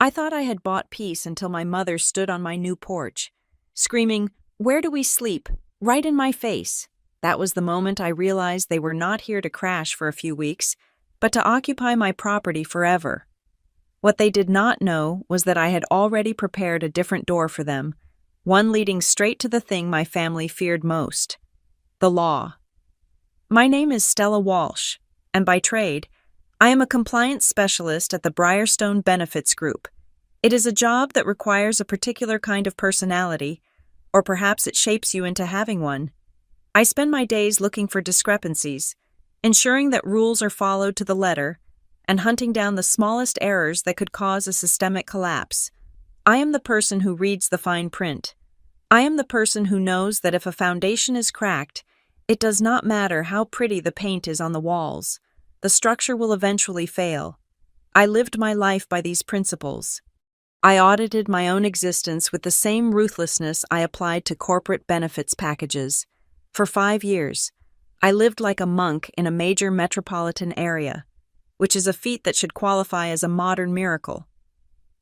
I thought I had bought peace until my mother stood on my new porch, screaming, "Where do we sleep?" right in my face. That was the moment I realized they were not here to crash for a few weeks, but to occupy my property forever. What they did not know was that I had already prepared a different door for them, one leading straight to the thing my family feared most: the law. My name is Stella Walsh, and by trade, I am a compliance specialist at the Briarstone Benefits Group. It is a job that requires a particular kind of personality, or perhaps it shapes you into having one. I spend my days looking for discrepancies, ensuring that rules are followed to the letter, and hunting down the smallest errors that could cause a systemic collapse. I am the person who reads the fine print. I am the person who knows that if a foundation is cracked, it does not matter how pretty the paint is on the walls. The structure will eventually fail. I lived my life by these principles. I audited my own existence with the same ruthlessness I applied to corporate benefits packages. For 5 years, I lived like a monk in a major metropolitan area, which is a feat that should qualify as a modern miracle.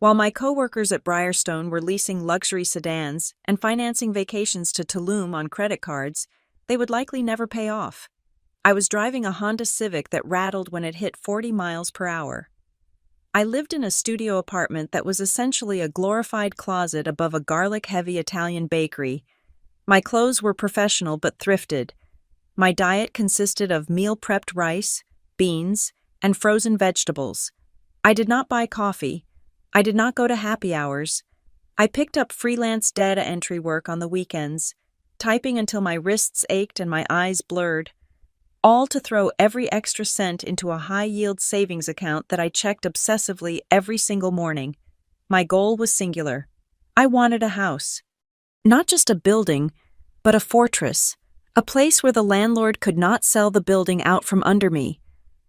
While my coworkers at Briarstone were leasing luxury sedans and financing vacations to Tulum on credit cards, they would likely never pay off. I was driving a Honda Civic that rattled when it hit 40 miles per hour. I lived in a studio apartment that was essentially a glorified closet above a garlic-heavy Italian bakery. My clothes were professional but thrifted. My diet consisted of meal-prepped rice, beans, and frozen vegetables. I did not buy coffee. I did not go to happy hours. I picked up freelance data entry work on the weekends, typing until my wrists ached and my eyes blurred, all to throw every extra cent into a high-yield savings account that I checked obsessively every single morning. My goal was singular. I wanted a house. Not just a building, but a fortress. A place where the landlord could not sell the building out from under me.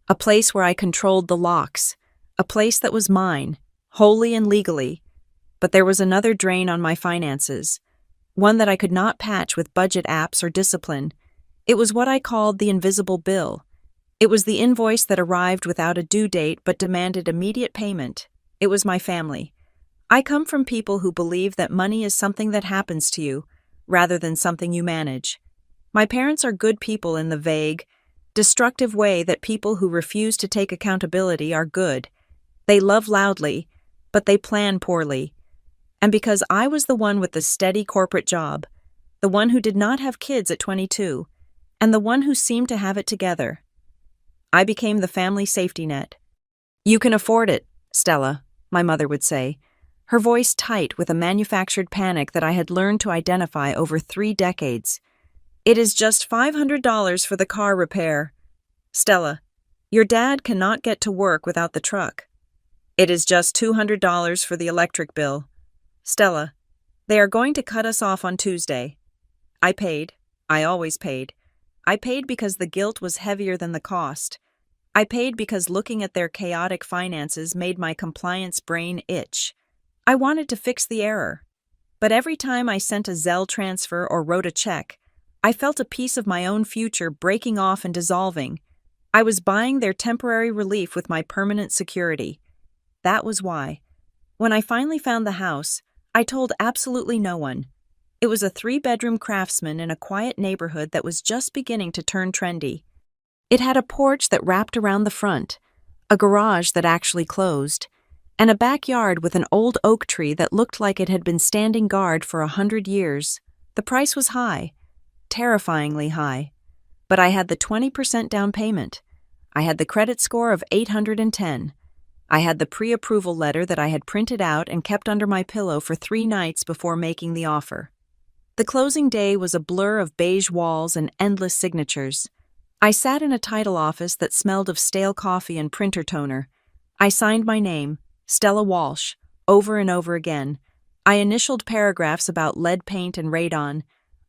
A place where I controlled the locks. A place that was mine, wholly and legally. But there was another drain on my finances. One that I could not patch with budget apps or discipline. It was what I called the invisible bill. It was the invoice that arrived without a due date but demanded immediate payment. It was my family. I come from people who believe that money is something that happens to you, rather than something you manage. My parents are good people in the vague, destructive way that people who refuse to take accountability are good. They love loudly, but they plan poorly. And because I was the one with the steady corporate job, the one who did not have kids at 22, and the one who seemed to have it together, I became the family safety net. "You can afford it, Stella," my mother would say, her voice tight with a manufactured panic that I had learned to identify over 3 decades. "It is just $500 for the car repair. Stella, your dad cannot get to work without the truck. It is just $200 for the electric bill. Stella, they are going to cut us off on Tuesday." I paid. I always paid. I paid because the guilt was heavier than the cost. I paid because looking at their chaotic finances made my compliance brain itch. I wanted to fix the error. But every time I sent a Zelle transfer or wrote a check, I felt a piece of my own future breaking off and dissolving. I was buying their temporary relief with my permanent security. That was why. When I finally found the house, I told absolutely no one. It was a 3-bedroom craftsman in a quiet neighborhood that was just beginning to turn trendy. It had a porch that wrapped around the front, a garage that actually closed, and a backyard with an old oak tree that looked like it had been standing guard for 100 years. The price was high. Terrifyingly high. But I had the 20% down payment. I had the credit score of 810. I had the pre-approval letter that I had printed out and kept under my pillow for 3 nights before making the offer. The closing day was a blur of beige walls and endless signatures. I sat in a title office that smelled of stale coffee and printer toner. I signed my name, Stella Walsh, over and over again. I initialed paragraphs about lead paint and radon.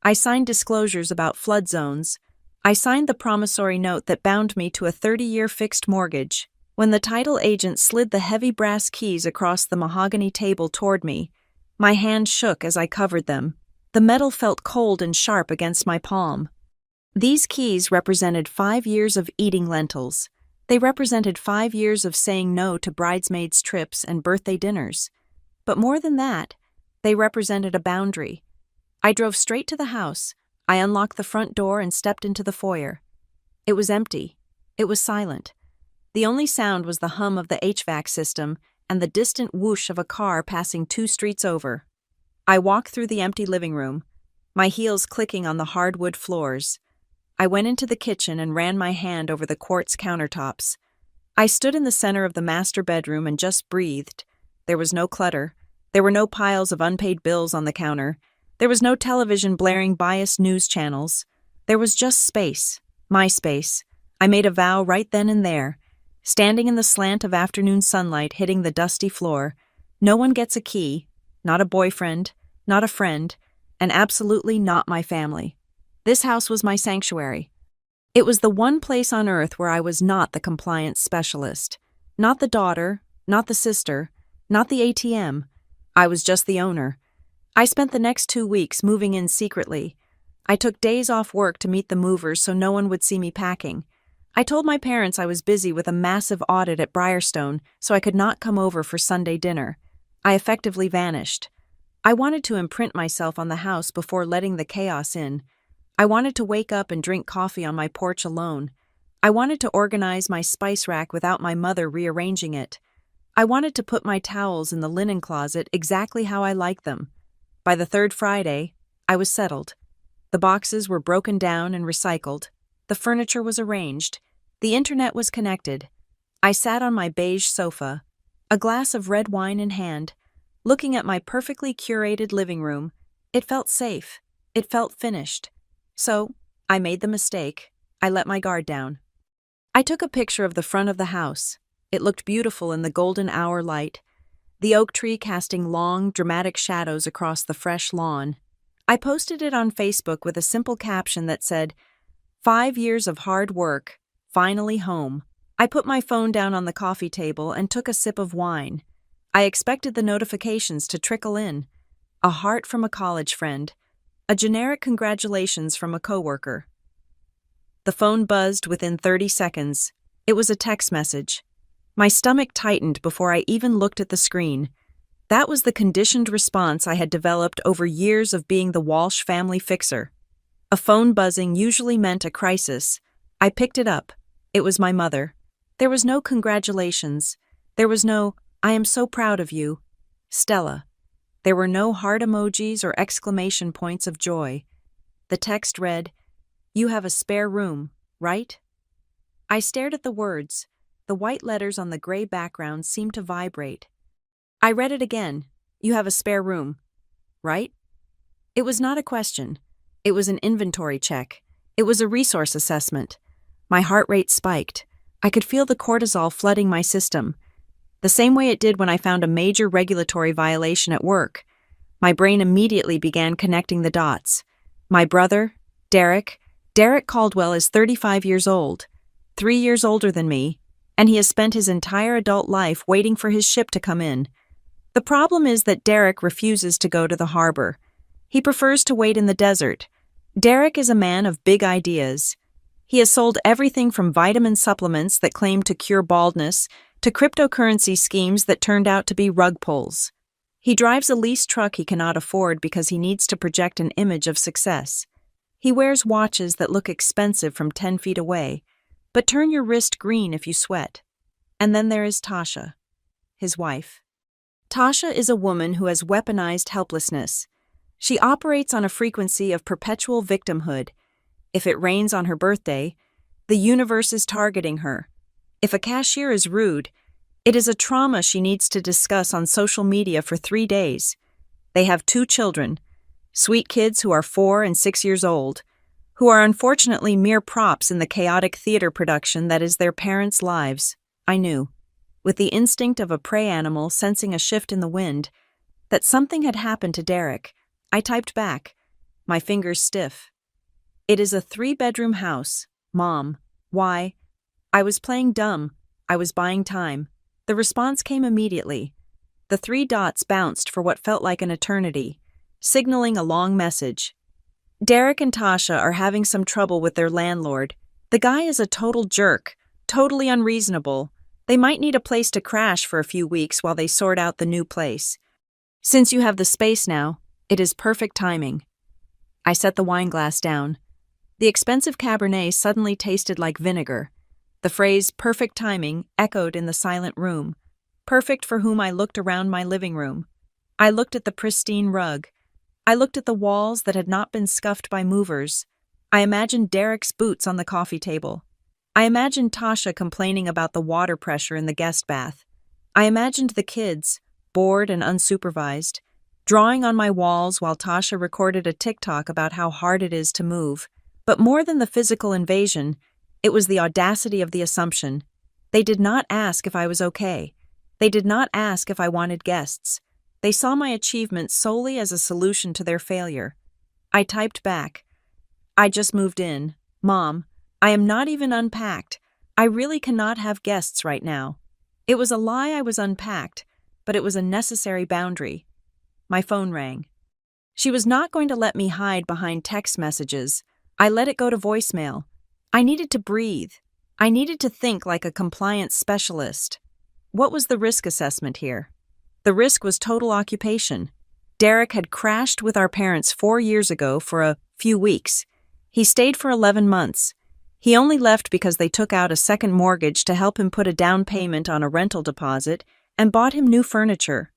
I signed disclosures about flood zones. I signed the promissory note that bound me to a 30-year fixed mortgage. When the title agent slid the heavy brass keys across the mahogany table toward me, my hand shook as I covered them. The metal felt cold and sharp against my palm. These keys represented 5 years of eating lentils. They represented 5 years of saying no to bridesmaids' trips and birthday dinners. But more than that, they represented a boundary. I drove straight to the house. I unlocked the front door and stepped into the foyer. It was empty. It was silent. The only sound was the hum of the HVAC system and the distant whoosh of a car passing 2 streets over. I walked through the empty living room, my heels clicking on the hardwood floors. I went into the kitchen and ran my hand over the quartz countertops. I stood in the center of the master bedroom and just breathed. There was no clutter. There were no piles of unpaid bills on the counter. There was no television blaring biased news channels. There was just space, my space. I made a vow right then and there. Standing in the slant of afternoon sunlight hitting the dusty floor, no one gets a key, not a boyfriend, not a friend, and absolutely not my family. This house was my sanctuary. It was the one place on earth where I was not the compliance specialist, not the daughter, not the sister, not the ATM. I was just the owner. I spent the next 2 weeks moving in secretly. I took days off work to meet the movers so no one would see me packing. I told my parents I was busy with a massive audit at Briarstone, so I could not come over for Sunday dinner. I effectively vanished. I wanted to imprint myself on the house before letting the chaos in. I wanted to wake up and drink coffee on my porch alone. I wanted to organize my spice rack without my mother rearranging it. I wanted to put my towels in the linen closet exactly how I liked them. By the 3rd Friday, I was settled. The boxes were broken down and recycled. The furniture was arranged. The internet was connected. I sat on my beige sofa, a glass of red wine in hand, looking at my perfectly curated living room. It felt safe. It felt finished. So, I made the mistake. I let my guard down. I took a picture of the front of the house. It looked beautiful in the golden hour light, the oak tree casting long, dramatic shadows across the fresh lawn. I posted it on Facebook with a simple caption that said, 5 years of hard work, finally home. I put my phone down on the coffee table and took a sip of wine. I expected the notifications to trickle in. A heart from a college friend. A generic congratulations from a coworker. The phone buzzed within 30 seconds. It was a text message. My stomach tightened before I even looked at the screen. That was the conditioned response I had developed over years of being the Walsh family fixer. A phone buzzing usually meant a crisis. I picked it up. It was my mother. There was no congratulations. There was no, I am so proud of you, Stella. There were no heart emojis or exclamation points of joy. The text read, "You have a spare room, right?" I stared at the words. The white letters on the gray background seemed to vibrate. I read it again. "You have a spare room, right?" It was not a question. It was an inventory check. It was a resource assessment. My heart rate spiked. I could feel the cortisol flooding my system, the same way it did when I found a major regulatory violation at work. My brain immediately began connecting the dots. My brother, Derek Caldwell, is 35 years old, 3 years older than me, and he has spent his entire adult life waiting for his ship to come in. The problem is that Derek refuses to go to the harbor. He prefers to wait in the desert. Derek is a man of big ideas. He has sold everything from vitamin supplements that claim to cure baldness to cryptocurrency schemes that turned out to be rug pulls. He drives a leased truck he cannot afford because he needs to project an image of success. He wears watches that look expensive from 10 feet away, but turn your wrist green if you sweat. And then there is Tasha, his wife. Tasha is a woman who has weaponized helplessness. She operates on a frequency of perpetual victimhood. If it rains on her birthday, the universe is targeting her. If a cashier is rude, it is a trauma she needs to discuss on social media for 3 days. They have 2 children, sweet kids who are 4 and 6 years old, who are unfortunately mere props in the chaotic theater production that is their parents' lives. I knew, with the instinct of a prey animal sensing a shift in the wind, that something had happened to Derek. I typed back, my fingers stiff. "It is a 3-bedroom house, Mom. Why?" I was playing dumb. I was buying time. The response came immediately. The 3 dots bounced for what felt like an eternity, signaling a long message. "Derek and Tasha are having some trouble with their landlord. The guy is a total jerk. Totally unreasonable. They might need a place to crash for a few weeks while they sort out the new place. Since you have the space now, it is perfect timing. I set the wine glass down. The expensive Cabernet suddenly tasted like vinegar. The phrase perfect timing echoed in the silent room. Perfect for whom I looked around my living room. I looked at the pristine rug. I looked at the walls that had not been scuffed by movers. I imagined Derek's boots on the coffee table. I imagined Tasha complaining about the water pressure in the guest bath. I imagined the kids, bored and unsupervised, drawing on my walls while Tasha recorded a TikTok about how hard it is to move. But more than the physical invasion, it was the audacity of the assumption. They did not ask if I was okay. They did not ask if I wanted guests. They saw my achievement solely as a solution to their failure. I typed back, "I just moved in. Mom, I am not even unpacked. I really cannot have guests right now." It was a lie I was unpacked, but it was a necessary boundary. My phone rang. She was not going to let me hide behind text messages. I let it go to voicemail. I needed to breathe. I needed to think like a compliance specialist. What was the risk assessment here? The risk was total occupation. Derek had crashed with our parents 4 years ago for a few weeks. He stayed for 11 months. He only left because they took out a second mortgage to help him put a down payment on a rental deposit and bought him new furniture.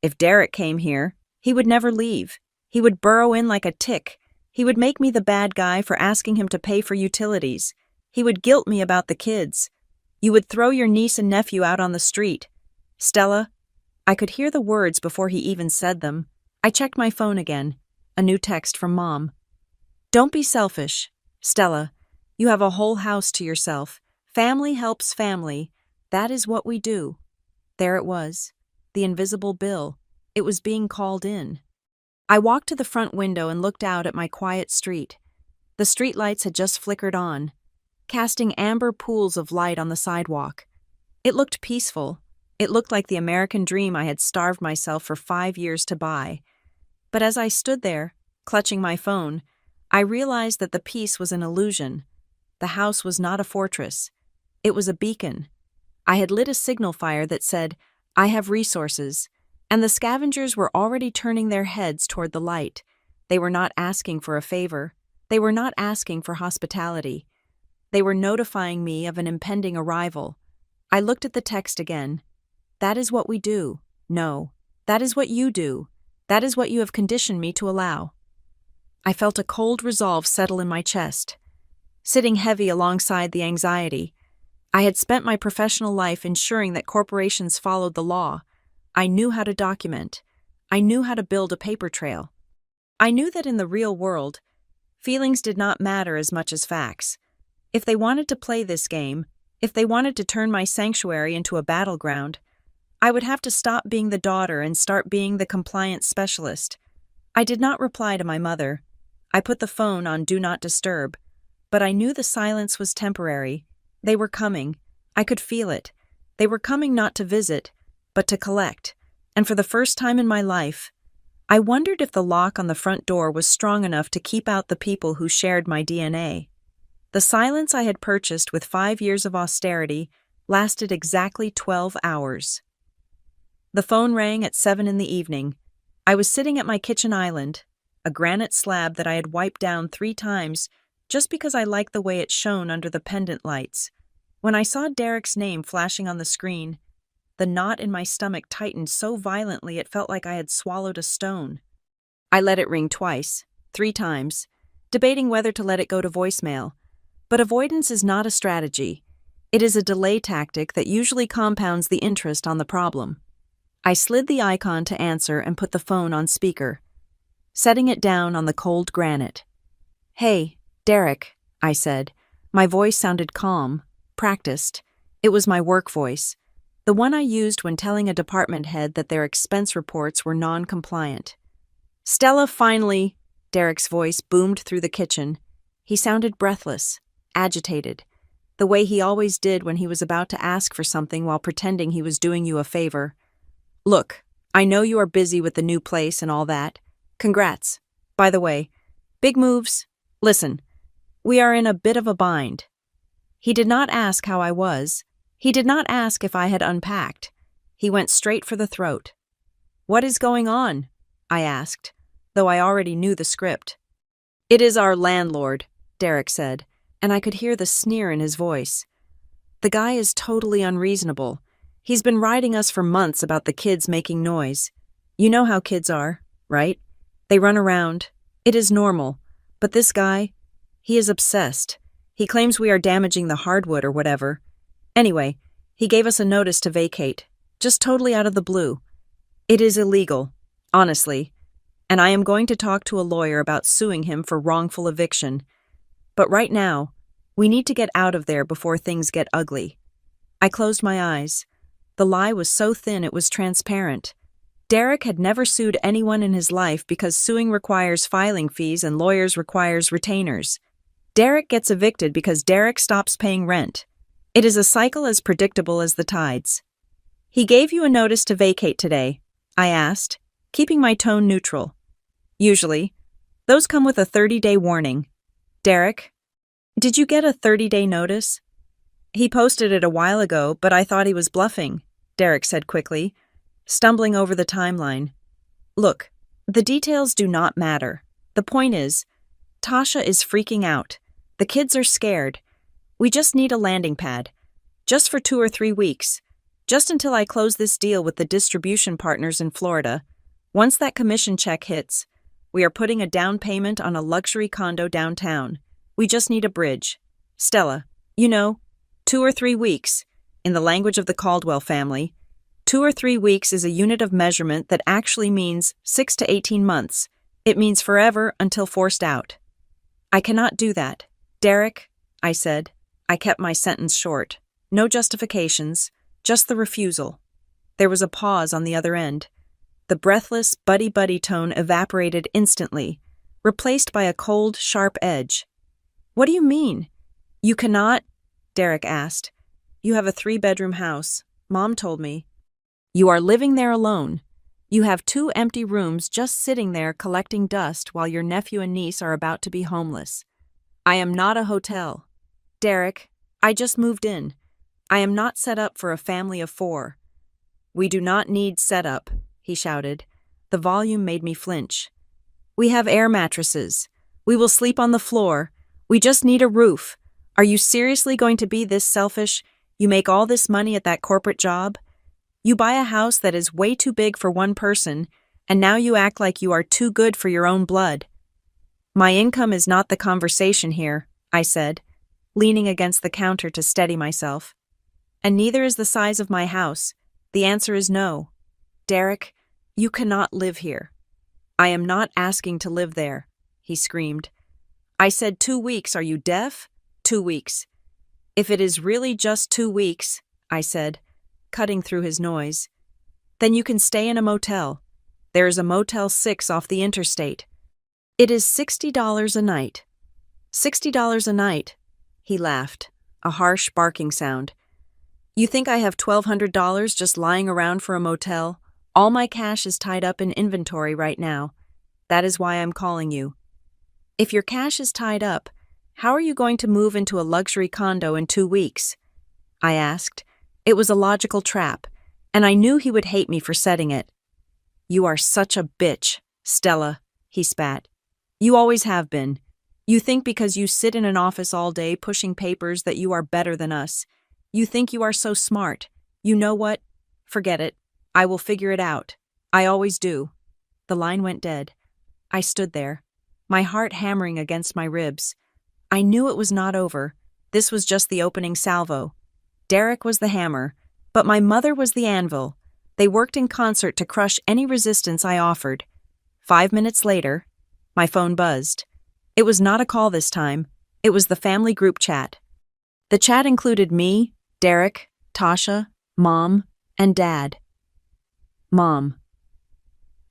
If Derek came here, he would never leave. He would burrow in like a tick. He would make me the bad guy for asking him to pay for utilities. He would guilt me about the kids. You would throw your niece and nephew out on the street. Stella, I could hear the words before he even said them. I checked my phone again. A new text from Mom. "Don't be selfish. Stella, you have a whole house to yourself. Family helps family. That is what we do." There it was. The invisible bill. It was being called in. I walked to the front window and looked out at my quiet street. The streetlights had just flickered on, casting amber pools of light on the sidewalk. It looked peaceful. It looked like the American dream I had starved myself for 5 years to buy. But as I stood there, clutching my phone, I realized that the peace was an illusion. The house was not a fortress. It was a beacon. I had lit a signal fire that said, "I have resources," and the scavengers were already turning their heads toward the light. They were not asking for a favor. They were not asking for hospitality. They were notifying me of an impending arrival. I looked at the text again. That is what we do. No, that is what you do. That is what you have conditioned me to allow. I felt a cold resolve settle in my chest, sitting heavy alongside the anxiety. I had spent my professional life ensuring that corporations followed the law. I knew how to document. I knew how to build a paper trail. I knew that in the real world, feelings did not matter as much as facts. If they wanted to play this game, if they wanted to turn my sanctuary into a battleground, I would have to stop being the daughter and start being the compliance specialist. I did not reply to my mother. I put the phone on Do Not Disturb, but I knew the silence was temporary. They were coming. I could feel it. They were coming not to visit, but to collect. And for the first time in my life, I wondered if the lock on the front door was strong enough to keep out the people who shared my DNA. The silence I had purchased with 5 years of austerity lasted exactly 12 hours. The phone rang at 7 in the evening. I was sitting at my kitchen island, a granite slab that I had wiped down 3 times just because I liked the way it shone under the pendant lights. When I saw Derek's name flashing on the screen, the knot in my stomach tightened so violently it felt like I had swallowed a stone. I let it ring twice, 3 times, debating whether to let it go to voicemail. But avoidance is not a strategy. It is a delay tactic that usually compounds the interest on the problem. I slid the icon to answer and put the phone on speaker, setting it down on the cold granite. "Hey, Derek," I said. My voice sounded calm, practiced. It was my work voice, the one I used when telling a department head that their expense reports were non-compliant. "Stella, finally," Derek's voice boomed through the kitchen. He sounded breathless, agitated, the way he always did when he was about to ask for something while pretending he was doing you a favor. "Look, I know you are busy with the new place and all that. Congrats. By the way, big moves. Listen, we are in a bit of a bind." He did not ask how I was. He did not ask if I had unpacked. He went straight for the throat. "What is going on?" I asked, though I already knew the script. "It is our landlord," Derek said, and I could hear the sneer in his voice. "The guy is totally unreasonable. He's been riding us for months about the kids making noise. You know how kids are, right? They run around. It is normal. But this guy, he is obsessed. He claims we are damaging the hardwood or whatever. Anyway, he gave us a notice to vacate, just totally out of the blue. It is illegal, honestly, and I am going to talk to a lawyer about suing him for wrongful eviction. But right now, we need to get out of there before things get ugly." I closed my eyes. The lie was so thin it was transparent. Derek had never sued anyone in his life because suing requires filing fees and lawyers requires retainers. Derek gets evicted because Derek stops paying rent. It is a cycle as predictable as the tides. "He gave you a notice to vacate today?" I asked, keeping my tone neutral. "Usually. Those come with a 30-day warning." "Derek, did you get a 30-day notice?" "He posted it a while ago, but I thought he was bluffing," Derek said quickly, stumbling over the timeline. "Look, the details do not matter. The point is, Tasha is freaking out. The kids are scared. We just need a landing pad. Just for 2 or 3 weeks. Just until I close this deal with the distribution partners in Florida. Once that commission check hits, we are putting a down payment on a luxury condo downtown. We just need a bridge. Stella, 2 or 3 weeks. In the language of the Caldwell family, 2 or 3 weeks is a unit of measurement that actually means 6 to 18 months. It means forever until forced out." "I cannot do that. Derek," I said. I kept my sentence short. No justifications, just the refusal. There was a pause on the other end. The breathless, buddy-buddy tone evaporated instantly, replaced by a cold, sharp edge. "What do you mean? You cannot?" Derek asked. "You have a 3-bedroom house. Mom told me. You are living there alone. You have 2 empty rooms just sitting there collecting dust while your nephew and niece are about to be homeless. I am not a hotel. Derek, I just moved in. I am not set up for a family of 4. "We do not need setup," he shouted. The volume made me flinch. "We have air mattresses. We will sleep on the floor. We just need a roof. Are you seriously going to be this selfish? You make all this money at that corporate job? You buy a house that is way too big for one person, and now you act like you are too good for your own blood." "My income is not the conversation here," I said, leaning against the counter to steady myself. "And neither is the size of my house. The answer is no. Derek, you cannot live here." "I am not asking to live there," he screamed. "I said 2 weeks, are you deaf? 2 weeks. "If it is really just 2 weeks," I said, cutting through his noise, "then you can stay in a motel. There is a Motel 6 off the interstate. It is $60 a night." $60 a night, he laughed, a harsh barking sound. "You think I have $1,200 just lying around for a motel? All my cash is tied up in inventory right now. That is why I'm calling you. If your cash is tied up, how are you going to move into a luxury condo in 2 weeks?" I asked. It was a logical trap, and I knew he would hate me for setting it. "You are such a bitch, Stella," he spat. "You always have been. You think because you sit in an office all day pushing papers that you are better than us. You think you are so smart. You know what? Forget it. I will figure it out. I always do." The line went dead. I stood there, my heart hammering against my ribs. I knew it was not over. This was just the opening salvo. Derek was the hammer, but my mother was the anvil. They worked in concert to crush any resistance I offered. 5 minutes later, my phone buzzed. It was not a call this time. It was the family group chat. The chat included me, Derek, Tasha, Mom, and Dad. Mom.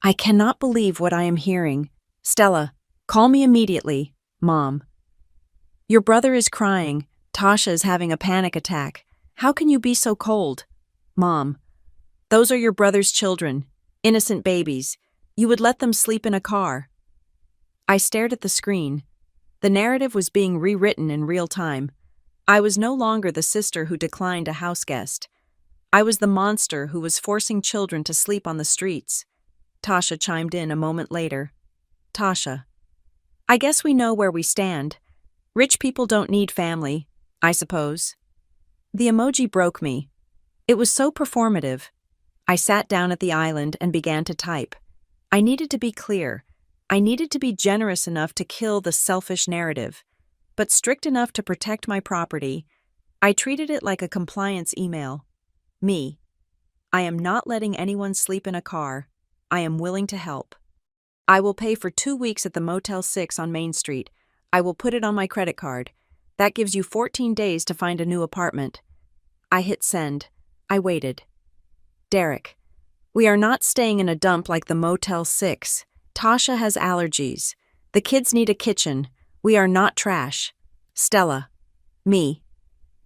"I cannot believe what I am hearing. Stella, call me immediately. Mom. Your brother is crying. Tasha is having a panic attack. How can you be so cold? Mom. Those are your brother's children, innocent babies. You would let them sleep in a car." I stared at the screen. The narrative was being rewritten in real time. I was no longer the sister who declined a house guest. I was the monster who was forcing children to sleep on the streets. Tasha chimed in a moment later. Tasha, I guess we know where we stand. Rich people don't need family, I suppose. The emoji broke me. It was so performative. I sat down at the island and began to type. I needed to be clear. I needed to be generous enough to kill the selfish narrative, but strict enough to protect my property. I treated it like a compliance email. Me. I am not letting anyone sleep in a car. I am willing to help. I will pay for 2 weeks at the Motel 6 on Main Street. I will put it on my credit card. That gives you 14 days to find a new apartment. I hit send. I waited. Derek, we are not staying in a dump like the Motel 6. Tasha has allergies. The kids need a kitchen. We are not trash. Stella. Me.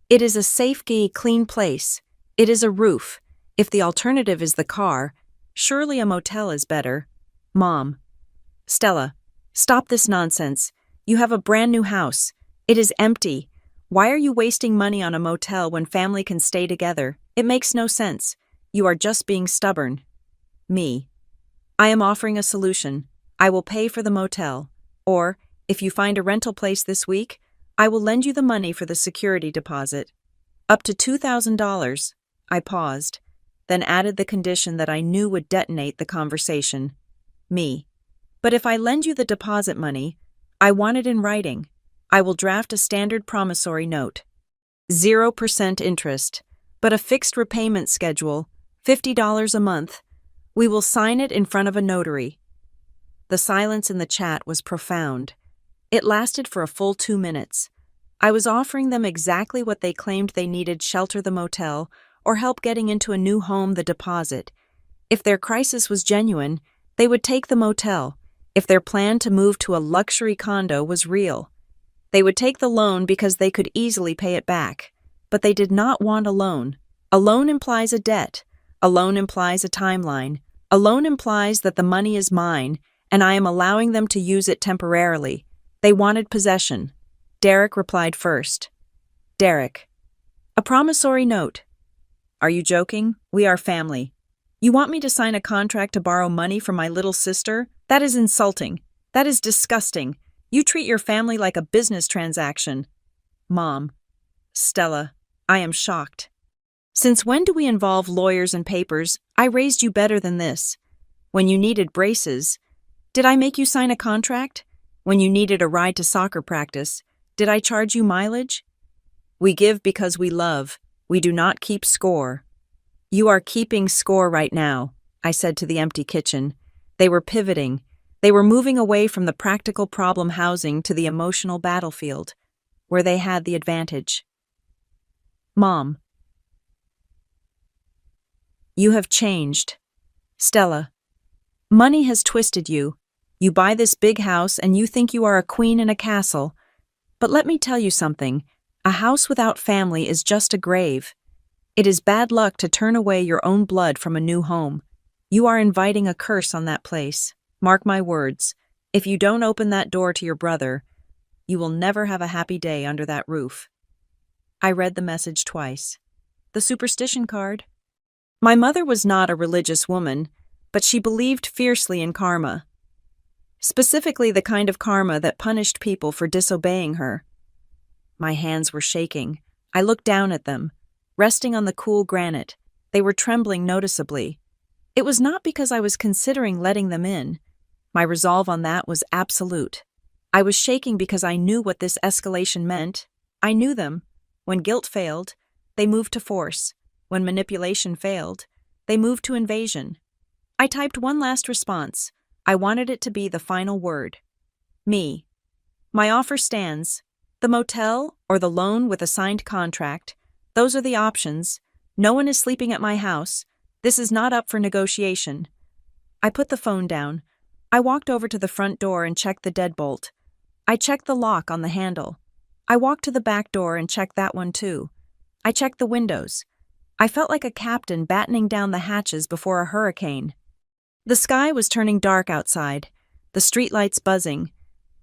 It is a safe, clean place. It is a roof. If the alternative is the car, surely a motel is better. Mom. Stella, stop this nonsense. You have a brand new house. It is empty. Why are you wasting money on a motel when family can stay together? It makes no sense. You are just being stubborn. Me. I am offering a solution. I will pay for the motel. Or, if you find a rental place this week, I will lend you the money for the security deposit. Up to $2,000. I paused, then added the condition that I knew would detonate the conversation. Me. But if I lend you the deposit money, I want it in writing. I will draft a standard promissory note. 0% interest, but a fixed repayment schedule, $50 a month. We will sign it in front of a notary. The silence in the chat was profound. It lasted for a full 2 minutes. I was offering them exactly what they claimed they needed: shelter the motel, or help getting into a new home, the deposit. If their crisis was genuine, they would take the motel. If their plan to move to a luxury condo was real, they would take the loan because they could easily pay it back. But they did not want a loan. A loan implies a debt. A loan implies a timeline. A loan implies that the money is mine, and I am allowing them to use it temporarily. They wanted possession. Derek replied first. Derek. A promissory note. Are you joking? We are family. You want me to sign a contract to borrow money from my little sister? That is insulting. That is disgusting. You treat your family like a business transaction. Mom. Stella, I am shocked. Since when do we involve lawyers and papers? I raised you better than this. When you needed braces, did I make you sign a contract? When you needed a ride to soccer practice, did I charge you mileage? We give because we love. We do not keep score. You are keeping score right now, I said to the empty kitchen. They were pivoting. They were moving away from the practical problem housing to the emotional battlefield, where they had the advantage. Mom. You have changed. Stella. Money has twisted you. You buy this big house and you think you are a queen in a castle. But let me tell you something. A house without family is just a grave. It is bad luck to turn away your own blood from a new home. You are inviting a curse on that place. Mark my words. If you don't open that door to your brother, you will never have a happy day under that roof. I read the message twice. The superstition card. My mother was not a religious woman, but she believed fiercely in karma. Specifically the kind of karma that punished people for disobeying her. My hands were shaking. I looked down at them, resting on the cool granite. They were trembling noticeably. It was not because I was considering letting them in. My resolve on that was absolute. I was shaking because I knew what this escalation meant. I knew them. When guilt failed, they moved to force. When manipulation failed, they moved to invasion. I typed one last response. I wanted it to be the final word. Me. My offer stands. The motel or the loan with a signed contract. Those are the options. No one is sleeping at my house. This is not up for negotiation. I put the phone down. I walked over to the front door and checked the deadbolt. I checked the lock on the handle. I walked to the back door and checked that one too. I checked the windows. I felt like a captain battening down the hatches before a hurricane. The sky was turning dark outside, the streetlights buzzing.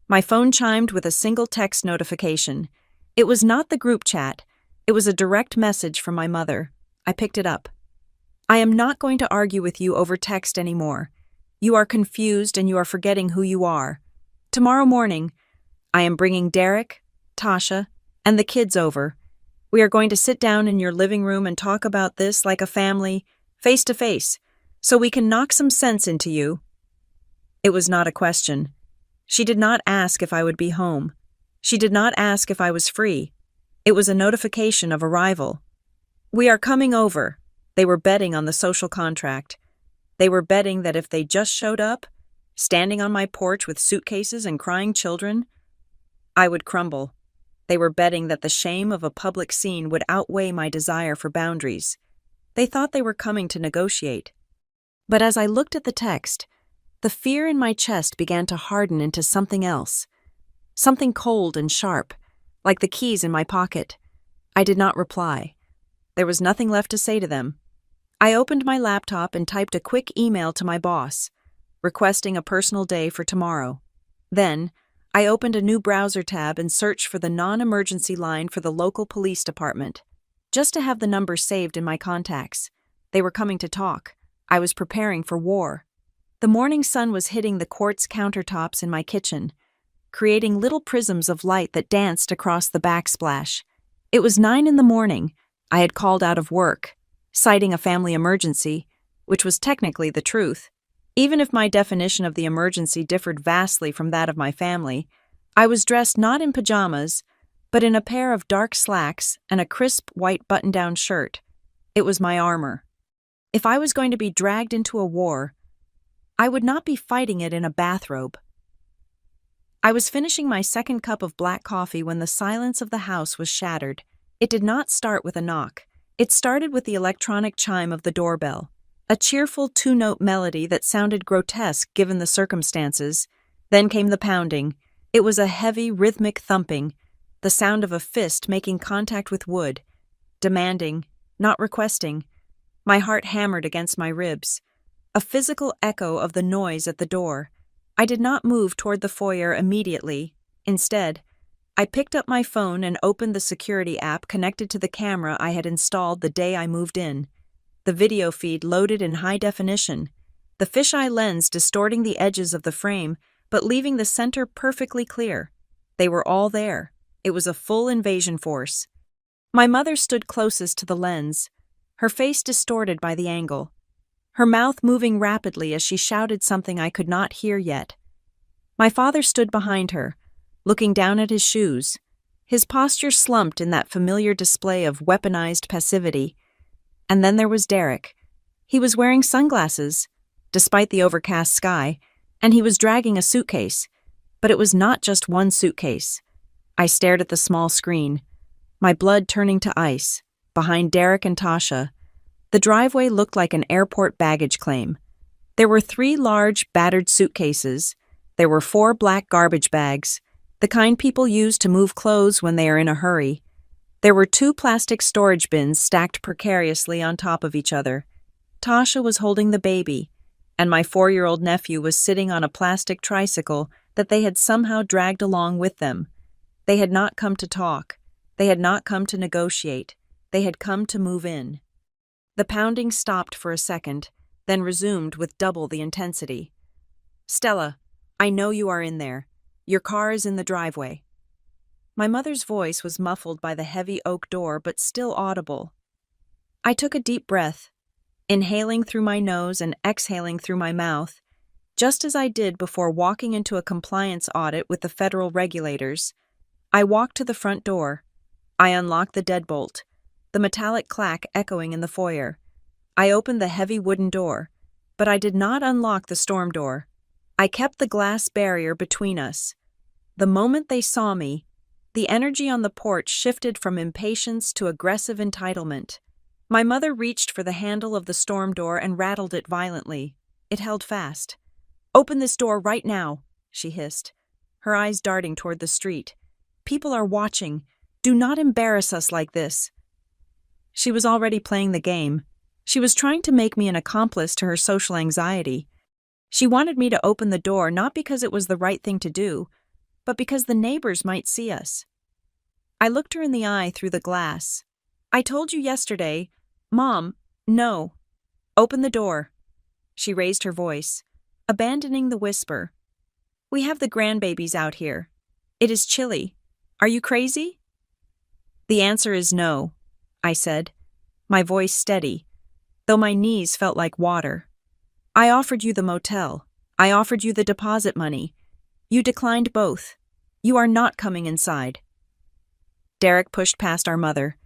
My phone chimed with a single text notification. It was not the group chat. It was a direct message from my mother. I picked it up. I am not going to argue with you over text anymore. You are confused and you are forgetting who you are. Tomorrow morning, I am bringing Derek, Tasha, and the kids over. We are going to sit down in your living room and talk about this like a family, face to face, so we can knock some sense into you. It was not a question. She did not ask if I would be home. She did not ask if I was free. It was a notification of arrival. We are coming over. They were betting on the social contract. They were betting that if they just showed up, standing on my porch with suitcases and crying children, I would crumble. They were betting that the shame of a public scene would outweigh my desire for boundaries. They thought they were coming to negotiate. But as I looked at the text, the fear in my chest began to harden into something else. Something cold and sharp, like the keys in my pocket. I did not reply. There was nothing left to say to them. I opened my laptop and typed a quick email to my boss, requesting a personal day for tomorrow. Then, I opened a new browser tab and searched for the non-emergency line for the local police department, just to have the number saved in my contacts. They were coming to talk. I was preparing for war. The morning sun was hitting the quartz countertops in my kitchen, creating little prisms of light that danced across the backsplash. It was 9 a.m. I had called out of work, citing a family emergency, which was technically the truth. Even if my definition of the emergency differed vastly from that of my family, I was dressed not in pajamas, but in a pair of dark slacks and a crisp white button-down shirt. It was my armor. If I was going to be dragged into a war, I would not be fighting it in a bathrobe. I was finishing my second cup of black coffee when the silence of the house was shattered. It did not start with a knock. It started with the electronic chime of the doorbell, a cheerful 2-note melody that sounded grotesque given the circumstances. Then came the pounding. It was a heavy, rhythmic thumping, the sound of a fist making contact with wood, demanding, not requesting. My heart hammered against my ribs, a physical echo of the noise at the door. I did not move toward the foyer immediately. Instead, I picked up my phone and opened the security app connected to the camera I had installed the day I moved in. The video feed loaded in high definition, the fisheye lens distorting the edges of the frame but leaving the center perfectly clear. They were all there. It was a full invasion force. My mother stood closest to the lens, her face distorted by the angle, her mouth moving rapidly as she shouted something I could not hear yet. My father stood behind her, looking down at his shoes, his posture slumped in that familiar display of weaponized passivity. And then there was Derek. He was wearing sunglasses, despite the overcast sky, and he was dragging a suitcase. But it was not just one suitcase. I stared at the small screen, my blood turning to ice. Behind Derek and Tasha, the driveway looked like an airport baggage claim. There were 3 large, battered suitcases. There were 4 black garbage bags, the kind people use to move clothes when they are in a hurry. There were 2 plastic storage bins stacked precariously on top of each other. Tasha was holding the baby, and my 4-year-old nephew was sitting on a plastic tricycle that they had somehow dragged along with them. They had not come to talk. They had not come to negotiate. They had come to move in. The pounding stopped for a second, then resumed with double the intensity. "Stella, I know you are in there. Your car is in the driveway." My mother's voice was muffled by the heavy oak door but still audible. I took a deep breath, inhaling through my nose and exhaling through my mouth, just as I did before walking into a compliance audit with the federal regulators. I walked to the front door. I unlocked the deadbolt, the metallic clack echoing in the foyer. I opened the heavy wooden door, but I did not unlock the storm door. I kept the glass barrier between us. The moment they saw me, the energy on the porch shifted from impatience to aggressive entitlement. My mother reached for the handle of the storm door and rattled it violently. It held fast. "Open this door right now," she hissed, her eyes darting toward the street. "People are watching. Do not embarrass us like this." She was already playing the game. She was trying to make me an accomplice to her social anxiety. She wanted me to open the door not because it was the right thing to do, but because the neighbors might see us. I looked her in the eye through the glass. I told you yesterday. Mom, no. Open the door. She raised her voice, abandoning the whisper. We have the grandbabies out here. It is chilly. Are you crazy? The answer is no, I said, my voice steady, though my knees felt like water. I offered you the motel. I offered you the deposit money. You declined both. You are not coming inside. Derek pushed past our mother,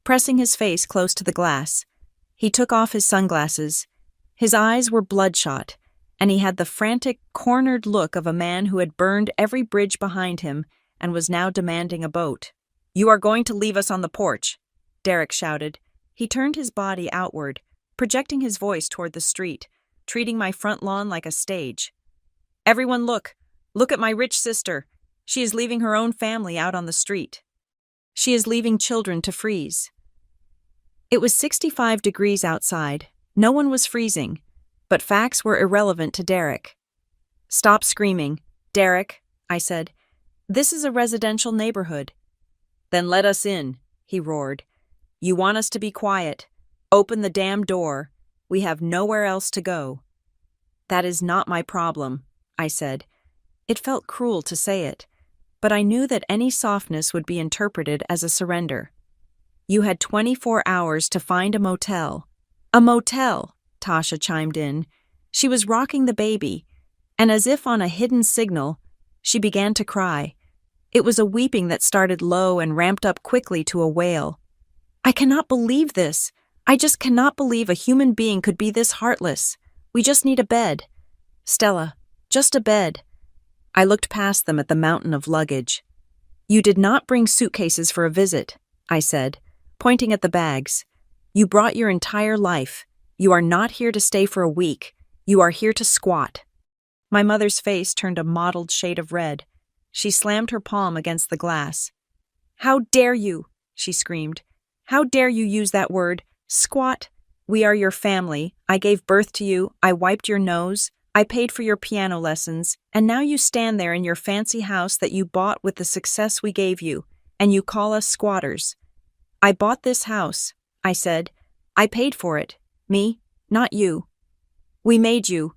pressing his face close to the glass. He took off his sunglasses. His eyes were bloodshot, and he had the frantic, cornered look of a man who had burned every bridge behind him and was now demanding a boat. You are going to leave us on the porch, Derek shouted. He turned his body outward, projecting his voice toward the street, treating my front lawn like a stage. Everyone look! Look at my rich sister. She is leaving her own family out on the street. She is leaving children to freeze. It was 65 degrees outside. No one was freezing, but facts were irrelevant to Derek. Stop screaming, Derek, I said. This is a residential neighborhood. Then let us in, he roared. You want us to be quiet. Open the damn door. We have nowhere else to go. That is not my problem, I said. It felt cruel to say it, but I knew that any softness would be interpreted as a surrender. You had 24 hours to find a motel. A motel, Tasha chimed in. She was rocking the baby, and as if on a hidden signal, she began to cry. It was a weeping that started low and ramped up quickly to a wail. I cannot believe this. I just cannot believe a human being could be this heartless. We just need a bed. Stella, just a bed. I looked past them at the mountain of luggage. You did not bring suitcases for a visit, I said, pointing at the bags. You brought your entire life. You are not here to stay for a week. You are here to squat. My mother's face turned a mottled shade of red. She slammed her palm against the glass. How dare you, she screamed. How dare you use that word, squat? We are your family. I gave birth to you. I wiped your nose. I paid for your piano lessons. And now you stand there in your fancy house that you bought with the success we gave you, and you call us squatters. I bought this house, I said. I paid for it. Me, not you. We made you,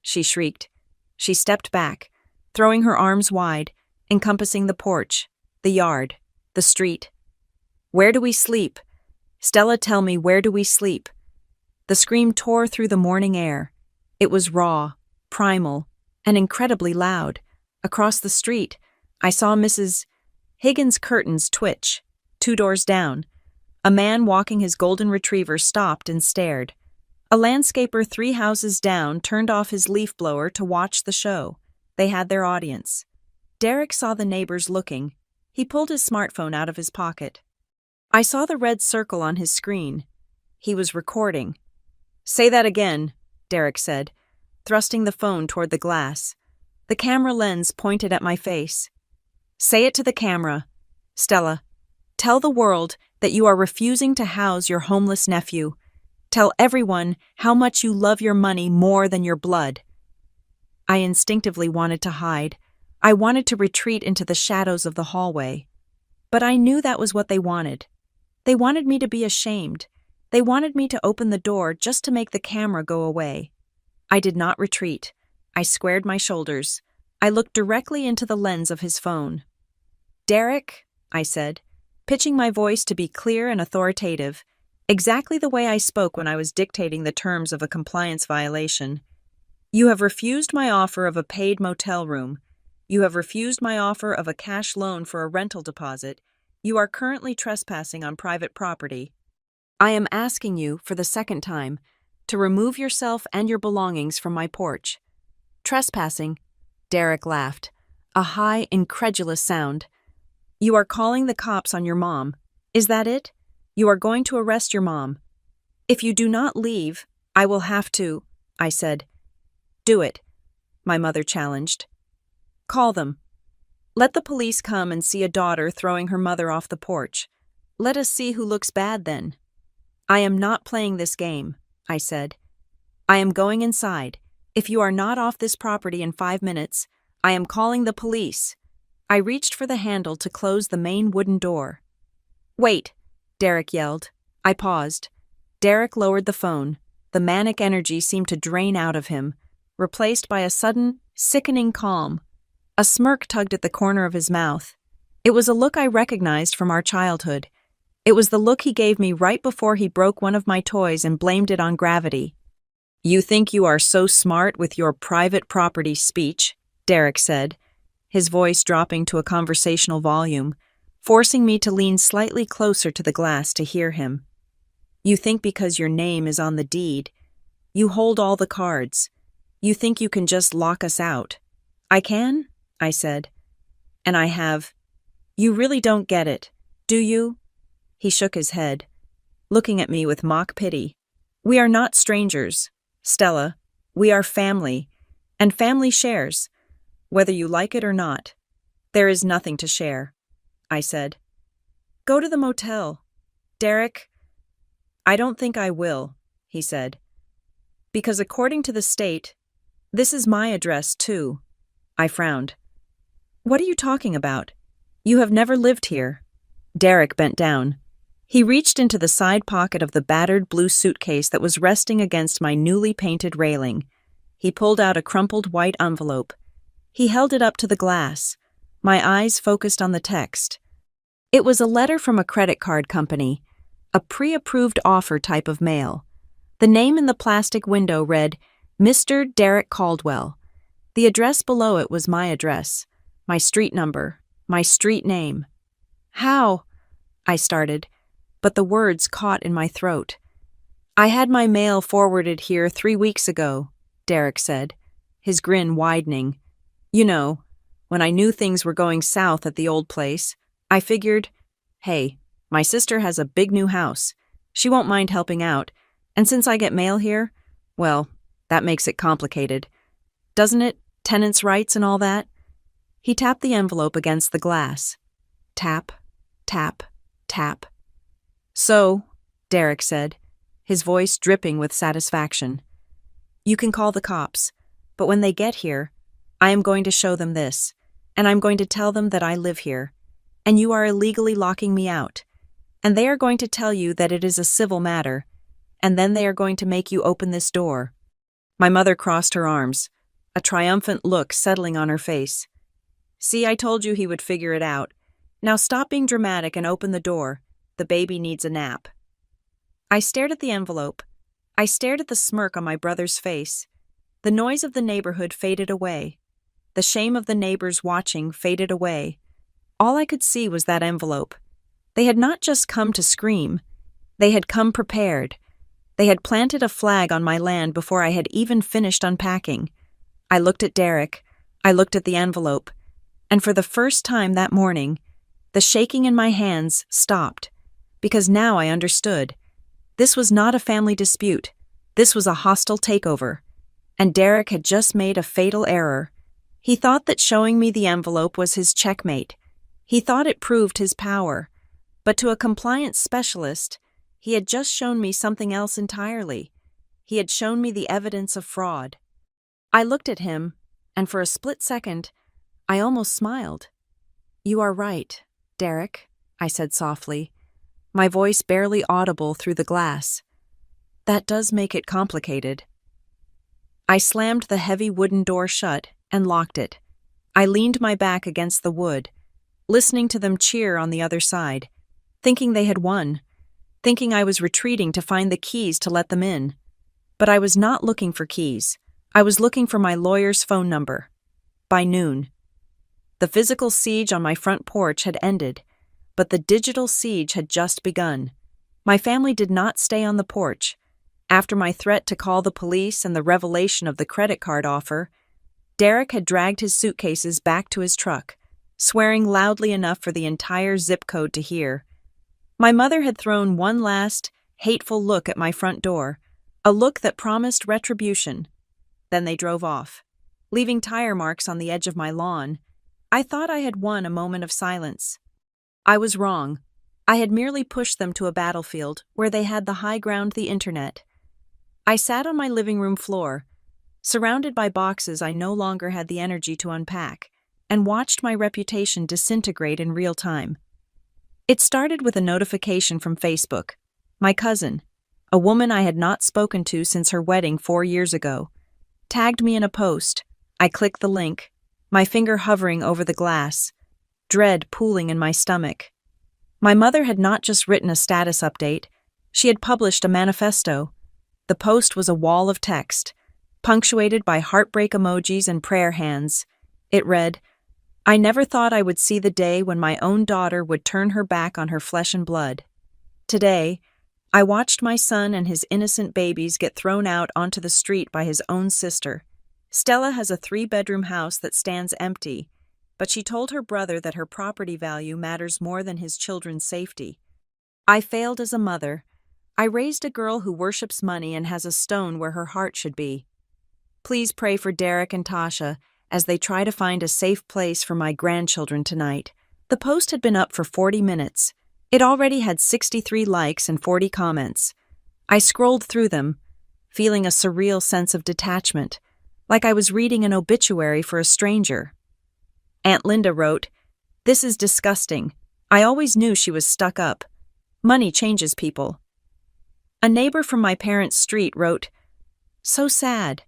she shrieked. She stepped back, throwing her arms wide, encompassing the porch, the yard, the street. Where do we sleep? Stella, tell me, where do we sleep? The scream tore through the morning air. It was raw, primal, and incredibly loud. Across the street, I saw Mrs. Higgins' curtains twitch. 2 doors down, a man walking his golden retriever stopped and stared. A landscaper 3 houses down turned off his leaf blower to watch the show. They had their audience. Derek saw the neighbors looking. He pulled his smartphone out of his pocket. I saw the red circle on his screen. He was recording. Say that again, Derek said, thrusting the phone toward the glass. The camera lens pointed at my face. Say it to the camera. Stella, tell the world that you are refusing to house your homeless nephew. Tell everyone how much you love your money more than your blood. I instinctively wanted to hide. I wanted to retreat into the shadows of the hallway. But I knew that was what they wanted. They wanted me to be ashamed. They wanted me to open the door just to make the camera go away. I did not retreat. I squared my shoulders. I looked directly into the lens of his phone. Derek, I said, pitching my voice to be clear and authoritative, exactly the way I spoke when I was dictating the terms of a compliance violation. You have refused my offer of a paid motel room. You have refused my offer of a cash loan for a rental deposit. You are currently trespassing on private property. I am asking you, for the second time, to remove yourself and your belongings from my porch. Trespassing, Derek laughed, a high, incredulous sound. You are calling the cops on your mom. Is that it? You are going to arrest your mom. If you do not leave, I will have to, I said. Do it, my mother challenged. Call them. Let the police come and see a daughter throwing her mother off the porch. Let us see who looks bad then. I am not playing this game, I said. I am going inside. If you are not off this property in 5 minutes, I am calling the police. I reached for the handle to close the main wooden door. Wait, Derek yelled. I paused. Derek lowered the phone. The manic energy seemed to drain out of him, replaced by a sudden, sickening calm. A smirk tugged at the corner of his mouth. It was a look I recognized from our childhood. It was the look he gave me right before he broke one of my toys and blamed it on gravity. "You think you are so smart with your private property speech," Derek said, his voice dropping to a conversational volume, forcing me to lean slightly closer to the glass to hear him. "You think because your name is on the deed, you hold all the cards. You think you can just lock us out." "I can?" I said. "And I have." "You really don't get it, do you?" He shook his head, looking at me with mock pity. "We are not strangers, Stella. We are family, and family shares, whether you like it or not." "There is nothing to share," I said. "Go to the motel, Derek." "I don't think I will," he said. "Because according to the state, this is my address too." I frowned. "What are you talking about? You have never lived here." Derek bent down. He reached into the side pocket of the battered blue suitcase that was resting against my newly painted railing. He pulled out a crumpled white envelope. He held it up to the glass, my eyes focused on the text. It was a letter from a credit card company, a pre-approved offer type of mail. The name in the plastic window read, Mr. Derek Caldwell. The address below it was my address, my street number, my street name. "How?" I started, but the words caught in my throat. "I had my mail forwarded here 3 weeks ago," Derek said, his grin widening. "You know, when I knew things were going south at the old place, I figured, hey, my sister has a big new house. She won't mind helping out, and since I get mail here, well, that makes it complicated. Doesn't it? Tenants' rights and all that?" He tapped the envelope against the glass. Tap, tap, tap. "So," Derek said, his voice dripping with satisfaction, "you can call the cops, but when they get here, I am going to show them this, and I'm going to tell them that I live here, and you are illegally locking me out, and they are going to tell you that it is a civil matter, and then they are going to make you open this door." My mother crossed her arms, a triumphant look settling on her face. "See, I told you he would figure it out. Now stop being dramatic and open the door. The baby needs a nap." I stared at the envelope. I stared at the smirk on my brother's face. The noise of the neighborhood faded away. The shame of the neighbors watching faded away. All I could see was that envelope. They had not just come to scream. They had come prepared. They had planted a flag on my land before I had even finished unpacking. I looked at Derek. I looked at the envelope. And for the first time that morning, the shaking in my hands stopped. Because now I understood. This was not a family dispute. This was a hostile takeover. And Derek had just made a fatal error. He thought that showing me the envelope was his checkmate. He thought it proved his power. But to a compliance specialist, he had just shown me something else entirely. He had shown me the evidence of fraud. I looked at him, and for a split second, I almost smiled. "You are right, Derek," I said softly, my voice barely audible through the glass. "That does make it complicated." I slammed the heavy wooden door shut and locked it. I leaned my back against the wood, listening to them cheer on the other side, thinking they had won, thinking I was retreating to find the keys to let them in. But I was not looking for keys. I was looking for my lawyer's phone number. By noon. The physical siege on my front porch had ended, but the digital siege had just begun. My family did not stay on the porch. After my threat to call the police and the revelation of the credit card offer, Derek had dragged his suitcases back to his truck, swearing loudly enough for the entire zip code to hear. My mother had thrown one last, hateful look at my front door, a look that promised retribution. Then they drove off, leaving tire marks on the edge of my lawn. I thought I had won a moment of silence. I was wrong. I had merely pushed them to a battlefield where they had the high ground, the internet. I sat on my living room floor, surrounded by boxes I no longer had the energy to unpack, and watched my reputation disintegrate in real time. It started with a notification from Facebook. My cousin, a woman I had not spoken to since her wedding 4 years ago, tagged me in a post. I clicked the link, my finger hovering over the glass, dread pooling in my stomach. My mother had not just written a status update, she had published a manifesto. The post was a wall of text, punctuated by heartbreak emojis and prayer hands. It read, "I never thought I would see the day when my own daughter would turn her back on her flesh and blood. Today, I watched my son and his innocent babies get thrown out onto the street by his own sister. Stella has a 3-bedroom house that stands empty, but she told her brother that her property value matters more than his children's safety. I failed as a mother. I raised a girl who worships money and has a stone where her heart should be. Please pray for Derek and Tasha as they try to find a safe place for my grandchildren tonight." The post had been up for 40 minutes. It already had 63 likes and 40 comments. I scrolled through them, feeling a surreal sense of detachment, like I was reading an obituary for a stranger. Aunt Linda wrote, "This is disgusting. I always knew she was stuck up. Money changes people." A neighbor from my parents' street wrote, "So sad.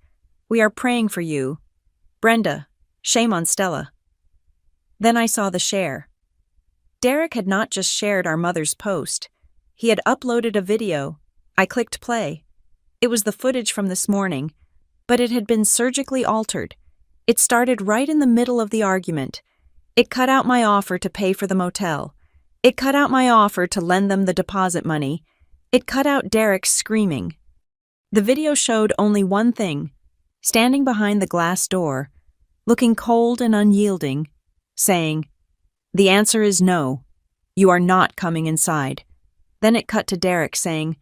We are praying for you. Brenda, shame on Stella." Then I saw the share. Derek had not just shared our mother's post. He had uploaded a video. I clicked play. It was the footage from this morning, but it had been surgically altered. It started right in the middle of the argument. It cut out my offer to pay for the motel. It cut out my offer to lend them the deposit money. It cut out Derek screaming. The video showed only one thing: standing behind the glass door, looking cold and unyielding, saying, "The answer is no. You are not coming inside." Then it cut to Derek saying,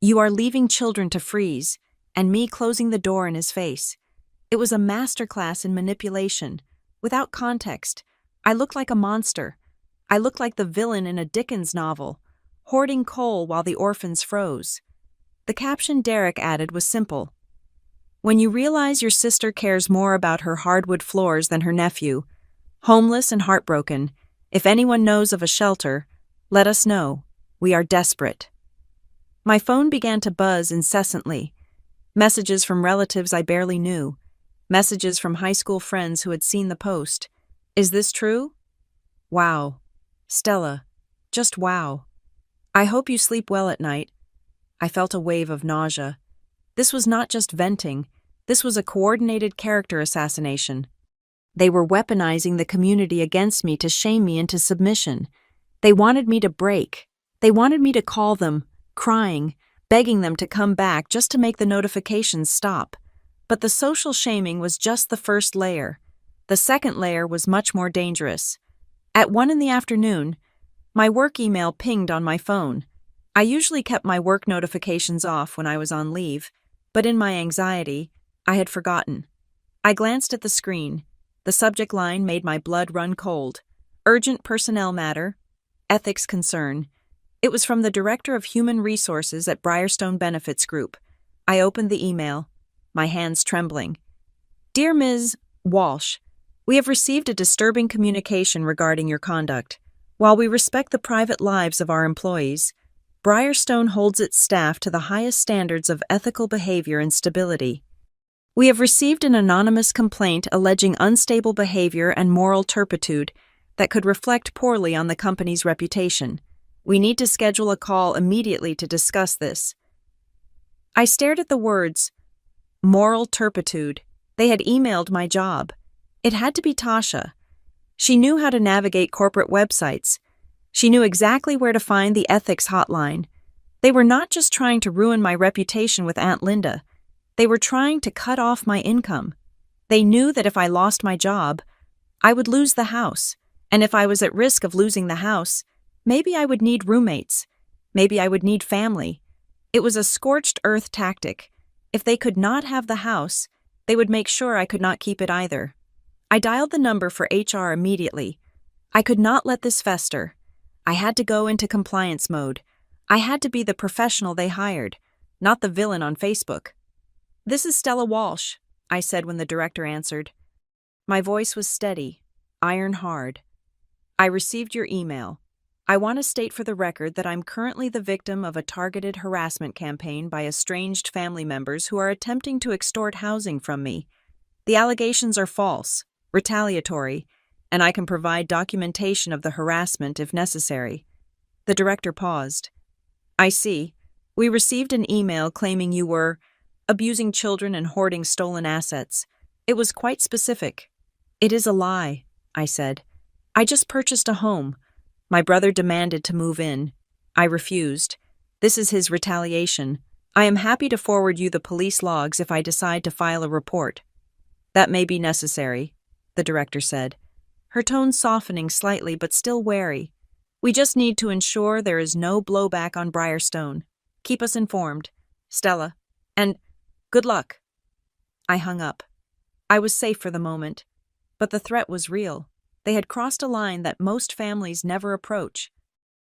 "You are leaving children to freeze," and me closing the door in his face. It was a masterclass in manipulation. Without context, I looked like a monster. I looked like the villain in a Dickens novel, hoarding coal while the orphans froze. The caption Derek added was simple: "When you realize your sister cares more about her hardwood floors than her nephew, homeless and heartbroken, if anyone knows of a shelter, let us know. We are desperate." My phone began to buzz incessantly. Messages from relatives I barely knew. Messages from high school friends who had seen the post. "Is this true? Wow. Stella. Just wow. I hope you sleep well at night." I felt a wave of nausea. This was not just venting. This was a coordinated character assassination. They were weaponizing the community against me to shame me into submission. They wanted me to break. They wanted me to call them, crying, begging them to come back just to make the notifications stop. But the social shaming was just the first layer. The second layer was much more dangerous. At 1 p.m, my work email pinged on my phone. I usually kept my work notifications off when I was on leave, but in my anxiety, I had forgotten. I glanced at the screen. The subject line made my blood run cold. Urgent personnel matter. Ethics concern. It was from the Director of Human Resources at Briarstone Benefits Group. I opened the email, my hands trembling. "Dear Ms. Walsh, we have received a disturbing communication regarding your conduct. While we respect the private lives of our employees, Briarstone holds its staff to the highest standards of ethical behavior and stability. We have received an anonymous complaint alleging unstable behavior and moral turpitude that could reflect poorly on the company's reputation. We need to schedule a call immediately to discuss this." I stared at the words, moral turpitude. They had emailed my job. It had to be Tasha. She knew how to navigate corporate websites. She knew exactly where to find the ethics hotline. They were not just trying to ruin my reputation with Aunt Linda. They were trying to cut off my income. They knew that if I lost my job, I would lose the house. And if I was at risk of losing the house, maybe I would need roommates. Maybe I would need family. It was a scorched earth tactic. If they could not have the house, they would make sure I could not keep it either. I dialed the number for HR immediately. I could not let this fester. I had to go into compliance mode. I had to be the professional they hired, not the villain on Facebook. "This is Stella Walsh," I said when the director answered. My voice was steady, iron hard. "I received your email. I want to state for the record that I'm currently the victim of a targeted harassment campaign by estranged family members who are attempting to extort housing from me. The allegations are false, retaliatory, and I can provide documentation of the harassment if necessary." The director paused. "I see. We received an email claiming you were abusing children and hoarding stolen assets. It was quite specific." "It is a lie," I said. "I just purchased a home. My brother demanded to move in. I refused. This is his retaliation. I am happy to forward you the police logs if I decide to file a report." "That may be necessary," the director said, her tone softening slightly but still wary. "We just need to ensure there is no blowback on Briarstone. Keep us informed, Stella. And good luck." I hung up. I was safe for the moment, but the threat was real. They had crossed a line that most families never approach.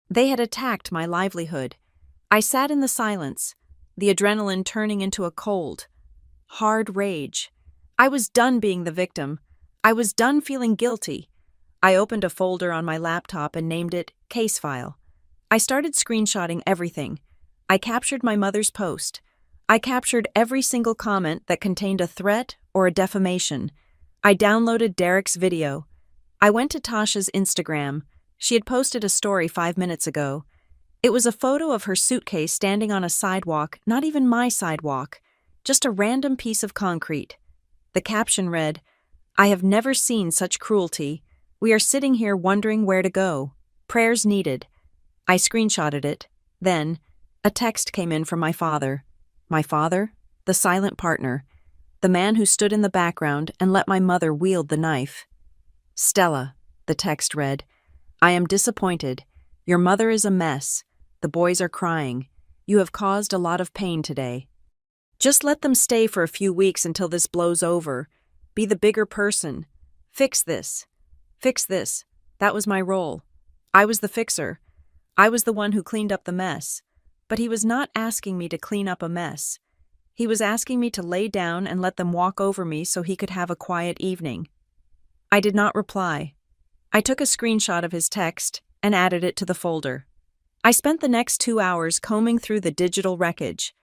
They had attacked my livelihood. I sat in the silence, the adrenaline turning into a cold, hard rage. I was done being the victim. I was done feeling guilty. I opened a folder on my laptop and named it Case File. I started screenshotting everything. I captured my mother's post. I captured every single comment that contained a threat or a defamation. I downloaded Derek's video. I went to Tasha's Instagram. She had posted a story 5 minutes ago. It was a photo of her suitcase standing on a sidewalk, not even my sidewalk, just a random piece of concrete. The caption read, "I have never seen such cruelty. We are sitting here wondering where to go. Prayers needed." I screenshotted it. Then, a text came in from my father. My father? The silent partner. The man who stood in the background and let my mother wield the knife. "Stella," the text read, "I am disappointed. Your mother is a mess. The boys are crying. You have caused a lot of pain today. Just let them stay for a few weeks until this blows over. Be the bigger person. Fix this. Fix this." That was my role. I was the fixer. I was the one who cleaned up the mess. But he was not asking me to clean up a mess. He was asking me to lay down and let them walk over me so he could have a quiet evening. I did not reply. I took a screenshot of his text and added it to the folder. I spent the next 2 hours combing through the digital wreckage.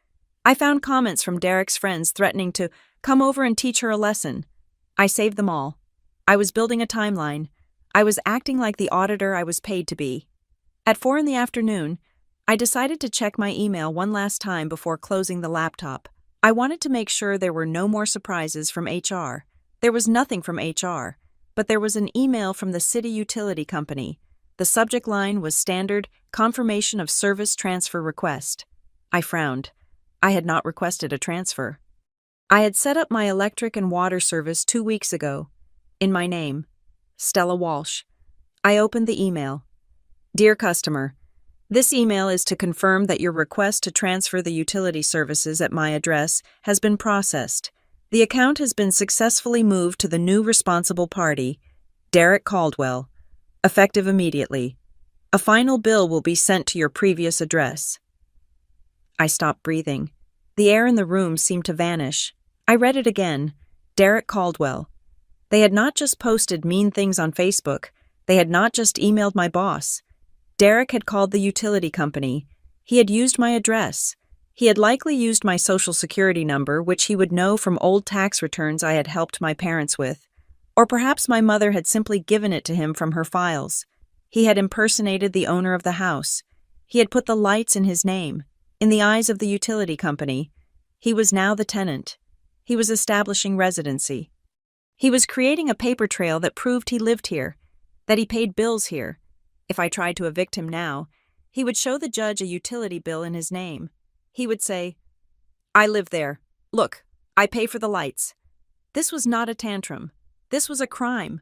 I found comments from Derek's friends threatening to come over and teach her a lesson. I saved them all. I was building a timeline. I was acting like the auditor I was paid to be. At 4 in the afternoon, I decided to check my email one last time before closing the laptop. I wanted to make sure there were no more surprises from HR. There was nothing from HR, but there was an email from the city utility company. The subject line was standard confirmation of service transfer request. I frowned. I had not requested a transfer. I had set up my electric and water service 2 weeks ago. In my name, Stella Walsh. I opened the email. "Dear customer, this email is to confirm that your request to transfer the utility services at my address has been processed. The account has been successfully moved to the new responsible party, Derek Caldwell, effective immediately. A final bill will be sent to your previous address." I stopped breathing. The air in the room seemed to vanish. I read it again. Derek Caldwell. They had not just posted mean things on Facebook. They had not just emailed my boss. Derek had called the utility company. He had used my address. He had likely used my social security number, which he would know from old tax returns I had helped my parents with. Or perhaps my mother had simply given it to him from her files. He had impersonated the owner of the house. He had put the lights in his name, in the eyes of the utility company. He was now the tenant. He was establishing residency. He was creating a paper trail that proved he lived here, that he paid bills here. If I tried to evict him now, he would show the judge a utility bill in his name. He would say, "I live there. Look, I pay for the lights." This was not a tantrum. This was a crime.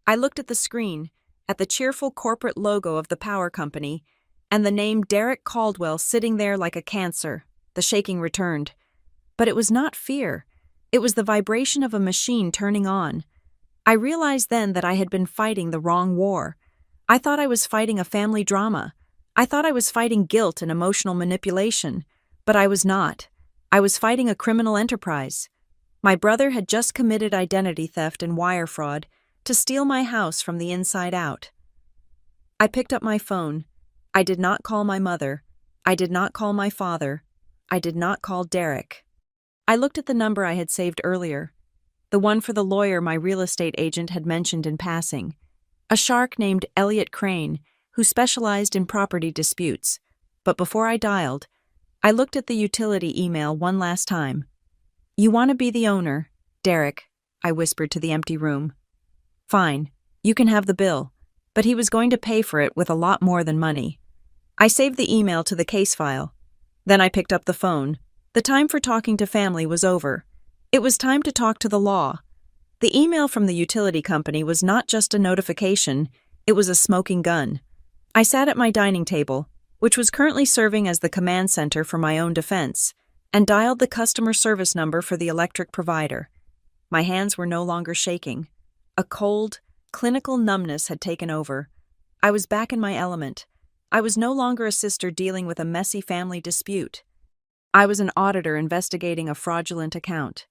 I looked at the screen, at the cheerful corporate logo of the power company, and the name Derek Caldwell sitting there like a cancer. The shaking returned. But it was not fear. It was the vibration of a machine turning on. I realized then that I had been fighting the wrong war. I thought I was fighting a family drama. I thought I was fighting guilt and emotional manipulation. But I was not. I was fighting a criminal enterprise. My brother had just committed identity theft and wire fraud to steal my house from the inside out. I picked up my phone. I did not call my mother. I did not call my father. I did not call Derek. I looked at the number I had saved earlier, the one for the lawyer my real estate agent had mentioned in passing, a shark named Elliot Crane who specialized in property disputes. But before I dialed, I looked at the utility email one last time. "You want to be the owner, Derek," I whispered to the empty room. "Fine, you can have the bill," but he was going to pay for it with a lot more than money. I saved the email to the case file. Then I picked up the phone. The time for talking to family was over. It was time to talk to the law. The email from the utility company was not just a notification, it was a smoking gun. I sat at my dining table, which was currently serving as the command center for my own defense, and dialed the customer service number for the electric provider. My hands were no longer shaking. A cold, clinical numbness had taken over. I was back in my element. I was no longer a sister dealing with a messy family dispute. I was an auditor investigating a fraudulent account.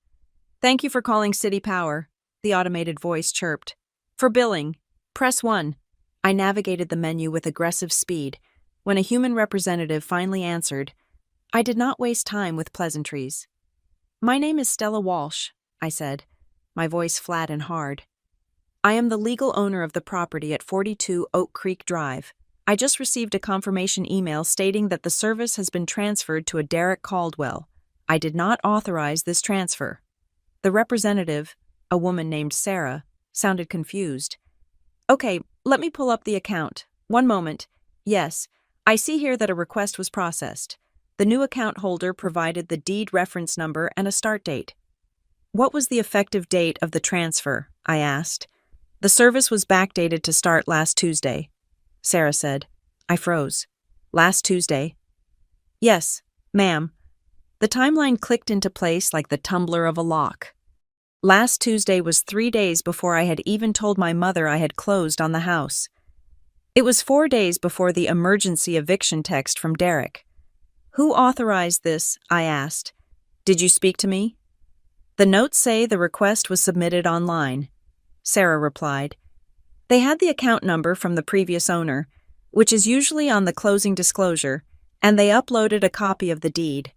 "Thank you for calling City Power," the automated voice chirped. "For billing, press 1. I navigated the menu with aggressive speed. When a human representative finally answered, I did not waste time with pleasantries. "My name is Stella Walsh," I said, my voice flat and hard. "I am the legal owner of the property at 42 Oak Creek Drive. I just received a confirmation email stating that the service has been transferred to a Derek Caldwell. I did not authorize this transfer." The representative, a woman named Sarah, sounded confused. "Okay, let me pull up the account. One moment. Yes, I see here that a request was processed. The new account holder provided the deed reference number and a start date." "What was the effective date of the transfer?" I asked. "The service was backdated to start last Tuesday," Sarah said. I froze. "Last Tuesday?" "Yes, ma'am." The timeline clicked into place like the tumbler of a lock. Last Tuesday was 3 days before I had even told my mother I had closed on the house. It was 4 days before the emergency eviction text from Derek. "Who authorized this?" I asked. "Did you speak to me?" "The notes say the request was submitted online," Sarah replied. "They had the account number from the previous owner, which is usually on the closing disclosure, and they uploaded a copy of the deed."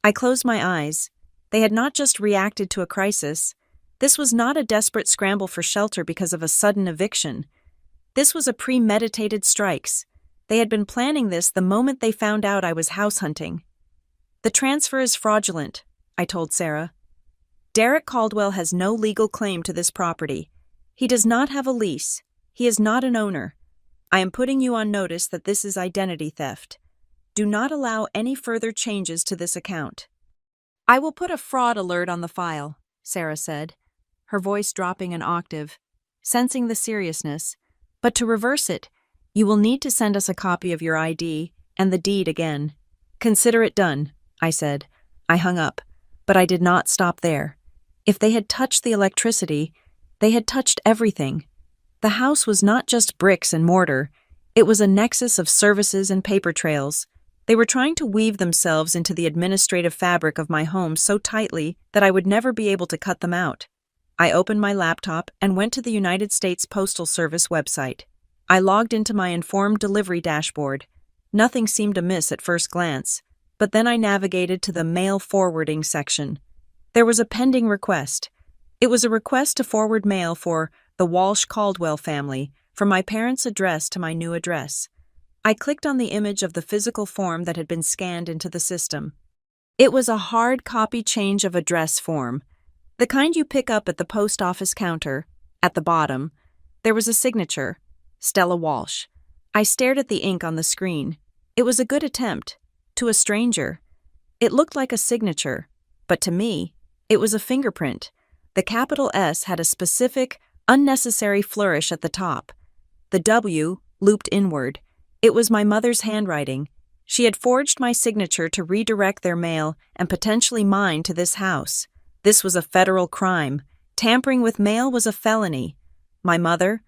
I closed my eyes. They had not just reacted to a crisis. This was not a desperate scramble for shelter because of a sudden eviction. This was a premeditated strikes. They had been planning this the moment they found out I was house hunting. "The transfer is fraudulent," I told Sarah. "Derek Caldwell has no legal claim to this property. He does not have a lease. He is not an owner. I am putting you on notice that this is identity theft. Do not allow any further changes to this account." "I will put a fraud alert on the file," Sarah said, her voice dropping an octave, sensing the seriousness. "But to reverse it, you will need to send us a copy of your ID and the deed again." "Consider it done," I said. I hung up, but I did not stop there. If they had touched the electricity, they had touched everything. The house was not just bricks and mortar, it was a nexus of services and paper trails. They were trying to weave themselves into the administrative fabric of my home so tightly that I would never be able to cut them out. I opened my laptop and went to the United States Postal Service website. I logged into my informed delivery dashboard. Nothing seemed amiss at first glance, but then I navigated to the mail forwarding section. There was a pending request. It was a request to forward mail for the Walsh Caldwell family from my parents' address to my new address. I clicked on the image of the physical form that had been scanned into the system. It was a hard copy change of address form, the kind you pick up at the post office counter. At the bottom, there was a signature, Stella Walsh. I stared at the ink on the screen. It was a good attempt. To a stranger, it looked like a signature, but to me, it was a fingerprint. The capital S had a specific, unnecessary flourish at the top. The W looped inward. It was my mother's handwriting. She had forged my signature to redirect their mail and potentially mine to this house. This was a federal crime. Tampering with mail was a felony. My mother,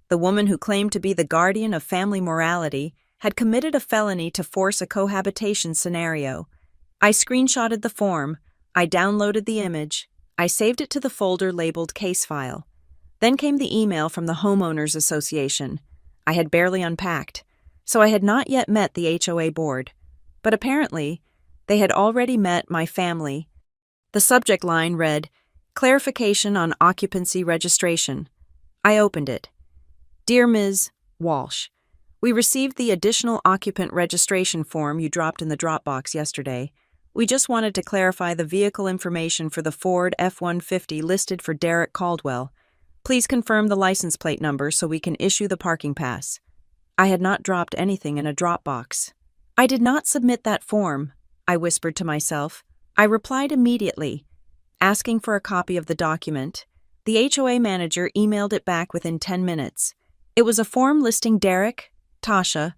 the woman who claimed to be the guardian of family morality, had committed a felony to force a cohabitation scenario. I screenshotted the form. I downloaded the image. I saved it to the folder labeled Case File. Then came the email from the Homeowners Association. I had barely unpacked. so I had not yet met the HOA board. But apparently, they had already met my family. The subject line read, "Clarification on Occupancy Registration." I opened it. "Dear Ms. Walsh, we received the additional occupant registration form you dropped in the Dropbox yesterday. We just wanted to clarify the vehicle information for the Ford F-150 listed for Derek Caldwell. Please confirm the license plate number so we can issue the parking pass." I had not dropped anything in a Dropbox. "I did not submit that form," I whispered to myself. I replied immediately, asking for a copy of the document. The HOA manager emailed it back within 10 minutes. It was a form listing Derek, Tasha,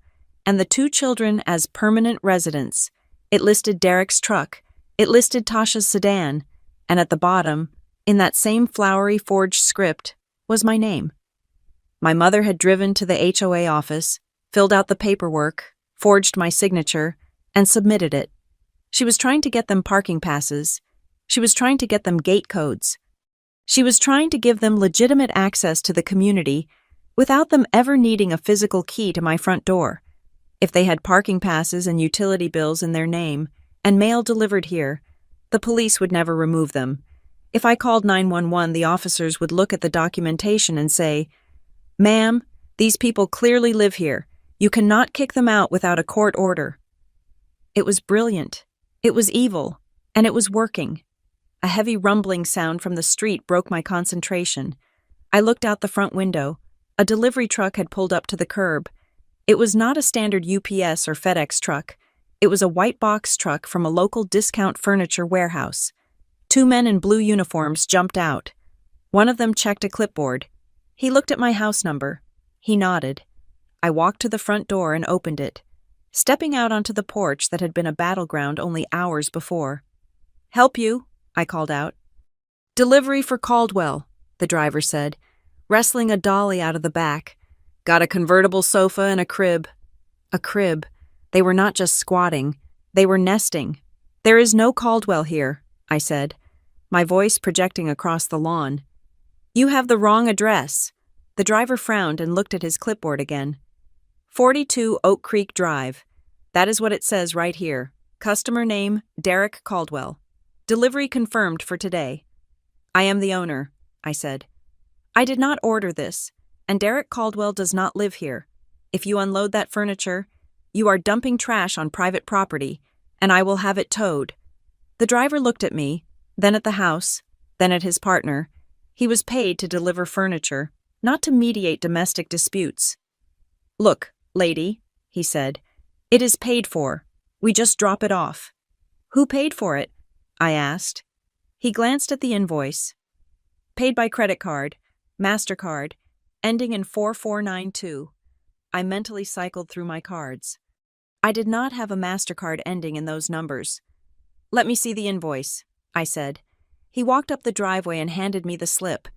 and the 2 children as permanent residents. It listed Derek's truck, it listed Tasha's sedan, and at the bottom, in that same flowery forged script, was my name. My mother had driven to the HOA office, filled out the paperwork, forged my signature, and submitted it. She was trying to get them parking passes. She was trying to get them gate codes. She was trying to give them legitimate access to the community without them ever needing a physical key to my front door. If they had parking passes and utility bills in their name and mail delivered here, the police would never remove them. If I called 911, the officers would look at the documentation and say, "Ma'am, these people clearly live here. You cannot kick them out without a court order." It was brilliant. It was evil. And it was working. A heavy rumbling sound from the street broke my concentration. I looked out the front window. A delivery truck had pulled up to the curb. It was not a standard UPS or FedEx truck. It was a white box truck from a local discount furniture warehouse. 2 men in blue uniforms jumped out. One of them checked a clipboard. He looked at my house number. He nodded. I walked to the front door and opened it, stepping out onto the porch that had been a battleground only hours before. "Help you?" I called out. "Delivery for Caldwell," the driver said, wrestling a dolly out of the back. "Got a convertible sofa and a crib." A crib. They were not just squatting. They were nesting. "There is no Caldwell here," I said, my voice projecting across the lawn. "You have the wrong address." The driver frowned and looked at his clipboard again. 42 Oak Creek Drive. That is what it says right here. Customer name, Derek Caldwell. Delivery confirmed for today. "I am the owner," I said. "I did not order this, and Derek Caldwell does not live here. If you unload that furniture, you are dumping trash on private property, and I will have it towed." The driver looked at me, then at the house, then at his partner. He was paid to deliver furniture, not to mediate domestic disputes. "Look, lady," he said, "it is paid for. We just drop it off." "Who paid for it?" I asked. He glanced at the invoice. "Paid by credit card, MasterCard, ending in 4492. I mentally cycled through my cards. I did not have a MasterCard ending in those numbers. "Let me see the invoice," I said. He walked up the driveway and handed me the slip.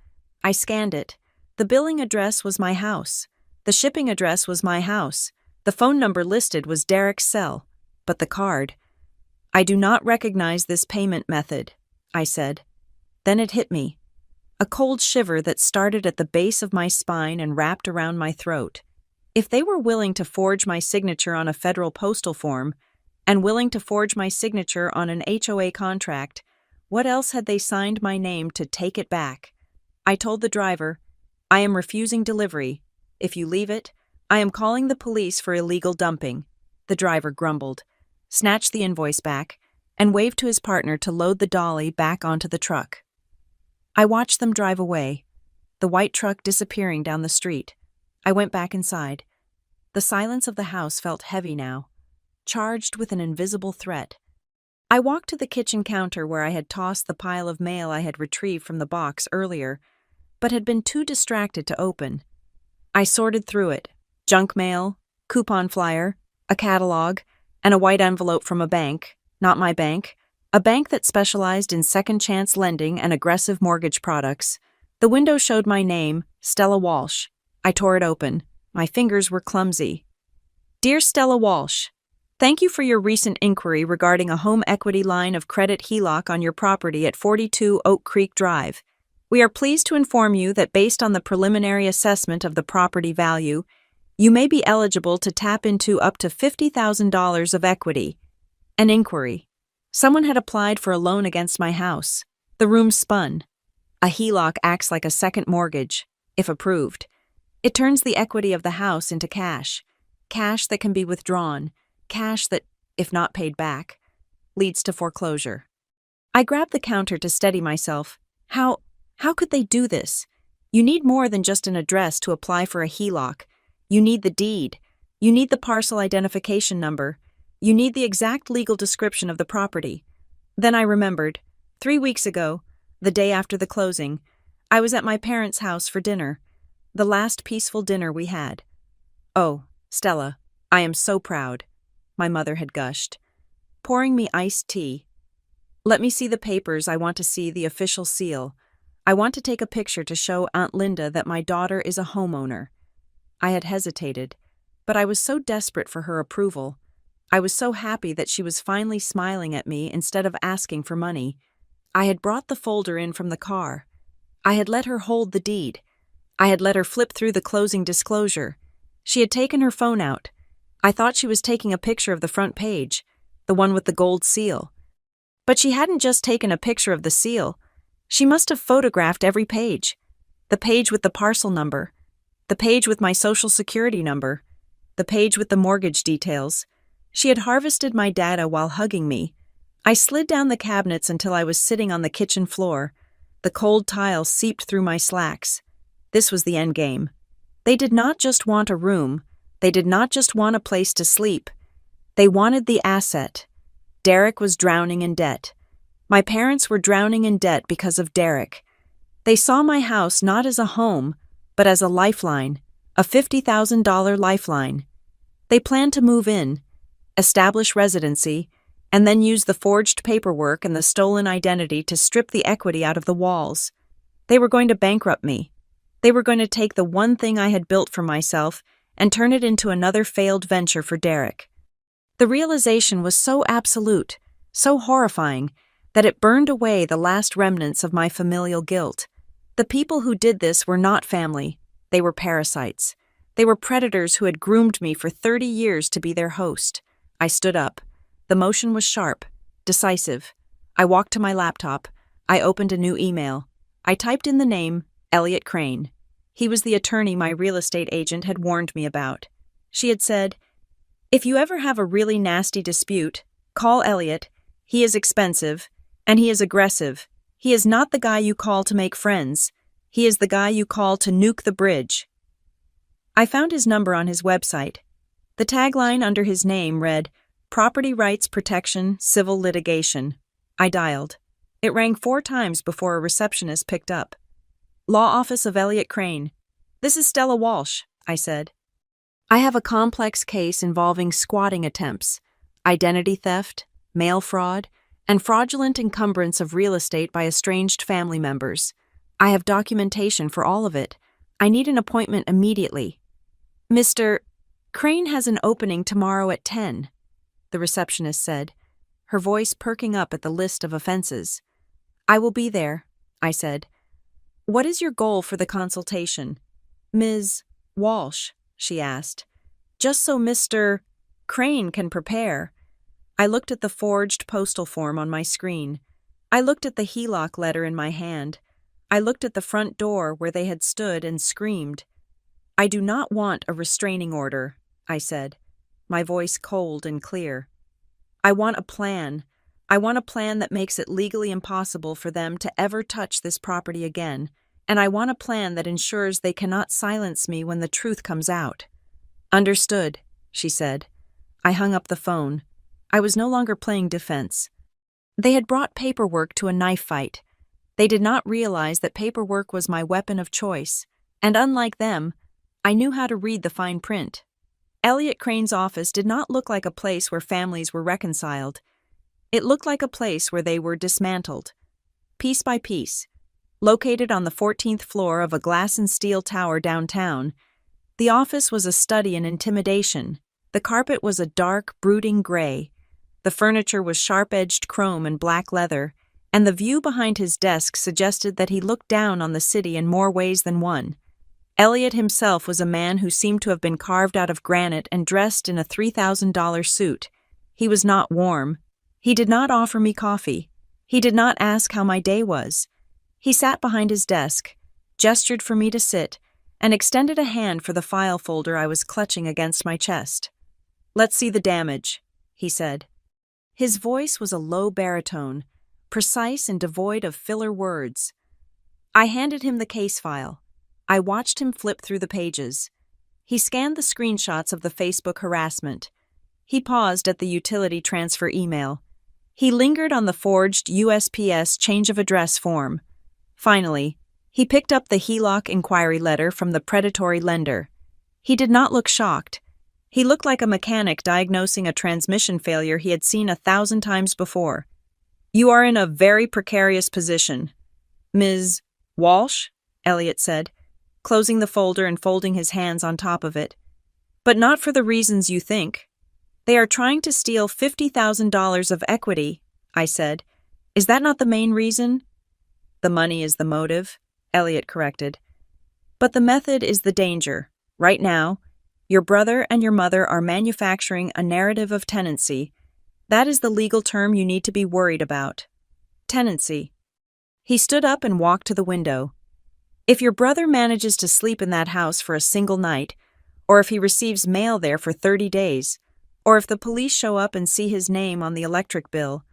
I scanned it. The billing address was my house. The shipping address was my house. The phone number listed was Derek's cell. But the card. "I do not recognize this payment method," I said. Then it hit me. A cold shiver that started at the base of my spine and wrapped around my throat. If they were willing to forge my signature on a federal postal form, and willing to forge my signature on an HOA contract, what else had they signed my name to take it back? I told the driver, "I am refusing delivery. If you leave it, I am calling the police for illegal dumping." The driver grumbled, snatched the invoice back, and waved to his partner to load the dolly back onto the truck. I watched them drive away, the white truck disappearing down the street. I went back inside. The silence of the house felt heavy now, charged with an invisible threat. I walked to the kitchen counter where I had tossed the pile of mail I had retrieved from the box earlier, but had been too distracted to open. I sorted through it: junk mail, coupon flyer, a catalog, and a white envelope from a bank, not my bank, a bank that specialized in second-chance lending and aggressive mortgage products. The window showed my name, Stella Walsh. I tore it open. My fingers were clumsy. "Dear Stella Walsh, thank you for your recent inquiry regarding a home equity line of credit HELOC on your property at 42 Oak Creek Drive. We are pleased to inform you that based on the preliminary assessment of the property value, You may be eligible to tap into up to $50,000 of equity. An inquiry. Someone had applied for a loan against my house. The room spun. A HELOC acts like a second mortgage, if approved. It turns the equity of the house into cash. Cash that can be withdrawn. Cash that, if not paid back, leads to foreclosure. I grabbed the counter to steady myself. How could they do this? You need more than just an address to apply for a HELOC. You need the deed. You need the parcel identification number. You need the exact legal description of the property. Then I remembered. 3 weeks ago, the day after the closing, I was at my parents' house for dinner. The last peaceful dinner we had. "Oh, Stella, I am so proud," my mother had gushed, pouring me iced tea. "Let me see the papers. I want to see the official seal. I want to take a picture to show Aunt Linda that my daughter is a homeowner." I had hesitated, but I was so desperate for her approval. I was so happy that she was finally smiling at me instead of asking for money. I had brought the folder in from the car. I had let her hold the deed. I had let her flip through the closing disclosure. She had taken her phone out. I thought she was taking a picture of the front page, the one with the gold seal. But she hadn't just taken a picture of the seal. She must have photographed every page. The page with the parcel number. The page with my social security number. The page with the mortgage details. She had harvested my data while hugging me. I slid down the cabinets until I was sitting on the kitchen floor. The cold tile seeped through my slacks. This was the end game. They did not just want a room. They did not just want a place to sleep. They wanted the asset. Derek was drowning in debt. My parents were drowning in debt because of Derek. They saw my house not as a home, but as a lifeline, a $50,000 lifeline. They planned to move in, establish residency, and then use the forged paperwork and the stolen identity to strip the equity out of the walls. They were going to bankrupt me. They were going to take the one thing I had built for myself and turn it into another failed venture for Derek. The realization was so absolute, so horrifying, that it burned away the last remnants of my familial guilt. The people who did this were not family. They were parasites. They were predators who had groomed me for 30 years to be their host. I stood up. The motion was sharp, decisive. I walked to my laptop. I opened a new email. I typed in the name, Elliot Crane. He was the attorney my real estate agent had warned me about. She had said, "If you ever have a really nasty dispute, call Elliot. He is expensive, and he is aggressive. He is not the guy you call to make friends. He is the guy you call to nuke the bridge." I found his number on his website. The tagline under his name read, "Property Rights Protection, Civil Litigation." I dialed. It rang 4 times before a receptionist picked up. "Law Office of Elliot Crane. This is Stella Walsh," I said. "I have a complex case involving squatting attempts, identity theft, mail fraud, and fraudulent encumbrance of real estate by estranged family members. I have documentation for all of it. I need an appointment immediately." "Mr. Crane has an opening tomorrow at 10, the receptionist said, her voice perking up at the list of offenses. "I will be there," I said. "What is your goal for the consultation?" "Ms. Walsh," she asked. "Just so Mr. Crane can prepare." I looked at the forged postal form on my screen. I looked at the HELOC letter in my hand. I looked at the front door where they had stood and screamed. "I do not want a restraining order," I said, my voice cold and clear. "I want a plan. I want a plan that makes it legally impossible for them to ever touch this property again, and I want a plan that ensures they cannot silence me when the truth comes out." "Understood," she said. I hung up the phone. I was no longer playing defense. They had brought paperwork to a knife fight. They did not realize that paperwork was my weapon of choice, and unlike them, I knew how to read the fine print. Elliot Crane's office did not look like a place where families were reconciled. It looked like a place where they were dismantled, piece by piece. Located on the 14th floor of a glass and steel tower downtown, the office was a study in intimidation. The carpet was a dark, brooding gray. The furniture was sharp-edged chrome and black leather, and the view behind his desk suggested that he looked down on the city in more ways than one. Elliot himself was a man who seemed to have been carved out of granite and dressed in a $3,000 suit. He was not warm. He did not offer me coffee. He did not ask how my day was. He sat behind his desk, gestured for me to sit, and extended a hand for the file folder I was clutching against my chest. "Let's see the damage," he said. His voice was a low baritone, precise and devoid of filler words. I handed him the case file. I watched him flip through the pages. He scanned the screenshots of the Facebook harassment. He paused at the utility transfer email. He lingered on the forged USPS change of address form. Finally, he picked up the HELOC inquiry letter from the predatory lender. He did not look shocked. He looked like a mechanic diagnosing a transmission failure he had seen 1,000 times before. "You are in a very precarious position, Ms. Walsh," Elliot said, closing the folder and folding his hands on top of it. "But not for the reasons you think. They are trying to steal $50,000 of equity," I said. "Is that not the main reason?" "The money is the motive," Elliot corrected. "But the method is the danger. Right now, your brother and your mother are manufacturing a narrative of tenancy. That is the legal term you need to be worried about. Tenancy." He stood up and walked to the window. "If your brother manages to sleep in that house for a single night, or if he receives mail there for 30 days, or if the police show up and see his name on the electric bill,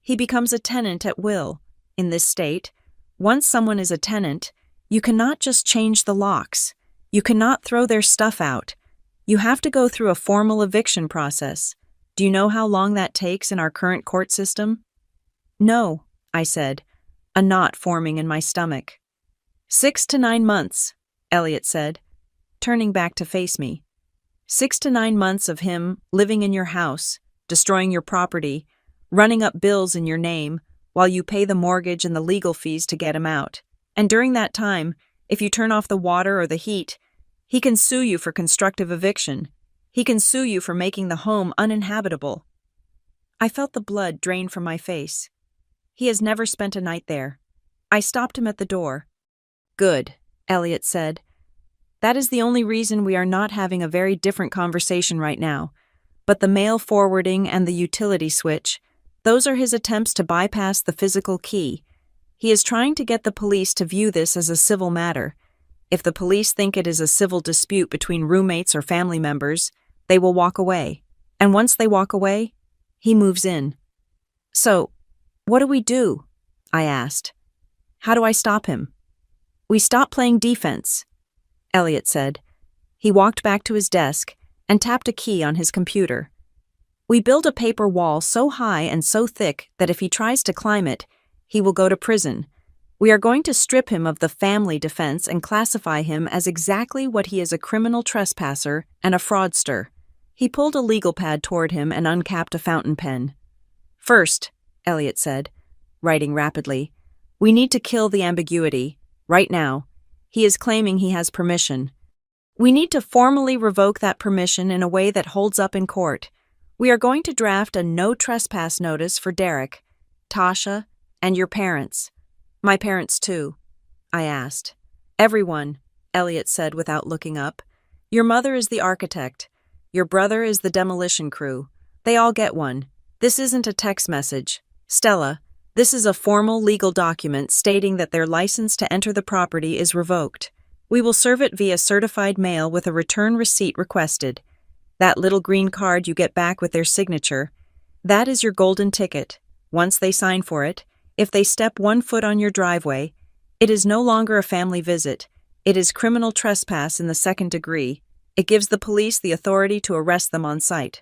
he becomes a tenant at will. In this state, once someone is a tenant, you cannot just change the locks. You cannot throw their stuff out. You have to go through a formal eviction process. Do you know how long that takes in our current court system?" "No," I said, a knot forming in my stomach. 6 to 9 months, Elliot said, turning back to face me. 6 to 9 months of him living in your house, destroying your property, running up bills in your name, while you pay the mortgage and the legal fees to get him out. And during that time, if you turn off the water or the heat, he can sue you for constructive eviction. He can sue you for making the home uninhabitable. I felt the blood drain from my face. He has never spent a night there. I stopped him at the door. "Good," Elliot said. "That is the only reason we are not having a very different conversation right now. But the mail forwarding and the utility switch, those are his attempts to bypass the physical key. He is trying to get the police to view this as a civil matter. If the police think it is a civil dispute between roommates or family members, they will walk away. And once they walk away, he moves in." "So, what do we do?" I asked. "How do I stop him?" "We stop playing defense," Elliot said. He walked back to his desk and tapped a key on his computer. "We build a paper wall so high and so thick that if he tries to climb it, he will go to prison. We are going to strip him of the family defense and classify him as exactly what he is: a criminal trespasser and a fraudster." He pulled a legal pad toward him and uncapped a fountain pen. "First," Elliot said, writing rapidly, "we need to kill the ambiguity. Right now, he is claiming he has permission. We need to formally revoke that permission in a way that holds up in court. We are going to draft a no trespass notice for Derek, Tasha, and your parents." "My parents too?" I asked. "Everyone," Elliot said without looking up. "Your mother is the architect. Your brother is the demolition crew. They all get one. This isn't a text message. Stella, this is a formal legal document stating that their license to enter the property is revoked. We will serve it via certified mail with a return receipt requested. That little green card you get back with their signature, that is your golden ticket. Once they sign for it, if they step 1 foot on your driveway, it is no longer a family visit. It is criminal trespass in the 2nd degree. It gives the police the authority to arrest them on site."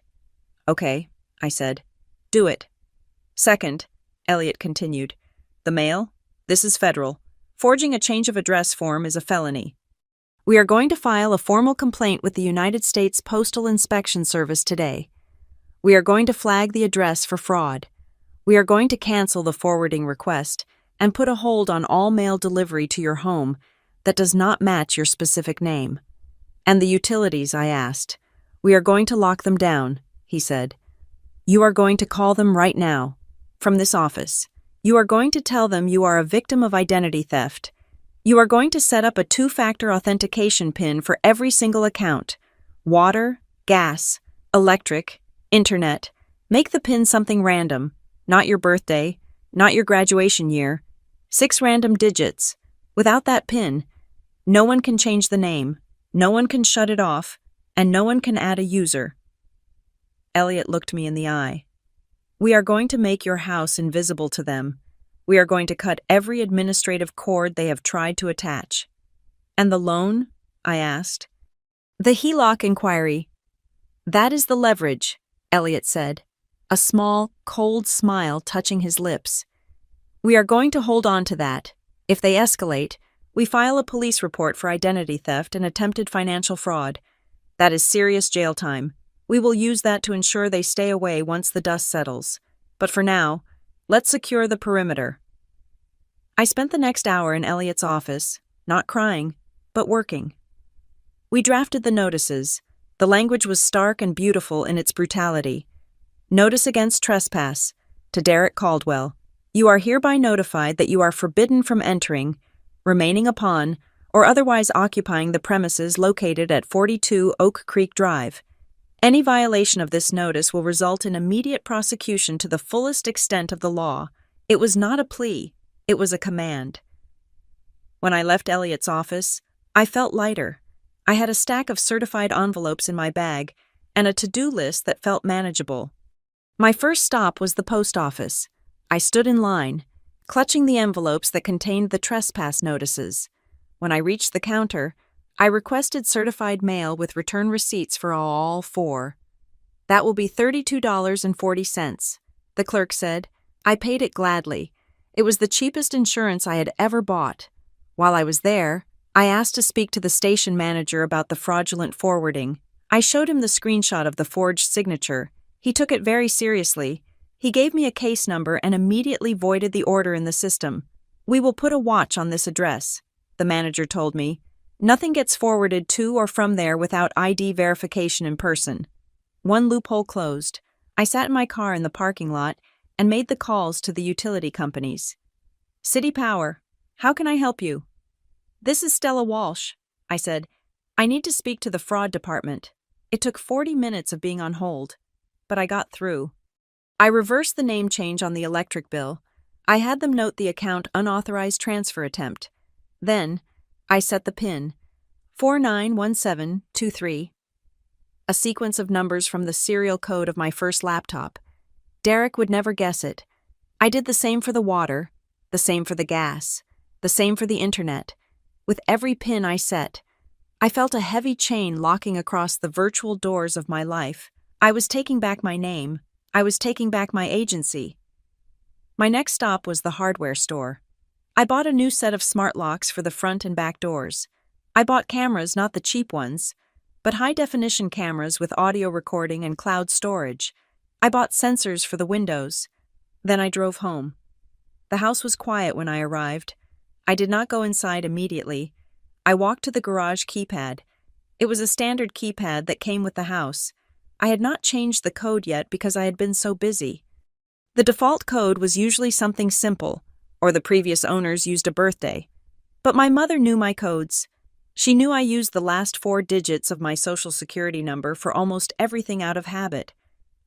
"Okay," I said. "Do it." "Second," Elliot continued, "the mail? This is federal. Forging a change of address form is a felony. We are going to file a formal complaint with the United States Postal Inspection Service today. We are going to flag the address for fraud. We are going to cancel the forwarding request and put a hold on all mail delivery to your home that does not match your specific name." "And the utilities?" I asked. "We are going to lock them down," he said. "You are going to call them right now, from this office. You are going to tell them you are a victim of identity theft. You are going to set up a two-factor authentication PIN for every single account: water, gas, electric, internet. Make the PIN something random, not your birthday, not your graduation year. 6 random digits. Without that PIN, no one can change the name, no one can shut it off, and no one can add a user. Elliot looked me in the eye. We are going to make your house invisible to them. We are going to cut every administrative cord they have tried to attach. And the loan? I asked. The HELOC inquiry. That is the leverage, Elliot said, a small, cold smile touching his lips. We are going to hold on to that. If they escalate, we file a police report for identity theft and attempted financial fraud. That is serious jail time. We will use that to ensure they stay away once the dust settles. But for now, let's secure the perimeter. I spent the next hour in Elliot's office, not crying, but working. We drafted the notices. The language was stark and beautiful in its brutality. Notice against trespass. To Derek Caldwell. You are hereby notified that you are forbidden from entering, remaining upon, or otherwise occupying the premises located at 42 Oak Creek Drive. Any violation of this notice will result in immediate prosecution to the fullest extent of the law. It was not a plea. It was a command. When I left Elliot's office, I felt lighter. I had a stack of certified envelopes in my bag and a to-do list that felt manageable. My first stop was the post office. I stood in line, clutching the envelopes that contained the trespass notices. When I reached the counter, I requested certified mail with return receipts for all 4. That will be $32.40, the clerk said. I paid it gladly. It was the cheapest insurance I had ever bought. While I was there, I asked to speak to the station manager about the fraudulent forwarding. I showed him the screenshot of the forged signature. He took it very seriously. He gave me a case number and immediately voided the order in the system. We will put a watch on this address, the manager told me. Nothing gets forwarded to or from there without ID verification in person. One loophole closed. I sat in my car in the parking lot and made the calls to the utility companies. City Power, how can I help you? This is Stella Walsh, I said. I need to speak to the fraud department. It took 40 minutes of being on hold, but I got through. I reversed the name change on the electric bill. I had them note the account unauthorized transfer attempt. Then, I set the PIN, 491723, a sequence of numbers from the serial code of my first laptop. Derek would never guess it. I did the same for the water, the same for the gas, the same for the internet. With every PIN I set, I felt a heavy chain locking across the virtual doors of my life. I was taking back my name. I was taking back my agency. My next stop was the hardware store. I bought a new set of smart locks for the front and back doors. I bought cameras, not the cheap ones, but high-definition cameras with audio recording and cloud storage. I bought sensors for the windows. Then I drove home. The house was quiet when I arrived. I did not go inside immediately. I walked to the garage keypad. It was a standard keypad that came with the house. I had not changed the code yet because I had been so busy. The default code was usually something simple, or the previous owners used a birthday. But my mother knew my codes. She knew I used the last 4 digits of my social security number for almost everything out of habit.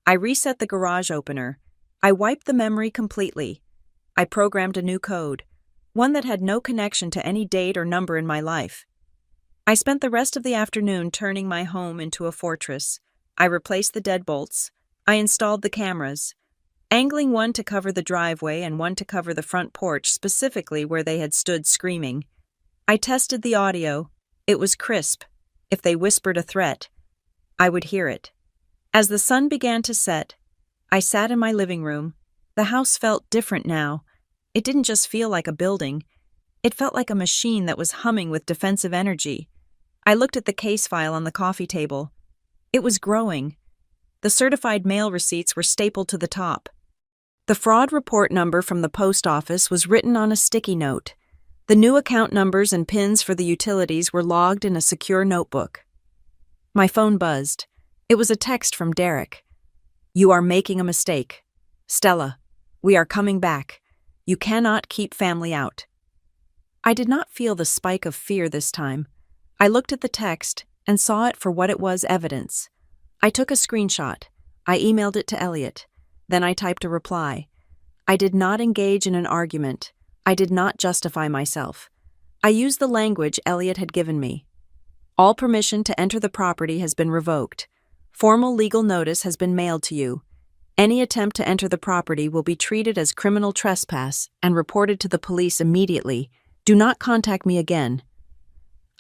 I reset the garage opener. I wiped the memory completely. I programmed a new code, one that had no connection to any date or number in my life. I spent the rest of the afternoon turning my home into a fortress. I replaced the deadbolts. I installed the cameras, angling one to cover the driveway and one to cover the front porch specifically where they had stood screaming. I tested the audio. It was crisp. If they whispered a threat, I would hear it. As the sun began to set, I sat in my living room. The house felt different now. It didn't just feel like a building. It felt like a machine that was humming with defensive energy. I looked at the case file on the coffee table. It was growing. The certified mail receipts were stapled to the top. The fraud report number from the post office was written on a sticky note. The new account numbers and PINs for the utilities were logged in a secure notebook. My phone buzzed. It was a text from Derek. You are making a mistake. Stella, we are coming back. You cannot keep family out. I did not feel the spike of fear this time. I looked at the text and saw it for what it was: evidence. I took a screenshot. I emailed it to Elliot. Then I typed a reply. I did not engage in an argument. I did not justify myself. I used the language Elliot had given me. All permission to enter the property has been revoked. Formal legal notice has been mailed to you. Any attempt to enter the property will be treated as criminal trespass and reported to the police immediately. Do not contact me again.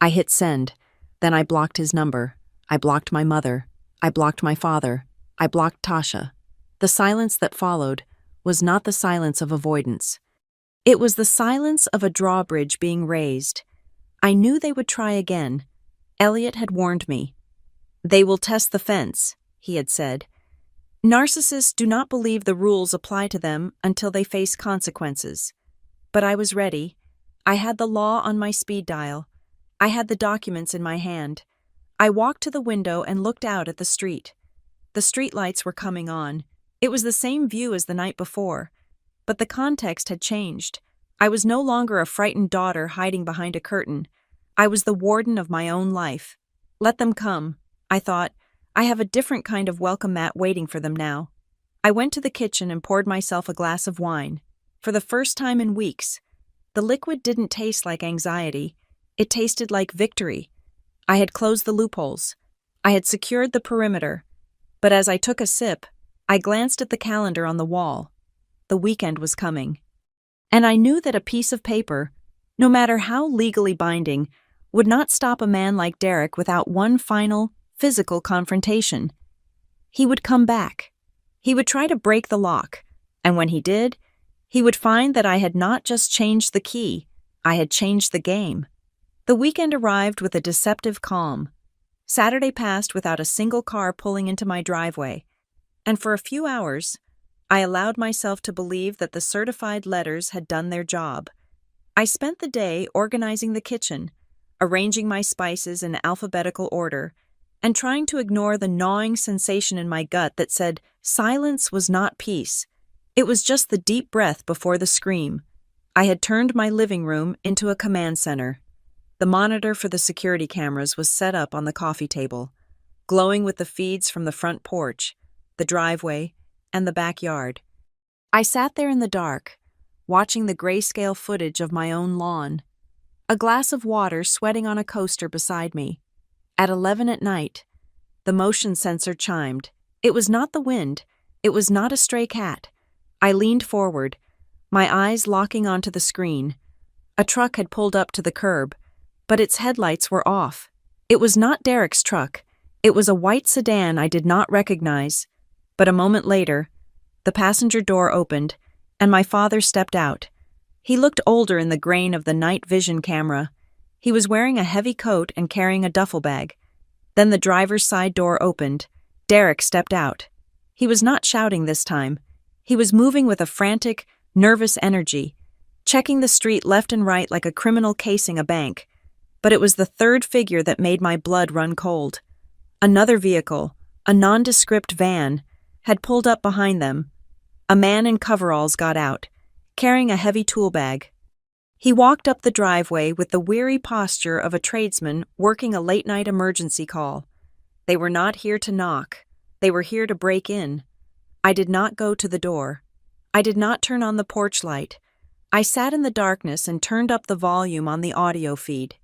I hit send. Then I blocked his number. I blocked my mother. I blocked my father. I blocked Tasha. The silence that followed was not the silence of avoidance. It was the silence of a drawbridge being raised. I knew they would try again. Elliot had warned me. They will test the fence, he had said. Narcissists do not believe the rules apply to them until they face consequences. But I was ready. I had the law on my speed dial. I had the documents in my hand. I walked to the window and looked out at the street. The streetlights were coming on. It was the same view as the night before. But the context had changed. I was no longer a frightened daughter hiding behind a curtain. I was the warden of my own life. Let them come, I thought. I have a different kind of welcome mat waiting for them now. I went to the kitchen and poured myself a glass of wine. For the first time in weeks, the liquid didn't taste like anxiety. It tasted like victory. I had closed the loopholes. I had secured the perimeter. But as I took a sip, I glanced at the calendar on the wall. The weekend was coming. And I knew that a piece of paper, no matter how legally binding, would not stop a man like Derek without one final, physical confrontation. He would come back. He would try to break the lock, and when he did, he would find that I had not just changed the key, I had changed the game. The weekend arrived with a deceptive calm. Saturday passed without a single car pulling into my driveway, and for a few hours, I allowed myself to believe that the certified letters had done their job. I spent the day organizing the kitchen, arranging my spices in alphabetical order, and trying to ignore the gnawing sensation in my gut that said silence was not peace. It was just the deep breath before the scream. I had turned my living room into a command center. The monitor for the security cameras was set up on the coffee table, glowing with the feeds from the front porch, the driveway, and the backyard. I sat there in the dark, watching the grayscale footage of my own lawn, a glass of water sweating on a coaster beside me. At 11 at night, the motion sensor chimed. It was not the wind. It was not a stray cat. I leaned forward, my eyes locking onto the screen. A truck had pulled up to the curb, but its headlights were off. It was not Derek's truck. It was a white sedan I did not recognize. But a moment later, the passenger door opened, and my father stepped out. He looked older in the grain of the night vision camera. He was wearing a heavy coat and carrying a duffel bag. Then the driver's side door opened. Derek stepped out. He was not shouting this time. He was moving with a frantic, nervous energy, checking the street left and right like a criminal casing a bank. But it was the third figure that made my blood run cold. Another vehicle, a nondescript van, had pulled up behind them. A man in coveralls got out, carrying a heavy tool bag. He walked up the driveway with the weary posture of a tradesman working a late-night emergency call. They were not here to knock. They were here to break in. I did not go to the door. I did not turn on the porch light. I sat in the darkness and turned up the volume on the audio feed.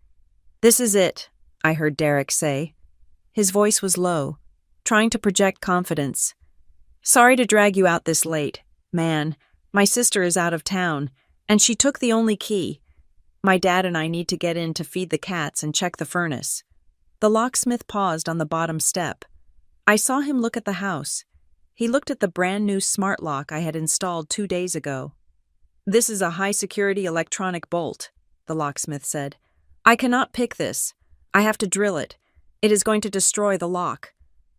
"This is it," I heard Derek say. His voice was low, trying to project confidence. "Sorry to drag you out this late. Man, my sister is out of town, and she took the only key. My dad and I need to get in to feed the cats and check the furnace." The locksmith paused on the bottom step. I saw him look at the house. He looked at the brand-new smart lock I had installed 2 days ago. "This is a high-security electronic bolt," the locksmith said. "I cannot pick this. I have to drill it. It is going to destroy the lock."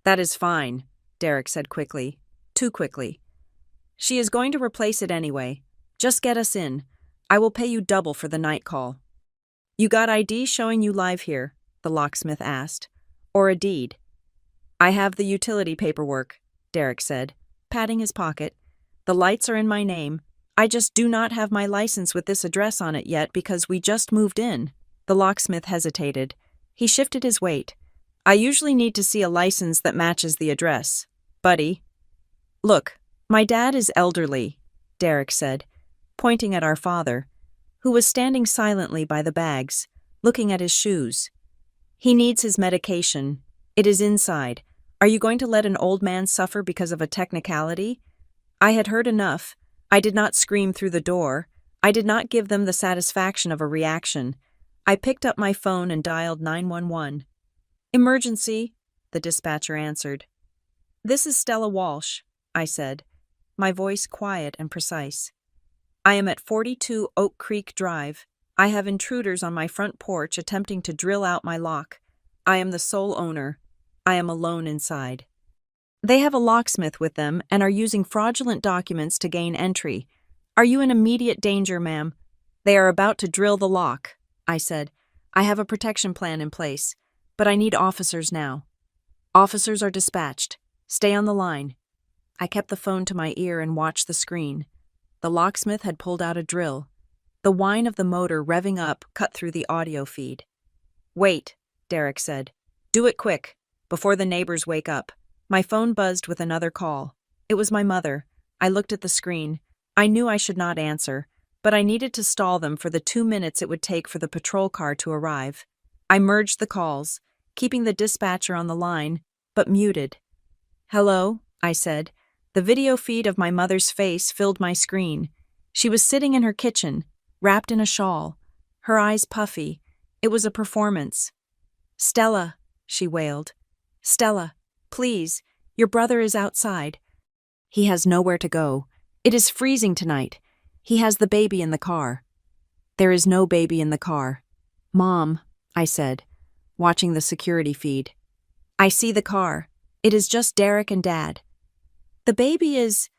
"That is fine," Derek said quickly. Too quickly. "She is going to replace it anyway. Just get us in. I will pay you double for the night call." "You got ID showing you live here?" the locksmith asked. "Or a deed?" "I have the utility paperwork," Derek said, patting his pocket. "The lights are in my name. I just do not have my license with this address on it yet because we just moved in. The locksmith hesitated. He shifted his weight. I usually need to see a license that matches the address. Buddy. Look, my dad is elderly, Derek said, pointing at our father, who was standing silently by the bags, looking at his shoes. He needs his medication. It is inside. Are you going to let an old man suffer because of a technicality? I had heard enough. I did not scream through the door. I did not give them the satisfaction of a reaction. I picked up my phone and dialed 911. Emergency, the dispatcher answered. This is Stella Walsh, I said, my voice quiet and precise. I am at 42 Oak Creek Drive. I have intruders on my front porch attempting to drill out my lock. I am the sole owner. I am alone inside. They have a locksmith with them and are using fraudulent documents to gain entry. Are you in immediate danger, ma'am? They are about to drill the lock, I said. I have a protection plan in place, but I need officers now. Officers are dispatched. Stay on the line. I kept the phone to my ear and watched the screen. The locksmith had pulled out a drill. The whine of the motor revving up cut through the audio feed. Wait, Derek said. Do it quick, before the neighbors wake up. My phone buzzed with another call. It was my mother. I looked at the screen. I knew I should not answer, but I needed to stall them for the 2 minutes it would take for the patrol car to arrive. I merged the calls, keeping the dispatcher on the line, but muted. Hello, I said. The video feed of my mother's face filled my screen. She was sitting in her kitchen, wrapped in a shawl, her eyes puffy. It was a performance. Stella, she wailed. Stella, please, your brother is outside. He has nowhere to go. It is freezing tonight. He has the baby in the car. There is no baby in the car. Mom, I said, watching the security feed. I see the car. It is just Derek and Dad. The baby is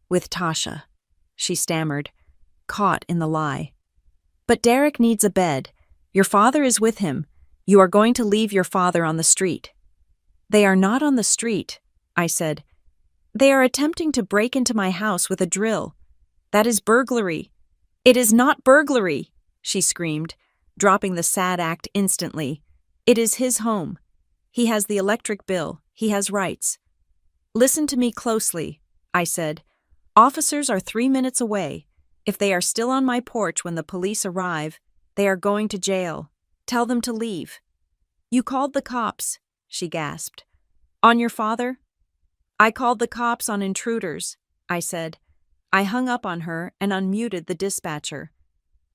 with Tasha, she stammered, caught in the lie. But Derek needs a bed. Your father is with him. You are going to leave your father on the street. They are not on the street, I said. They are attempting to break into my house with a drill. That is burglary. It is not burglary, she screamed, dropping the sad act instantly. It is his home. He has the electric bill. He has rights. Listen to me closely, I said. Officers are 3 minutes away. If they are still on my porch when the police arrive, they are going to jail. Tell them to leave. You called the cops, she gasped. On your father? I called the cops on intruders, I said. I hung up on her and unmuted the dispatcher.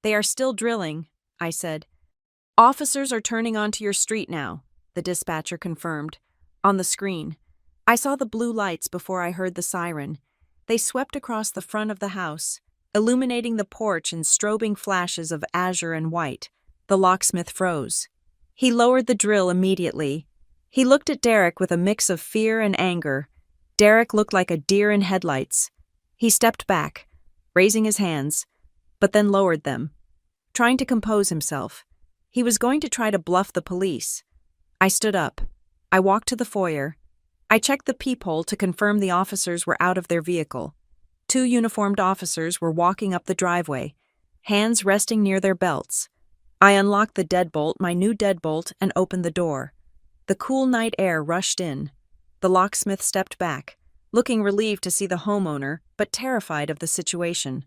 They are still drilling, I said. Officers are turning onto your street now, the dispatcher confirmed. On the screen. I saw the blue lights before I heard the siren. They swept across the front of the house, illuminating the porch in strobing flashes of azure and white. The locksmith froze. He lowered the drill immediately. He looked at Derek with a mix of fear and anger. Derek looked like a deer in headlights. He stepped back, raising his hands, but then lowered them, trying to compose himself. He was going to try to bluff the police. I stood up. I walked to the foyer. I checked the peephole to confirm the officers were out of their vehicle. 2 uniformed officers were walking up the driveway, hands resting near their belts. I unlocked the deadbolt, my new deadbolt, and opened the door. The cool night air rushed in. The locksmith stepped back, looking relieved to see the homeowner, but terrified of the situation.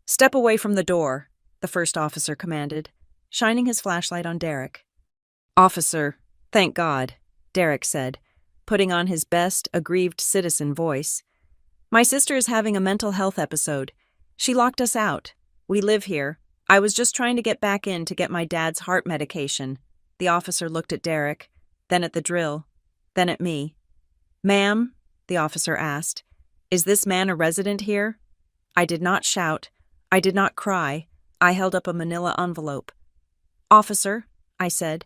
Step away from the door, the first officer commanded, shining his flashlight on Derek. Officer, thank God, Derek said, putting on his best, aggrieved citizen voice. My sister is having a mental health episode. She locked us out. We live here. I was just trying to get back in to get my dad's heart medication. The officer looked at Derek, then at the drill, then at me. Ma'am, the officer asked, is this man a resident here? I did not shout. I did not cry. I held up a manila envelope. Officer, I said,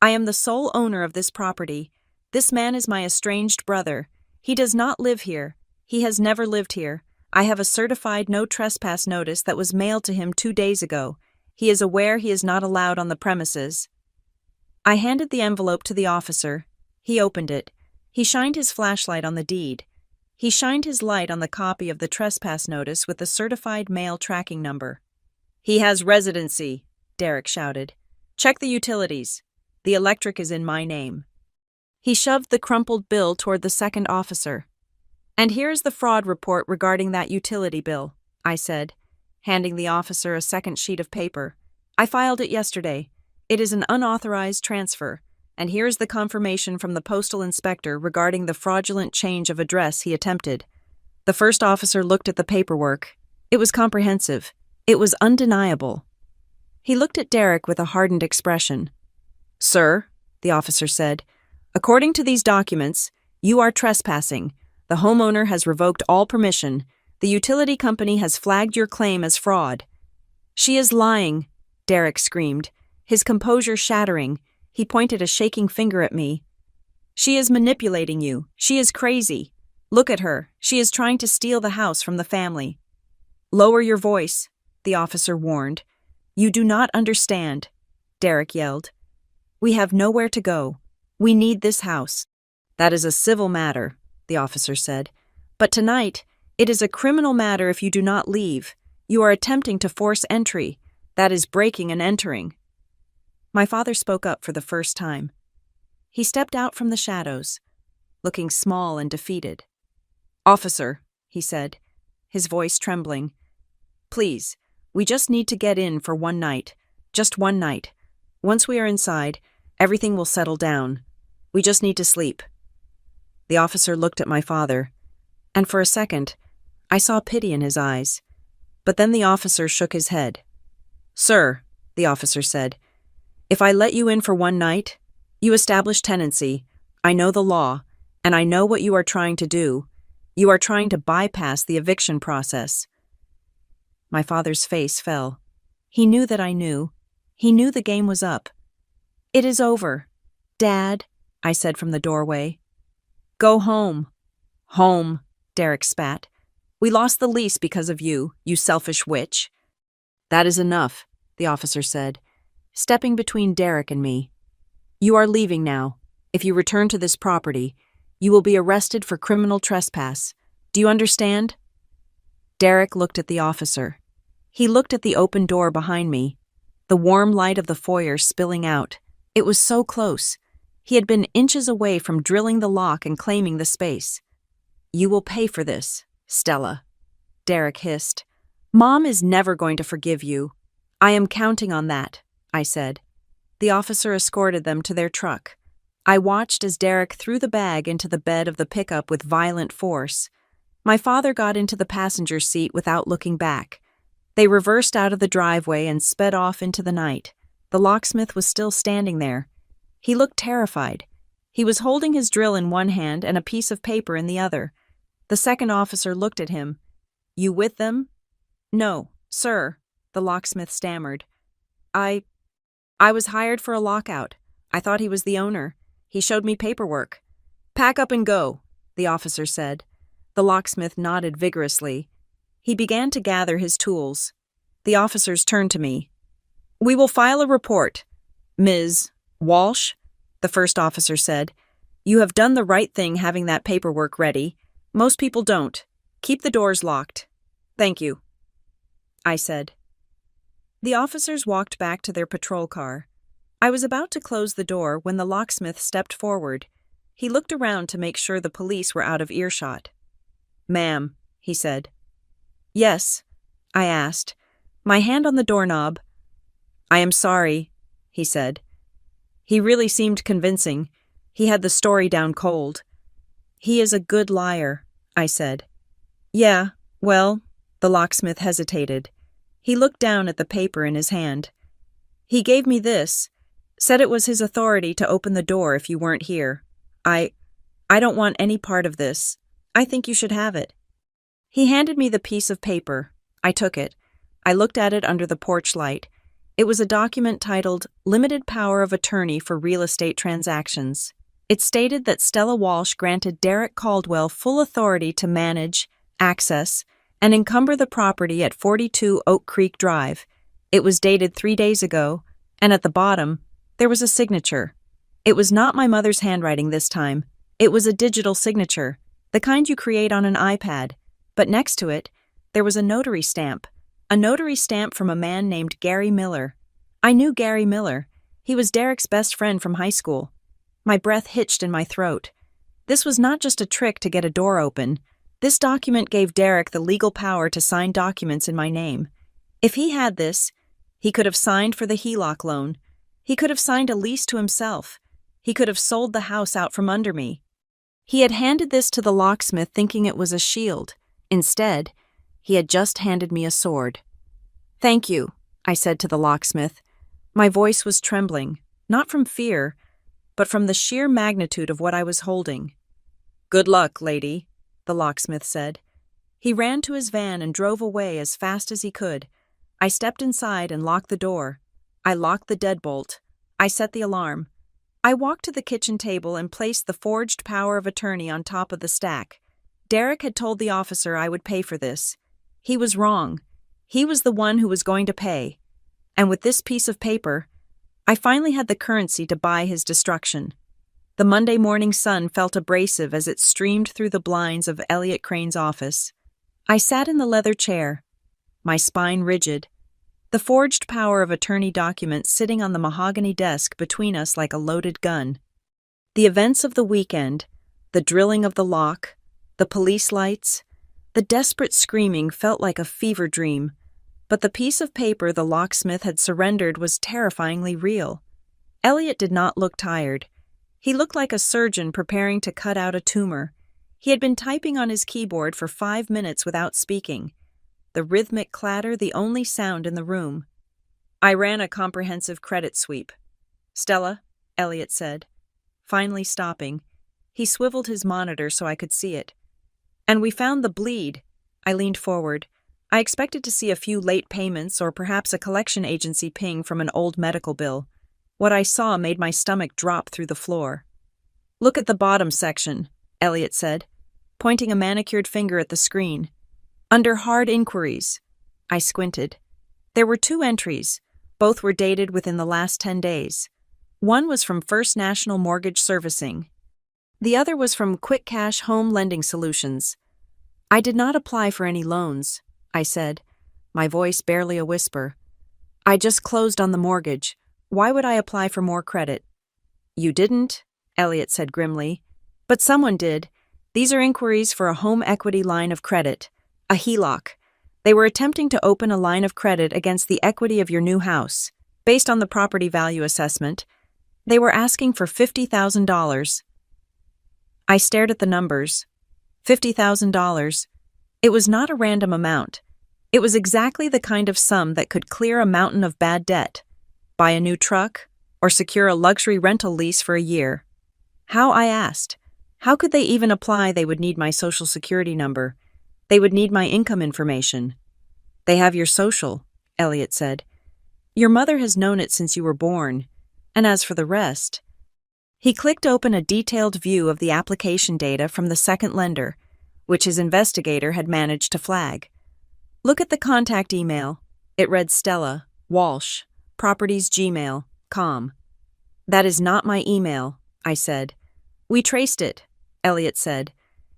I am the sole owner of this property. This man is my estranged brother. He does not live here. He has never lived here. I have a certified no trespass notice that was mailed to him 2 days ago. He is aware he is not allowed on the premises. I handed the envelope to the officer. He opened it. He shined his flashlight on the deed. He shined his light on the copy of the trespass notice with the certified mail tracking number. "He has residency," Derek shouted. "Check the utilities. The electric is in my name." He shoved the crumpled bill toward the second officer. "And here's the fraud report regarding that utility bill," I said, handing the officer a second sheet of paper. "I filed it yesterday. It is an unauthorized transfer, and here's the confirmation from the postal inspector regarding the fraudulent change of address he attempted." The first officer looked at the paperwork. It was comprehensive. It was undeniable. He looked at Derek with a hardened expression. "Sir," the officer said, "according to these documents, you are trespassing. The homeowner has revoked all permission. The utility company has flagged your claim as fraud." "She is lying," Derek screamed, his composure shattering. He pointed a shaking finger at me. "She is manipulating you. She is crazy. Look at her. She is trying to steal the house from the family." "Lower your voice," the officer warned. "You do not understand," Derek yelled. "We have nowhere to go. We need this house." "That is a civil matter," the officer said. "But tonight, it is a criminal matter if you do not leave. You are attempting to force entry. That is breaking and entering." My father spoke up for the first time. He stepped out from the shadows, looking small and defeated. "Officer," he said, his voice trembling, "please, we just need to get in for one night. Just one night. Once we are inside, everything will settle down. We just need to sleep." The officer looked at my father, and for a second, I saw pity in his eyes. But then the officer shook his head. "Sir," the officer said, "if I let you in for one night, you establish tenancy. I know the law, and I know what you are trying to do. You are trying to bypass the eviction process." My father's face fell. He knew that I knew. He knew the game was up. "It is over, Dad," I said from the doorway. "Go home." "Home," Derek spat. "We lost the lease because of you, you selfish witch." "That is enough," the officer said, stepping between Derek and me. "You are leaving now. If you return to this property, you will be arrested for criminal trespass. Do you understand?" Derek looked at the officer. He looked at the open door behind me, the warm light of the foyer spilling out. It was so close. He had been inches away from drilling the lock and claiming the space. "You will pay for this, Stella," Derek hissed. "Mom is never going to forgive you." "I am counting on that," I said. The officer escorted them to their truck. I watched as Derek threw the bag into the bed of the pickup with violent force. My father got into the passenger seat without looking back. They reversed out of the driveway and sped off into the night. The locksmith was still standing there. He looked terrified. He was holding his drill in one hand and a piece of paper in the other. The second officer looked at him. "You with them?" "No, sir," the locksmith stammered. I was hired for a lockout. I thought he was the owner. He showed me paperwork." "Pack up and go," the officer said. The locksmith nodded vigorously. He began to gather his tools. The officers turned to me. "We will file a report, Ms. Walsh," the first officer said. "You have done the right thing having that paperwork ready. Most people don't. Keep the doors locked." "Thank you," I said. The officers walked back to their patrol car. I was about to close the door when the locksmith stepped forward. He looked around to make sure the police were out of earshot. "Ma'am," he said. "Yes?" I asked, my hand on the doorknob. "I am sorry," he said. He really seemed convincing. He had the story down cold. "He is a good liar," I said. "Yeah, well," the locksmith hesitated. He looked down at the paper in his hand. "He gave me this. Said it was his authority to open the door if you weren't here. I don't want any part of this. I think you should have it." He handed me the piece of paper. I took it. I looked at it under the porch light. It was a document titled Limited Power of Attorney for Real Estate Transactions. It stated that Stella Walsh granted Derek Caldwell full authority to manage, access, and encumber the property at 42 Oak Creek Drive. It was dated 3 days ago, and at the bottom, there was a signature. It was not my mother's handwriting this time. It was a digital signature. the kind you create on an iPad, but next to it, there was a notary stamp from a man named Gary Miller. I knew Gary Miller. He was Derek's best friend from high school. My breath hitched in my throat. This was not just a trick to get a door open. This document gave Derek the legal power to sign documents in my name. If he had this, he could have signed for the HELOC loan. He could have signed a lease to himself. He could have sold the house out from under me. He had handed this to the locksmith thinking it was a shield. Instead, he had just handed me a sword. "Thank you," I said to the locksmith. My voice was trembling, not from fear, but from the sheer magnitude of what I was holding. "Good luck, lady," the locksmith said. He ran to his van and drove away as fast as he could. I stepped inside and locked the door. I locked the deadbolt. I set the alarm. I walked to the kitchen table and placed the forged power of attorney on top of the stack. Derek had told the officer I would pay for this. He was wrong. He was the one who was going to pay. And with this piece of paper, I finally had the currency to buy his destruction. The Monday morning sun felt abrasive as it streamed through the blinds of Elliot Crane's office. I sat in the leather chair, my spine rigid, the forged power of attorney document sitting on the mahogany desk between us like a loaded gun. The events of the weekend, the drilling of the lock, the police lights, the desperate screaming felt like a fever dream, but the piece of paper the locksmith had surrendered was terrifyingly real. Elliot did not look tired. He looked like a surgeon preparing to cut out a tumor. He had been typing on his keyboard for 5 minutes without speaking, the rhythmic clatter the only sound in the room. I ran a comprehensive credit sweep. "Stella," Elliot said, finally stopping. He swiveled his monitor so I could see it. "And we found the bleed." I leaned forward. I expected to see a few late payments or perhaps a collection agency ping from an old medical bill. What I saw made my stomach drop through the floor. "Look at the bottom section," Elliot said, pointing a manicured finger at the screen. "Under hard inquiries." I squinted. There were 2 entries. Both were dated within the last 10 days. One was from First National Mortgage Servicing. The other was from Quick Cash Home Lending Solutions. "I did not apply for any loans," I said, my voice barely a whisper. "I just closed on the mortgage. Why would I apply for more credit?" "You didn't," Elliot said grimly. "But someone did. These are inquiries for a home equity line of credit, a HELOC. They were attempting to open a line of credit against the equity of your new house. Based on the property value assessment, they were asking for $50,000. I stared at the numbers. $50,000. It was not a random amount. It was exactly the kind of sum that could clear a mountain of bad debt, buy a new truck, or secure a luxury rental lease for a year. How, I asked. How could they even apply? They would need my social security number. They would need my income information. "They have your social," Elliot said. "Your mother has known it since you were born. And as for the rest..." He clicked open a detailed view of the application data from the second lender, which his investigator had managed to flag. "Look at the contact email." It read Stella, Walsh, propertiesgmail.com. "That is not my email," I said. "We traced it," Elliot said.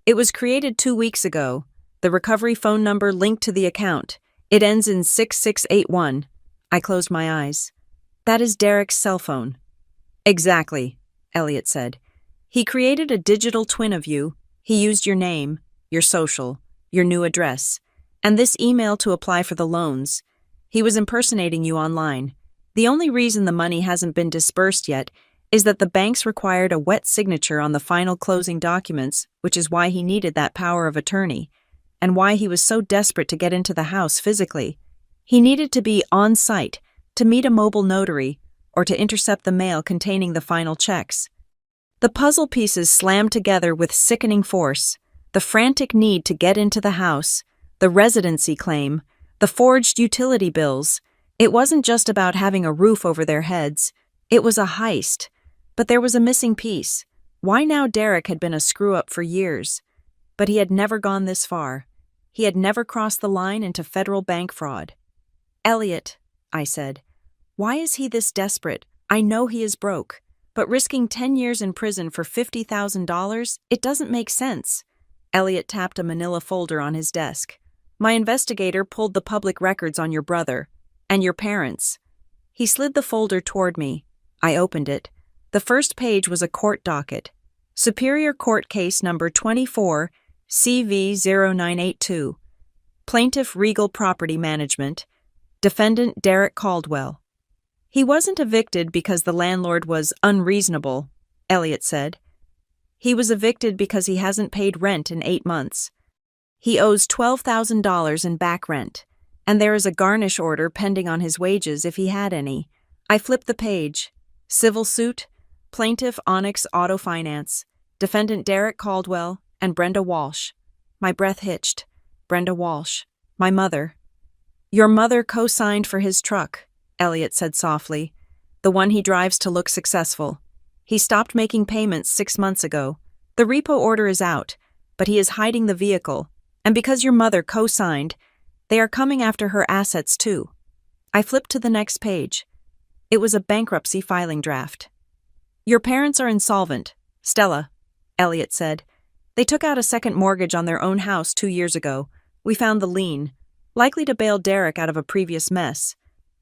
"It was created 2 weeks ago. The recovery phone number linked to the account. It ends in 6681. I closed my eyes. "That is Derek's cell phone." "Exactly," Elliot said. "He created a digital twin of you. He used your name, your social, your new address, and this email to apply for the loans. He was impersonating you online. The only reason the money hasn't been disbursed yet is that the banks required a wet signature on the final closing documents, which is why he needed that power of attorney, and why he was so desperate to get into the house physically. He needed to be on site, to meet a mobile notary, or to intercept the mail containing the final checks. The puzzle pieces slammed together with sickening force: the frantic need to get into the house, the residency claim, the forged utility bills. It wasn't just about having a roof over their heads. It was a heist. But there was a missing piece. Why now Derek had been a screw-up for years. But he had never gone this far. He had never crossed the line into federal bank fraud. "Elliot," I said, "why is he this desperate? I know he is broke, but risking 10 years in prison for $50,000, it doesn't make sense. Elliot tapped a manila folder on his desk. My investigator pulled the public records on your brother. And your parents. He slid the folder toward me. I opened it. The first page was a court docket. Superior Court Case Number 24, CV0982. Plaintiff Regal Property Management. Defendant Derek Caldwell. He wasn't evicted because the landlord was unreasonable, Elliot said. He was evicted because he hasn't paid rent in 8 months. He owes $12,000 in back rent, and there is a garnish order pending on his wages if he had any. I flipped the page. Civil suit, Plaintiff Onyx Auto Finance, Defendant Derek Caldwell, and Brenda Walsh. My breath hitched. Brenda Walsh. My mother. Your mother co-signed for his truck, Elliot said softly. The one he drives to look successful. He stopped making payments 6 months ago. The repo order is out, but he is hiding the vehicle. And because your mother co-signed, they are coming after her assets too. I flipped to the next page. It was a bankruptcy filing draft. Your parents are insolvent, Stella, Elliot said. They took out a second mortgage on their own house 2 years ago. We found the lien, likely to bail Derek out of a previous mess.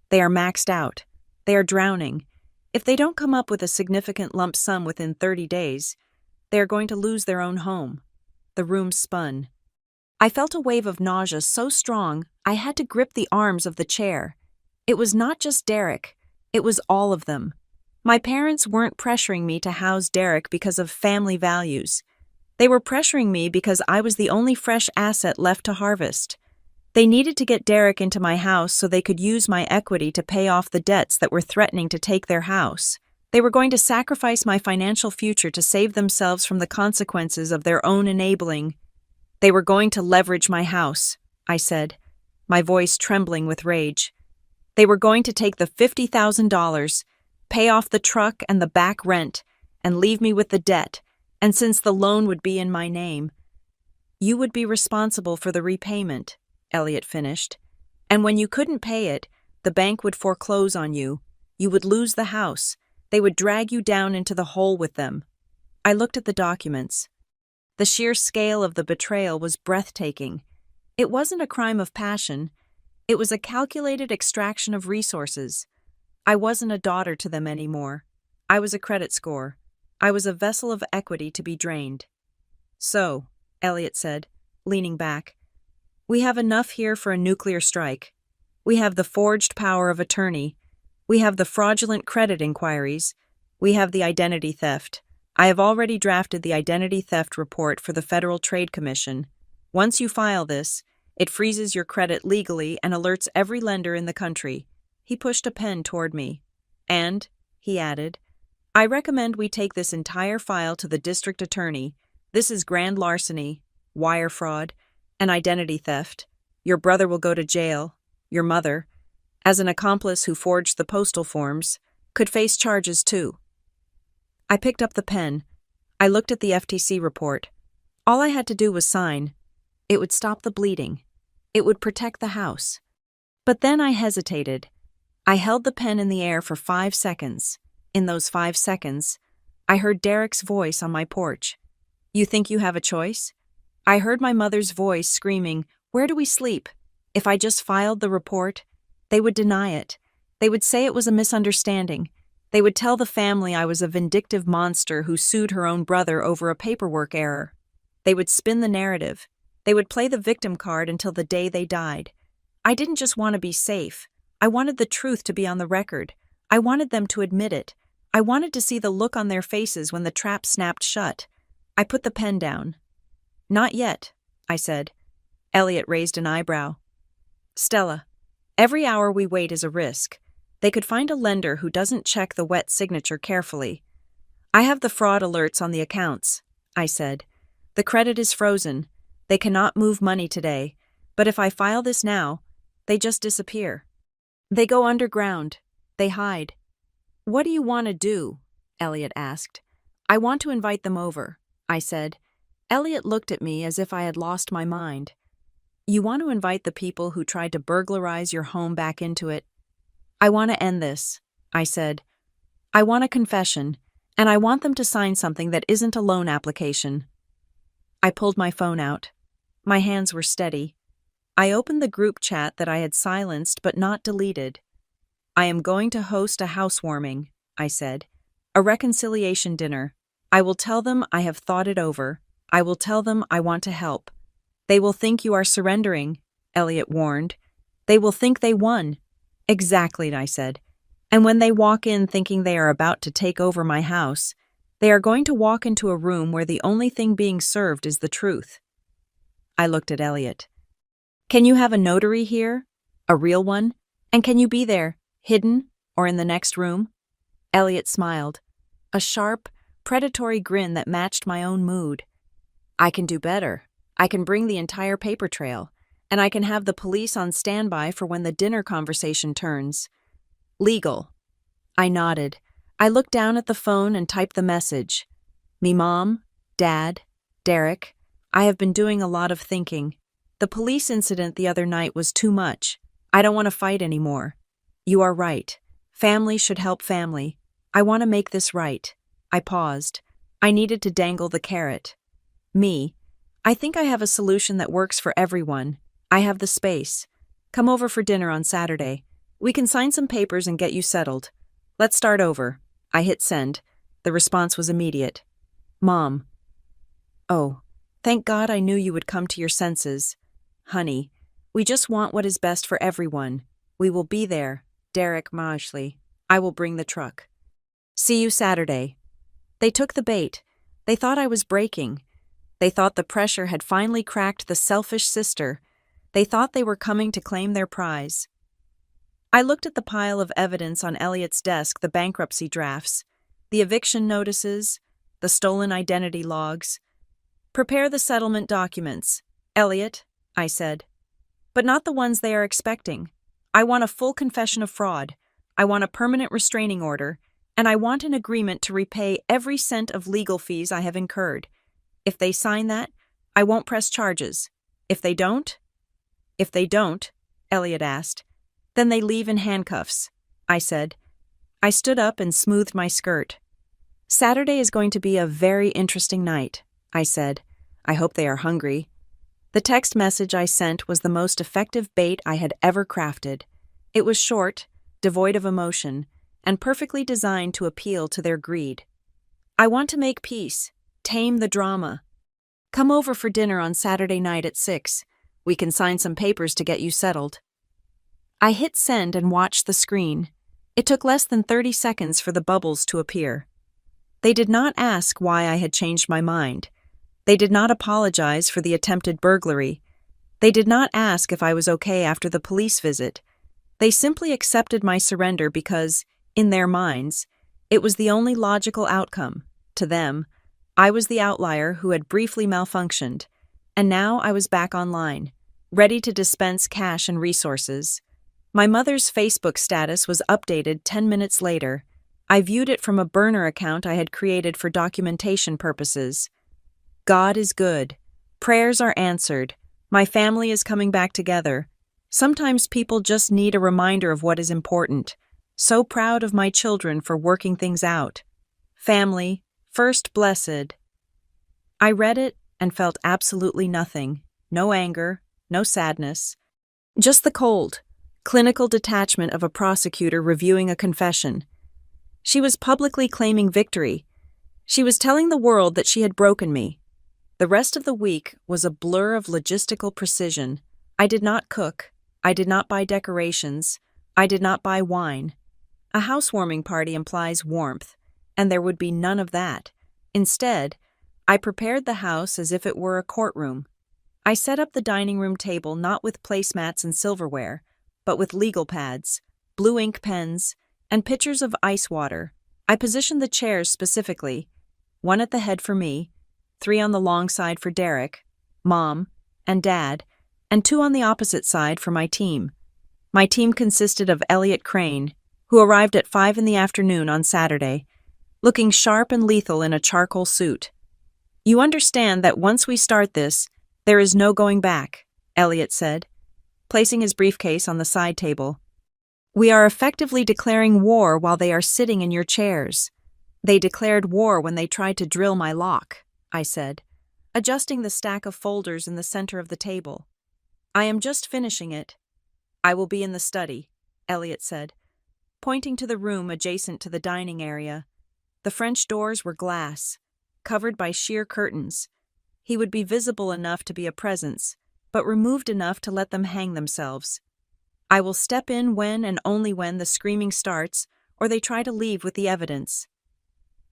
They are maxed out. They are drowning. If they don't come up with a significant lump sum within 30 days, they are going to lose their own home. The room spun. I felt a wave of nausea so strong I had to grip the arms of the chair. It was not just Derek. It was all of them. My parents weren't pressuring me to house Derek because of family values. They were pressuring me because I was the only fresh asset left to harvest. They needed to get Derek into my house so they could use my equity to pay off the debts that were threatening to take their house. They were going to sacrifice my financial future to save themselves from the consequences of their own enabling. They were going to leverage my house, I said, my voice trembling with rage. They were going to take the $50,000, pay off the truck and the back rent, and leave me with the debt, and since the loan would be in my name, you would be responsible for the repayment, Elliot finished. And when you couldn't pay it, the bank would foreclose on you. You would lose the house. They would drag you down into the hole with them. I looked at the documents. The sheer scale of the betrayal was breathtaking. It wasn't a crime of passion. It was a calculated extraction of resources. I wasn't a daughter to them anymore. I was a credit score. I was a vessel of equity to be drained. So, Elliot said, leaning back, we have enough here for a nuclear strike. We have the forged power of attorney. We have the fraudulent credit inquiries. We have the identity theft. I have already drafted the identity theft report for the Federal Trade Commission. Once you file this, it freezes your credit legally and alerts every lender in the country. He pushed a pen toward me. And, he added, I recommend we take this entire file to the district attorney. This is grand larceny, wire fraud, and identity theft. Your brother will go to jail. Your mother, as an accomplice who forged the postal forms, could face charges too. I picked up the pen. I looked at the FTC report. All I had to do was sign. It would stop the bleeding. It would protect the house. But then I hesitated. I held the pen in the air for 5 seconds. In those 5 seconds, I heard Derek's voice on my porch. You think you have a choice? I heard my mother's voice screaming, where do we sleep? If I just filed the report, they would deny it. They would say it was a misunderstanding. They would tell the family I was a vindictive monster who sued her own brother over a paperwork error. They would spin the narrative. They would play the victim card until the day they died. I didn't just want to be safe. I wanted the truth to be on the record. I wanted them to admit it. I wanted to see the look on their faces when the trap snapped shut. I put the pen down. Not yet, I said. Elliot raised an eyebrow. Stella, every hour we wait is a risk. They could find a lender who doesn't check the wet signature carefully. I have the fraud alerts on the accounts, I said. The credit is frozen. They cannot move money today, but if I file this now, they just disappear. They go underground. They hide. What do you want to do? Elliot asked. I want to invite them over, I said. Elliot looked at me as if I had lost my mind. You want to invite the people who tried to burglarize your home back into it? I want to end this, I said. I want a confession, and I want them to sign something that isn't a loan application. I pulled my phone out. My hands were steady. I opened the group chat that I had silenced but not deleted. I am going to host a housewarming, I said. A reconciliation dinner. I will tell them I have thought it over. I will tell them I want to help. They will think you are surrendering, Elliot warned. They will think they won. Exactly, I said. And when they walk in thinking they are about to take over my house, they are going to walk into a room where the only thing being served is the truth. I looked at Elliot. Can you have a notary here? A real one? And can you be there, hidden, or in the next room? Elliot smiled, a sharp, predatory grin that matched my own mood. I can do better. I can bring the entire paper trail, and I can have the police on standby for when the dinner conversation turns. Legal. I nodded. I looked down at the phone and typed the message. Me mom, dad, Derek, I have been doing a lot of thinking. The police incident the other night was too much. I don't want to fight anymore. You are right. Family should help family. I want to make this right. I paused. I needed to dangle the carrot. Me. I think I have a solution that works for everyone. I have the space. Come over for dinner on Saturday. We can sign some papers and get you settled. Let's start over. I hit send. The response was immediate. Mom. Oh, thank God I knew you would come to your senses. Honey, we just want what is best for everyone. We will be there. Derek Majley. I will bring the truck. See you Saturday. They took the bait. They thought I was breaking. They thought the pressure had finally cracked the selfish sister. They thought they were coming to claim their prize. I looked at the pile of evidence on Elliot's desk, the bankruptcy drafts, the eviction notices, the stolen identity logs. Prepare the settlement documents, Elliot, I said. But not the ones they are expecting. I want a full confession of fraud. I want a permanent restraining order, and I want an agreement to repay every cent of legal fees I have incurred. If they sign that, I won't press charges. If they don't, Elliot asked, then they leave in handcuffs, I said. I stood up and smoothed my skirt. Saturday is going to be a very interesting night, I said. I hope they are hungry. The text message I sent was the most effective bait I had ever crafted. It was short, devoid of emotion, and perfectly designed to appeal to their greed. I want to make peace, tame the drama. Come over for dinner on Saturday night at 6. We can sign some papers to get you settled. I hit send and watched the screen. It took less than 30 seconds for the bubbles to appear. They did not ask why I had changed my mind. They did not apologize for the attempted burglary. They did not ask if I was okay after the police visit. They simply accepted my surrender because, in their minds, it was the only logical outcome. To them, I was the outlier who had briefly malfunctioned, and now I was back online, ready to dispense cash and resources. My mother's Facebook status was updated 10 minutes later. I viewed it from a burner account I had created for documentation purposes. God is good. Prayers are answered. My family is coming back together. Sometimes people just need a reminder of what is important. So proud of my children for working things out. Family, first blessed. I read it and felt absolutely nothing. No anger, no sadness. Just the cold, clinical detachment of a prosecutor reviewing a confession. She was publicly claiming victory. She was telling the world that she had broken me. The rest of the week was a blur of logistical precision. I did not cook. I did not buy decorations. I did not buy wine. A housewarming party implies warmth, and there would be none of that. Instead, I prepared the house as if it were a courtroom. I set up the dining room table not with placemats and silverware, but with legal pads, blue ink pens, and pitchers of ice water. I positioned the chairs specifically, one at the head for me, 3 on the long side for Derek, Mom, and Dad, and 2 on the opposite side for my team. My team consisted of Elliot Crane, who arrived at 5 in the afternoon on Saturday, looking sharp and lethal in a charcoal suit. You understand that once we start this, there is no going back, Elliot said, placing his briefcase on the side table. We are effectively declaring war while they are sitting in your chairs. They declared war when they tried to drill my lock, I said. adjusting the stack of folders in the center of the table. I am just finishing it. I will be in the study, Elliot said, pointing to the room adjacent to the dining area. The French doors were glass, covered by sheer curtains. He would be visible enough to be a presence, but removed enough to let them hang themselves. I will step in when and only when the screaming starts or they try to leave with the evidence.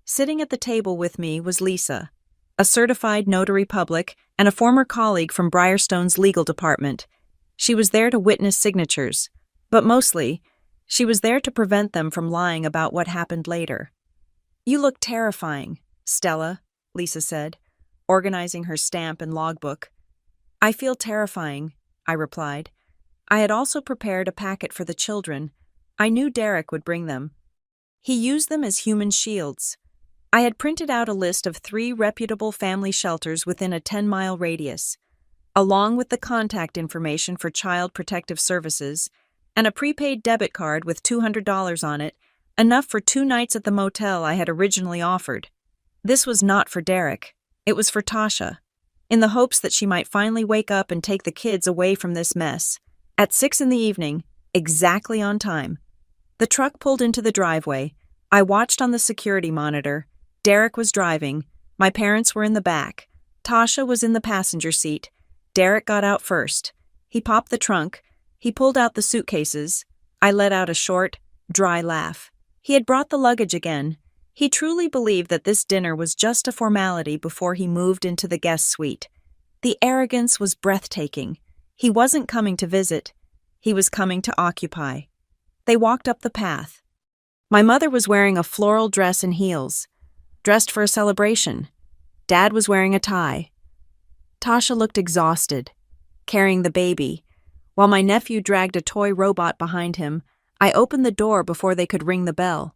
Sitting at the table with me was Lisa, a certified notary public and a former colleague from Briarstone's legal department. She was there to witness signatures, but mostly, she was there to prevent them from lying about what happened later. "You look terrifying, Stella," Lisa said, organizing her stamp and logbook. "I feel terrifying," I replied. I had also prepared a packet for the children. I knew Derek would bring them. He used them as human shields. I had printed out a list of 3 reputable family shelters within a 10-mile radius, along with the contact information for Child Protective Services, and a prepaid debit card with $200 on it, enough for 2 nights at the motel I had originally offered. This was not for Derek. It was for Tasha, in the hopes that she might finally wake up and take the kids away from this mess. At 6 in the evening, exactly on time, the truck pulled into the driveway. I watched on the security monitor. Derek was driving. My parents were in the back. Tasha was in the passenger seat. Derek got out first. He popped the trunk. He pulled out the suitcases. I let out a short, dry laugh. He had brought the luggage again. He truly believed that this dinner was just a formality before he moved into the guest suite. The arrogance was breathtaking. He wasn't coming to visit. He was coming to occupy. They walked up the path. My mother was wearing a floral dress and heels, dressed for a celebration. Dad was wearing a tie. Tasha looked exhausted, carrying the baby. While my nephew dragged a toy robot behind him, I opened the door before they could ring the bell.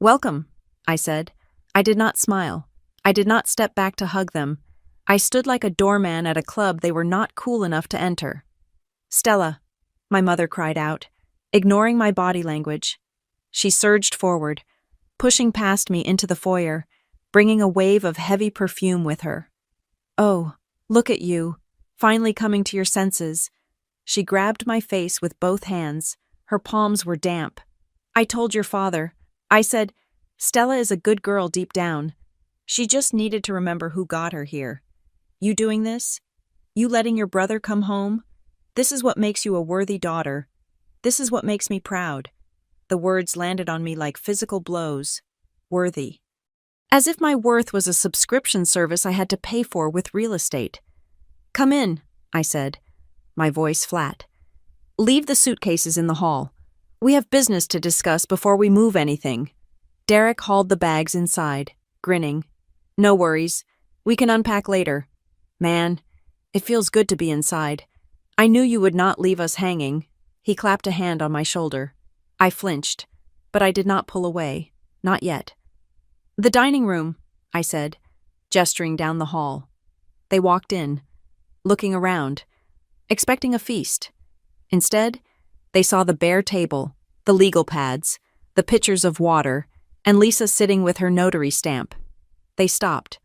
"Welcome," I said. I did not smile. I did not step back to hug them. I stood like a doorman at a club they were not cool enough to enter. "Stella," my mother cried out, ignoring my body language. She surged forward, pushing past me into the foyer, bringing a wave of heavy perfume with her. "Oh, look at you, finally coming to your senses." She grabbed my face with both hands. Her palms were damp. "I told your father. I said, Stella is a good girl deep down. She just needed to remember who got her here. You doing this? You letting your brother come home? This is what makes you a worthy daughter. This is what makes me proud." The words landed on me like physical blows. Worthy. As if my worth was a subscription service I had to pay for with real estate. "Come in," I said, my voice flat. "Leave the suitcases in the hall. We have business to discuss before we move anything." Derek hauled the bags inside, grinning. "No worries. We can unpack later. Man, it feels good to be inside. I knew you would not leave us hanging." He clapped a hand on my shoulder. I flinched, but I did not pull away. Not yet. "The dining room," I said, gesturing down the hall. They walked in, looking around, expecting a feast. Instead, they saw the bare table, the legal pads, the pitchers of water, and Lisa sitting with her notary stamp. They stopped.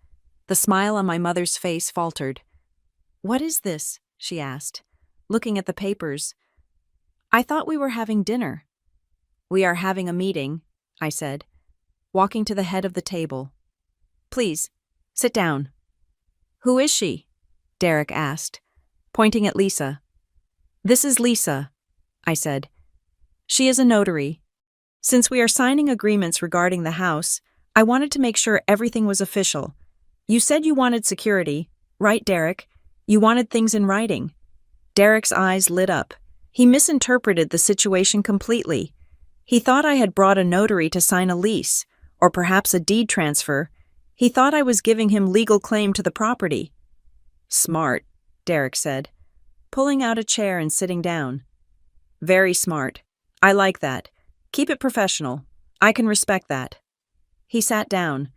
The smile on my mother's face faltered. "What is this?" she asked, looking at the papers. "I thought we were having dinner." "We are having a meeting," I said, walking to the head of the table. "Please, sit down." "Who is she?" Derek asked, pointing at Lisa. "This is Lisa," I said. "She is a notary. Since we are signing agreements regarding the house, I wanted to make sure everything was official. You said you wanted security, right, Derek? You wanted things in writing." Derek's eyes lit up. He misinterpreted the situation completely. He thought I had brought a notary to sign a lease, or perhaps a deed transfer. He thought I was giving him legal claim to the property. "Smart," Derek said, pulling out a chair and sitting down. "Very smart. I like that. Keep it professional. I can respect that." He sat down.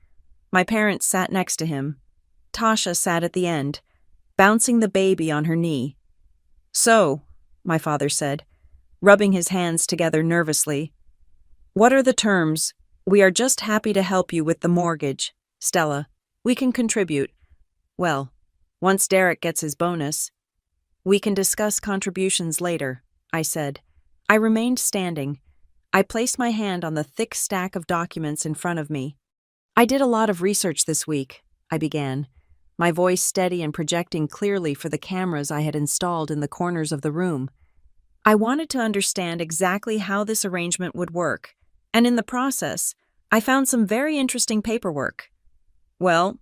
My parents sat next to him. Tasha sat at the end, bouncing the baby on her knee. "So," my father said, rubbing his hands together nervously, "what are the terms? We are just happy to help you with the mortgage, Stella. We can contribute. Well, Once Derek gets his bonus. We can discuss contributions later, I said. I remained standing. I placed my hand on the thick stack of documents in front of me. I did a lot of research this week, I began, my voice steady and projecting clearly for the cameras I had installed in the corners of the room. I wanted to understand exactly how this arrangement would work, and in the process, I found some very interesting paperwork. Well,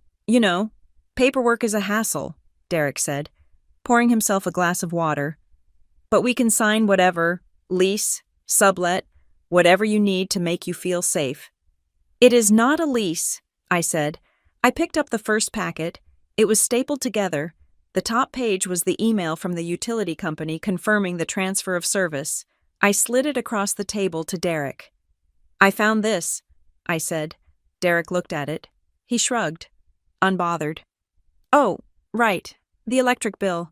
paperwork is a hassle, Derek said, pouring himself a glass of water. But we can sign whatever, lease, sublet, whatever you need to make you feel safe. It is not a lease, I said. I picked up the first packet. It was stapled together. The top page was the email from the utility company confirming the transfer of service. I slid it across the table to Derek. I found this, I said. Derek looked at it. He shrugged, unbothered. Oh, right, the electric bill.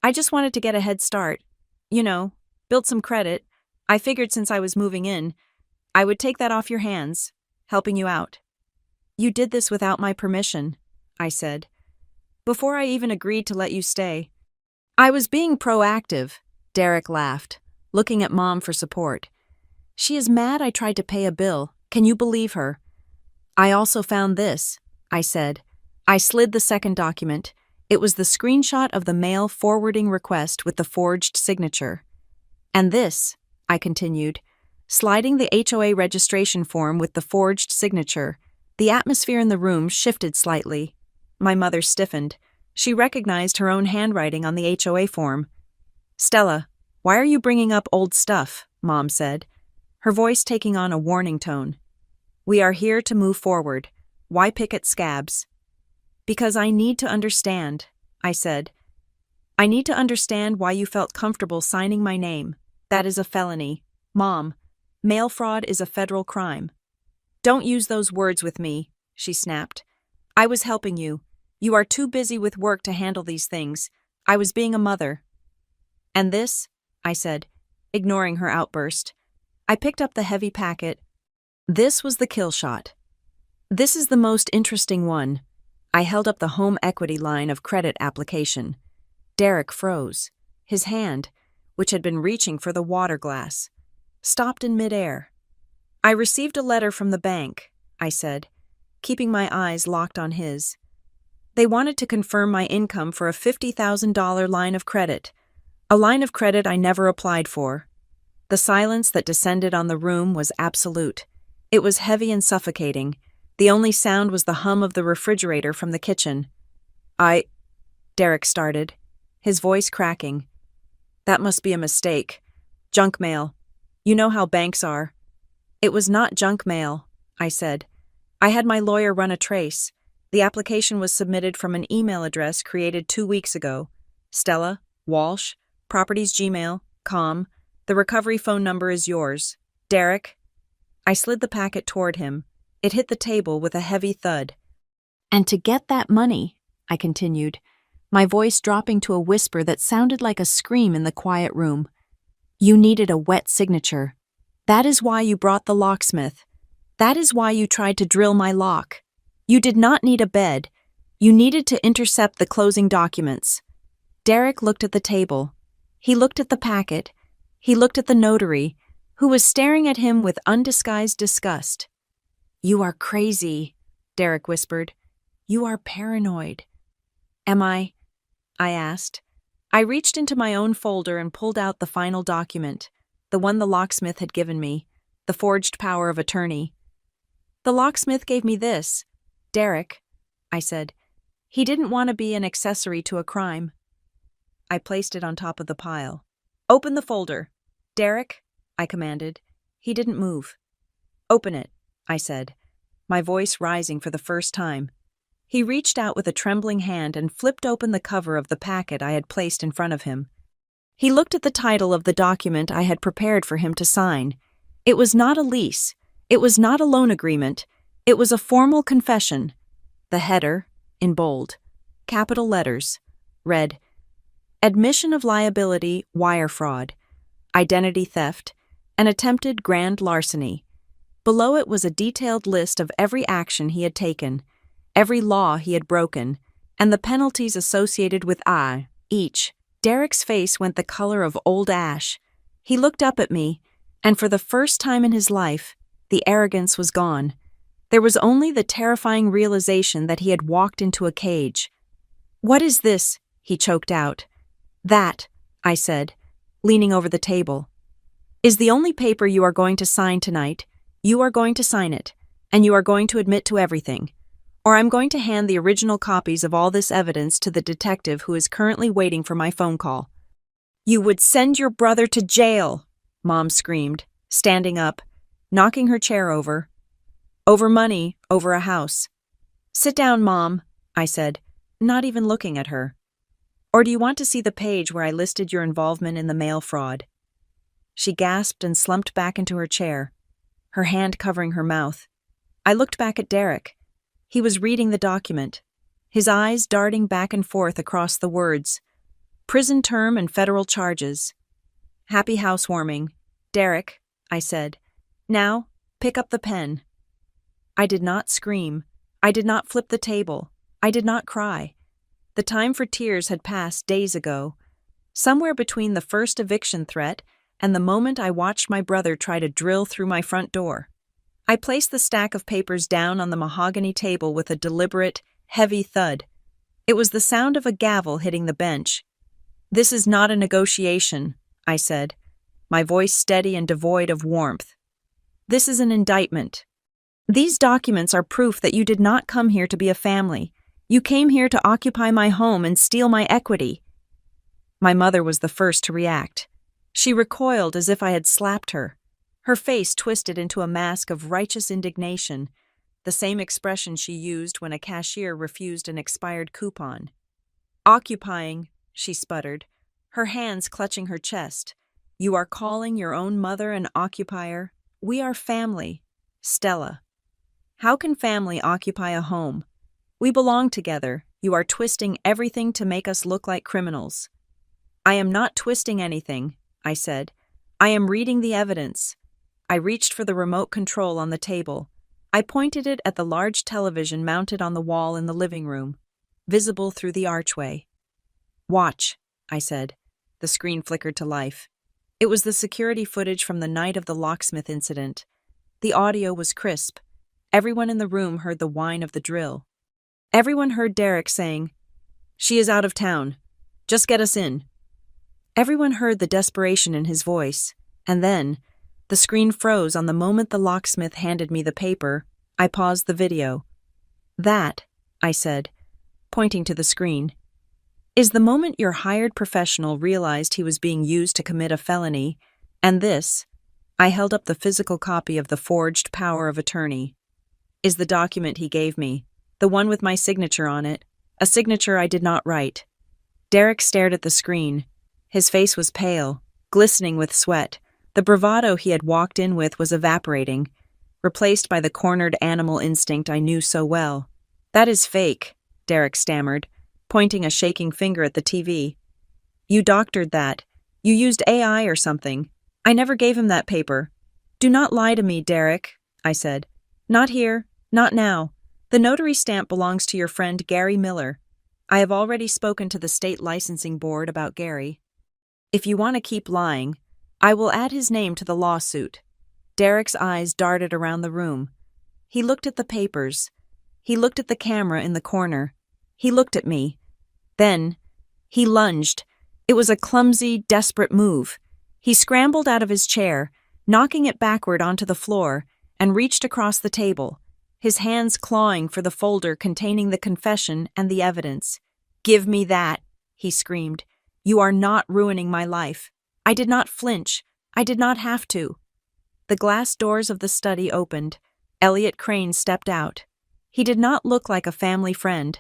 I just wanted to get a head start. Build some credit. I figured since I was moving in, I would take that off your hands, helping you out. You did this without my permission, I said, before I even agreed to let you stay. I was being proactive, Derek laughed, looking at Mom for support. She is mad I tried to pay a bill. Can you believe her? I also found this, I said. I slid the second document. It was the screenshot of the mail forwarding request with the forged signature. And this, I continued, sliding the HOA registration form with the forged signature. The atmosphere in the room shifted slightly. My mother stiffened. She recognized her own handwriting on the HOA form. Stella, why are you bringing up old stuff? Mom said, her voice taking on a warning tone. We are here to move forward. Why pick at scabs? Because I need to understand, I said. I need to understand why you felt comfortable signing my name. That is a felony. Mom, mail fraud is a federal crime. Don't use those words with me, she snapped. I was helping you. You are too busy with work to handle these things. I was being a mother. And this, I said, ignoring her outburst. I picked up the heavy packet. This was the kill shot. This is the most interesting one. I held up the home equity line of credit application. Derek froze. His hand, which had been reaching for the water glass, stopped in midair. I received a letter from the bank, I said, keeping my eyes locked on his. They wanted to confirm my income for a $50,000 line of credit, a line of credit I never applied for. The silence that descended on the room was absolute. It was heavy and suffocating. The only sound was the hum of the refrigerator from the kitchen. Derek started, his voice cracking. That must be a mistake. Junk mail. You know how banks are. It was not junk mail, I said. I had my lawyer run a trace. The application was submitted from an email address created 2 weeks ago. Stella, Walsh, propertiesgmail.com. The recovery phone number is yours. Derek. I slid the packet toward him. It hit the table with a heavy thud. And to get that money, I continued, my voice dropping to a whisper that sounded like a scream in the quiet room. You needed a wet signature. That is why you brought the locksmith. That is why you tried to drill my lock. You did not need a bed. You needed to intercept the closing documents. Derek looked at the table. He looked at the packet. He looked at the notary, who was staring at him with undisguised disgust. You are crazy, Derek whispered. You are paranoid. Am I asked. I reached into my own folder and pulled out the final document, the one the locksmith had given me, the forged power of attorney. The locksmith gave me this. Derek, I said. He didn't want to be an accessory to a crime. I placed it on top of the pile. Open the folder. Derek, I commanded. He didn't move. Open it, I said, my voice rising for the first time. He reached out with a trembling hand and flipped open the cover of the packet I had placed in front of him. He looked at the title of the document I had prepared for him to sign. It was not a lease. It was not a loan agreement. It was a formal confession. The header, in bold, capital letters, read, Admission of liability, wire fraud, identity theft, and attempted grand larceny. Below it was a detailed list of every action he had taken, every law he had broken, and the penalties associated with each. Derek's face went the color of old ash. He looked up at me, and for the first time in his life, the arrogance was gone. There was only the terrifying realization that he had walked into a cage. "What is this?" he choked out. "That," I said, leaning over the table, "is the only paper you are going to sign tonight. You are going to sign it, and you are going to admit to everything. Or I'm going to hand the original copies of all this evidence to the detective who is currently waiting for my phone call." "You would send your brother to jail," Mom screamed, standing up, knocking her chair over. "Over money, over a house." "Sit down, Mom," I said, not even looking at her. "Or do you want to see the page where I listed your involvement in the mail fraud?" She gasped and slumped back into her chair, her hand covering her mouth. I looked back at Derek. He was reading the document, his eyes darting back and forth across the words. Prison term and federal charges. "Happy housewarming. Derek," I said. "Now, pick up the pen." I did not scream. I did not flip the table. I did not cry. The time for tears had passed days ago. Somewhere between the first eviction threat and the moment I watched my brother try to drill through my front door. I placed the stack of papers down on the mahogany table with a deliberate, heavy thud. It was the sound of a gavel hitting the bench. "This is not a negotiation," I said, my voice steady and devoid of warmth. "This is an indictment. These documents are proof that you did not come here to be a family. You came here to occupy my home and steal my equity." My mother was the first to react. She recoiled as if I had slapped her. Her face twisted into a mask of righteous indignation, the same expression she used when a cashier refused an expired coupon. "Occupying," she sputtered, her hands clutching her chest. "You are calling your own mother an occupier? We are family. Stella. How can family occupy a home? We belong together. You are twisting everything to make us look like criminals." "I am not twisting anything," I said. "I am reading the evidence." I reached for the remote control on the table. I pointed it at the large television mounted on the wall in the living room, visible through the archway. "Watch," I said. The screen flickered to life. It was the security footage from the night of the locksmith incident. The audio was crisp. Everyone in the room heard the whine of the drill. Everyone heard Derek saying, "She is out of town. Just get us in." Everyone heard the desperation in his voice, and then, the screen froze on the moment the locksmith handed me the paper. I paused the video. "That," I said, pointing to the screen, "is the moment your hired professional realized he was being used to commit a felony, and this," I held up the physical copy of the forged power of attorney, "is the document he gave me, the one with my signature on it, a signature I did not write." Derek stared at the screen. His face was pale, glistening with sweat. The bravado he had walked in with was evaporating, replaced by the cornered animal instinct I knew so well. "That is fake," Derek stammered, pointing a shaking finger at the TV. "You doctored that. You used AI or something. I never gave him that paper." "Do not lie to me, Derek," I said. "Not here, not now. The notary stamp belongs to your friend Gary Miller. I have already spoken to the state licensing board about Gary. If you want to keep lying, I will add his name to the lawsuit." Derek's eyes darted around the room. He looked at the papers. He looked at the camera in the corner. He looked at me. Then, he lunged. It was a clumsy, desperate move. He scrambled out of his chair, knocking it backward onto the floor, and reached across the table, his hands clawing for the folder containing the confession and the evidence. "Give me that," he screamed. "You are not ruining my life." I did not flinch. I did not have to. The glass doors of the study opened. Elliot Crane stepped out. He did not look like a family friend.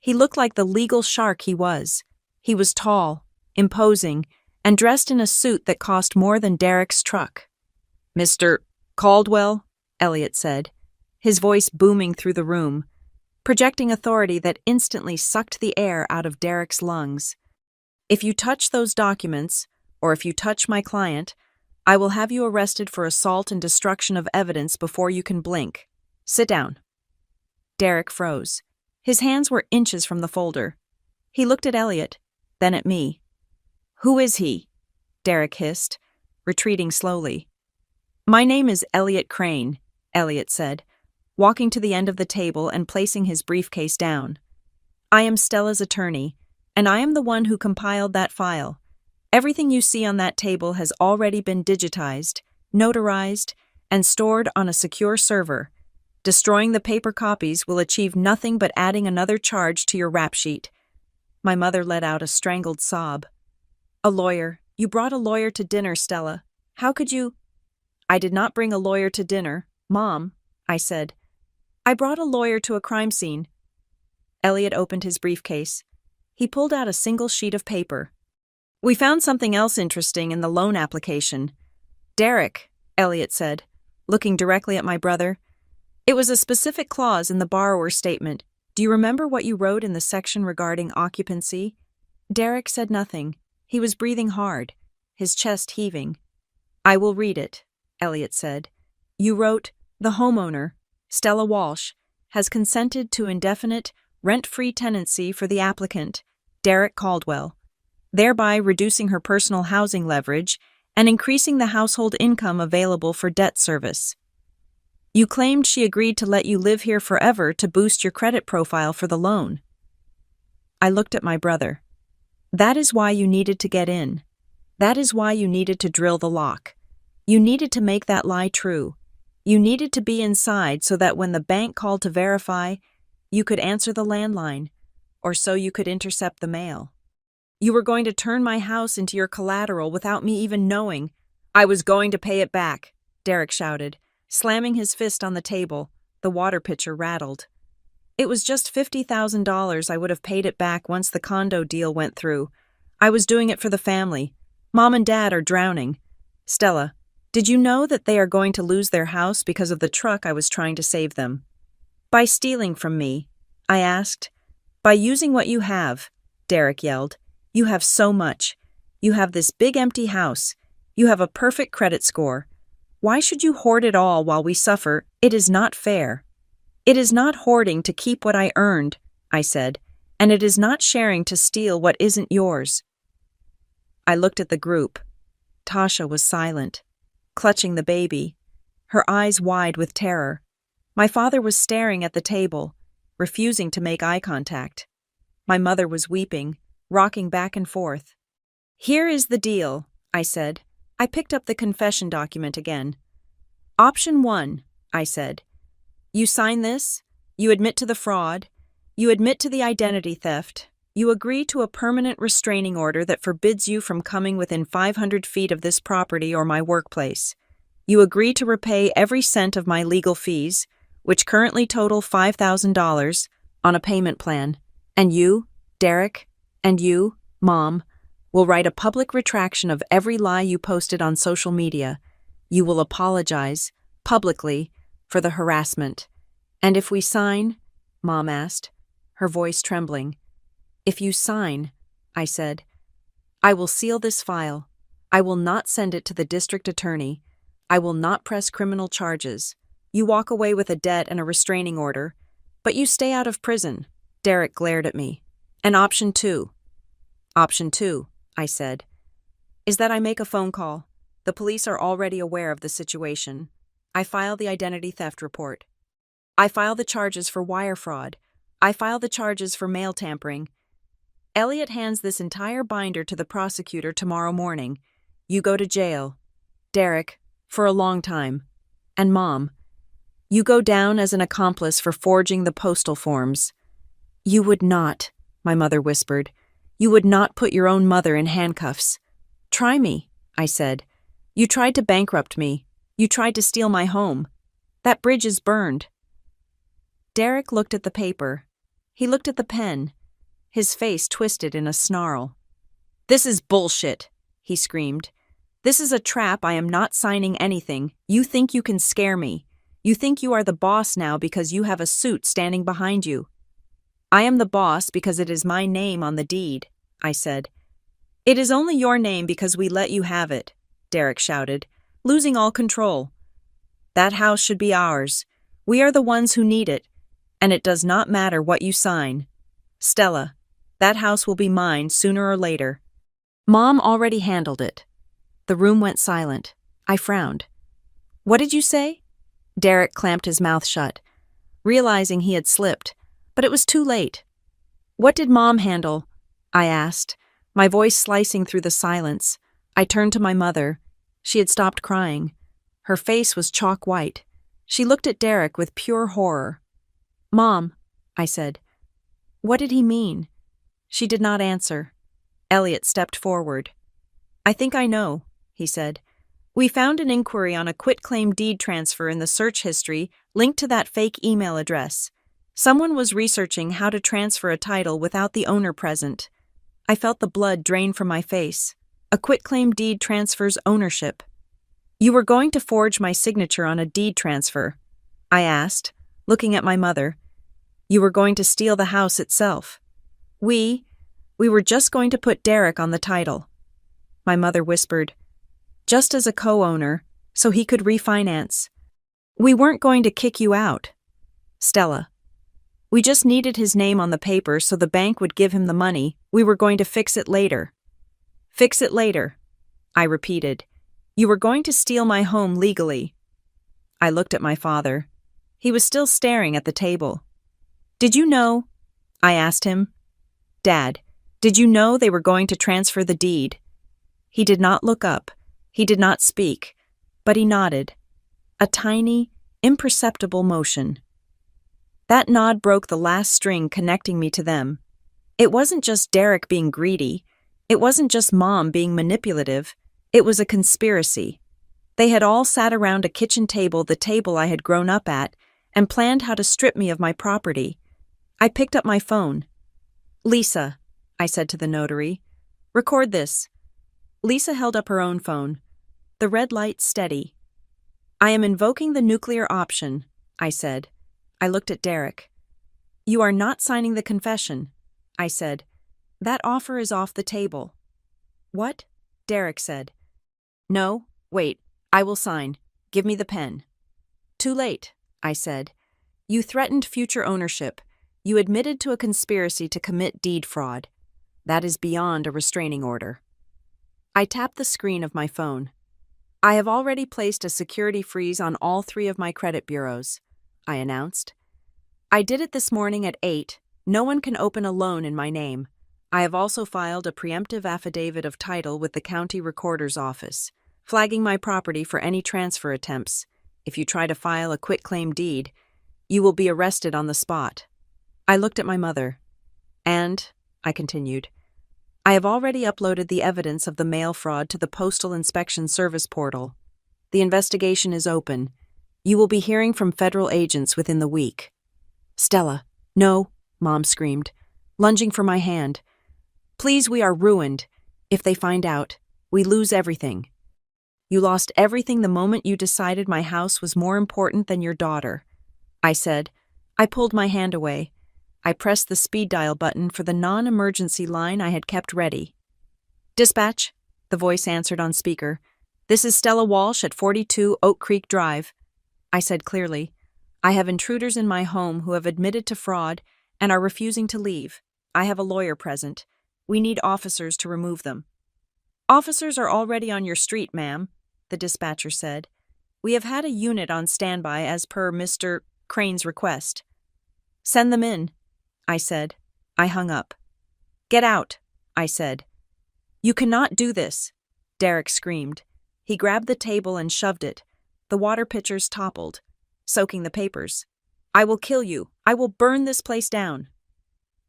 He looked like the legal shark he was. He was tall, imposing, and dressed in a suit that cost more than Derek's truck. "Mr. Caldwell," Elliot said, his voice booming through the room, projecting authority that instantly sucked the air out of Derek's lungs. "If you touch those documents, or if you touch my client, I will have you arrested for assault and destruction of evidence before you can blink. Sit down." Derek froze. His hands were inches from the folder. He looked at Elliot, then at me. "Who is he?" Derek hissed, retreating slowly. "My name is Elliot Crane," Elliot said, walking to the end of the table and placing his briefcase down. "I am Stella's attorney, and I am the one who compiled that file. Everything you see on that table has already been digitized, notarized, and stored on a secure server. Destroying the paper copies will achieve nothing but adding another charge to your rap sheet." My mother let out a strangled sob. "A lawyer. You brought a lawyer to dinner, Stella. How could you—" "I did not bring a lawyer to dinner, Mom," I said. "I brought a lawyer to a crime scene." Elliot opened his briefcase. He pulled out a single sheet of paper. "We found something else interesting in the loan application." "Derek," Elliot said, looking directly at my brother. "It was a specific clause in the borrower statement. Do you remember what you wrote in the section regarding occupancy?" Derek said nothing. He was breathing hard, his chest heaving. "I will read it," Elliot said. "You wrote, 'The homeowner, Stella Walsh, has consented to indefinite, rent-free tenancy for the applicant, Derek Caldwell, thereby reducing her personal housing leverage and increasing the household income available for debt service. You claimed she agreed to let you live here forever to boost your credit profile for the loan." I looked at my brother. "That is why you needed to get in. That is why you needed to drill the lock. You needed to make that lie true. You needed to be inside so that when the bank called to verify, you could answer the landline, or so you could intercept the mail. You were going to turn my house into your collateral without me even knowing." "I was going to pay it back," Derek shouted, slamming his fist on the table. The water pitcher rattled. "It was just $50,000. I would have paid it back once the condo deal went through. I was doing it for the family. Mom and Dad are drowning. Stella, did you know that they are going to lose their house because of the truck I was trying to save them?" "By stealing from me?" I asked. "By using what you have," Derek yelled. "You have so much. You have this big empty house. You have a perfect credit score. Why should you hoard it all while we suffer? It is not fair." "It is not hoarding to keep what I earned," I said, "and it is not sharing to steal what isn't yours." I looked at the group. Tasha was silent, clutching the baby, her eyes wide with terror. My father was staring at the table, refusing to make eye contact. My mother was weeping, rocking back and forth. "Here is the deal," I said. I picked up the confession document again. "Option 1, I said. You sign this, you admit to the fraud, you admit to the identity theft, you agree to a permanent restraining order that forbids you from coming within 500 feet of this property or my workplace. You agree to repay every cent of my legal fees, which currently total $5,000, on a payment plan. And you, Derek, and you, Mom, will write a public retraction of every lie you posted on social media. You will apologize, publicly, for the harassment. And if we sign?" Mom asked, her voice trembling. "If you sign," I said, "I will seal this file. I will not send it to the district attorney. I will not press criminal charges. You walk away with a debt and a restraining order, but you stay out of prison." Derek glared at me. "And option 2? "Option 2, I said, "is that I make a phone call. The police are already aware of the situation. I file the identity theft report. I file the charges for wire fraud. I file the charges for mail tampering. Elliot hands this entire binder to the prosecutor tomorrow morning. You go to jail. Derek, for a long time. And Mom, you go down as an accomplice for forging the postal forms." "You would not," my mother whispered. "You would not put your own mother in handcuffs." "Try me," I said. "You tried to bankrupt me. You tried to steal my home. That bridge is burned." Derek looked at the paper. He looked at the pen. His face twisted in a snarl. "This is bullshit," he screamed. "This is a trap. I am not signing anything. You think you can scare me. You think you are the boss now because you have a suit standing behind you." "I am the boss because it is my name on the deed," I said. "It is only your name because we let you have it," Derek shouted, losing all control. "That house should be ours. We are the ones who need it. And it does not matter what you sign. Stella, that house will be mine sooner or later. Mom already handled it. The room went silent. I frowned. What did you say? Derek clamped his mouth shut, realizing he had slipped, but it was too late. What did Mom handle? I asked, my voice slicing through the silence. I turned to my mother. She had stopped crying. Her face was chalk white. She looked at Derek with pure horror. Mom, I said. What did he mean? She did not answer. Elliot stepped forward. I think I know, he said. We found an inquiry on a quitclaim deed transfer in the search history linked to that fake email address. Someone was researching how to transfer a title without the owner present. I felt the blood drain from my face. A quitclaim deed transfers ownership. You were going to forge my signature on a deed transfer, I asked, looking at my mother. You were going to steal the house itself. We were just going to put Derek on the title. My mother whispered, just as a co-owner, so he could refinance. We weren't going to kick you out. Stella. We just needed his name on the paper so the bank would give him the money. We were going to fix it later. Fix it later, I repeated. You were going to steal my home legally. I looked at my father. He was still staring at the table. Did you know? I asked him. Dad, did you know they were going to transfer the deed? He did not look up. He did not speak, but he nodded. A tiny, imperceptible motion. That nod broke the last string connecting me to them. It wasn't just Derek being greedy. It wasn't just Mom being manipulative. It was a conspiracy. They had all sat around a kitchen table, the table I had grown up at, and planned how to strip me of my property. I picked up my phone. Lisa, I said to the notary, record this. Lisa held up her own phone. The red light steady. I am invoking the nuclear option, I said. I looked at Derek. You are not signing the confession, I said. That offer is off the table. What? Derek said. No, wait, I will sign. Give me the pen. Too late, I said. You threatened future ownership. You admitted to a conspiracy to commit deed fraud. That is beyond a restraining order. I tapped the screen of my phone. I have already placed a security freeze on all 3 of my credit bureaus, I announced. I did it this morning at 8. No one can open a loan in my name. I have also filed a preemptive affidavit of title with the county recorder's office, flagging my property for any transfer attempts. If you try to file a quitclaim deed, you will be arrested on the spot. I looked at my mother. And, I continued, I have already uploaded the evidence of the mail fraud to the Postal Inspection Service portal. The investigation is open. You will be hearing from federal agents within the week. Stella, no, Mom screamed, lunging for my hand. Please, we are ruined. If they find out, we lose everything. You lost everything the moment you decided my house was more important than your daughter, I said. I pulled my hand away. I pressed the speed dial button for the non-emergency line I had kept ready. Dispatch, the voice answered on speaker. This is Stella Walsh at 42 Oak Creek Drive. I said clearly. I have intruders in my home who have admitted to fraud and are refusing to leave. I have a lawyer present. We need officers to remove them. Officers are already on your street, ma'am, the dispatcher said. We have had a unit on standby as per Mr. Crane's request. Send them in, I said. I hung up. Get out, I said. You cannot do this, Derek screamed. He grabbed the table and shoved it. The water pitchers toppled, soaking the papers. I will kill you. I will burn this place down.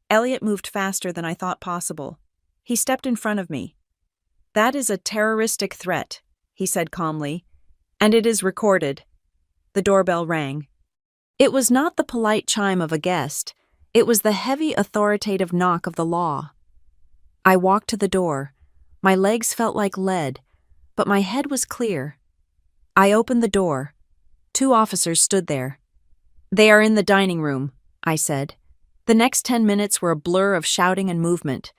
Elliot moved faster than I thought possible. He stepped in front of me. That is a terroristic threat, he said calmly, and it is recorded. The doorbell rang. It was not the polite chime of a guest. It was the heavy, authoritative knock of the law. I walked to the door. My legs felt like lead, but my head was clear. I opened the door. 2 officers stood there. They are in the dining room, I said. The next 10 minutes were a blur of shouting and movement.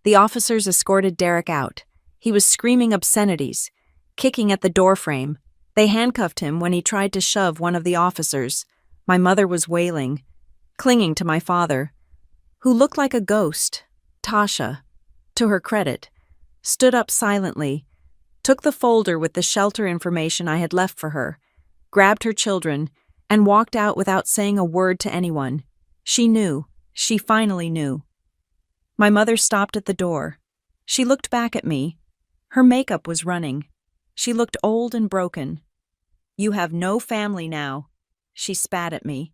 The officers escorted Derek out. He was screaming obscenities, kicking at the doorframe. They handcuffed him when he tried to shove one of the officers. My mother was wailing. clinging to my father, who looked like a ghost. Tasha, to her credit, stood up silently, took the folder with the shelter information I had left for her, grabbed her children, and walked out without saying a word to anyone. She knew. She finally knew. My mother stopped at the door. She looked back at me. Her makeup was running. She looked old and broken. "You have no family now," she spat at me.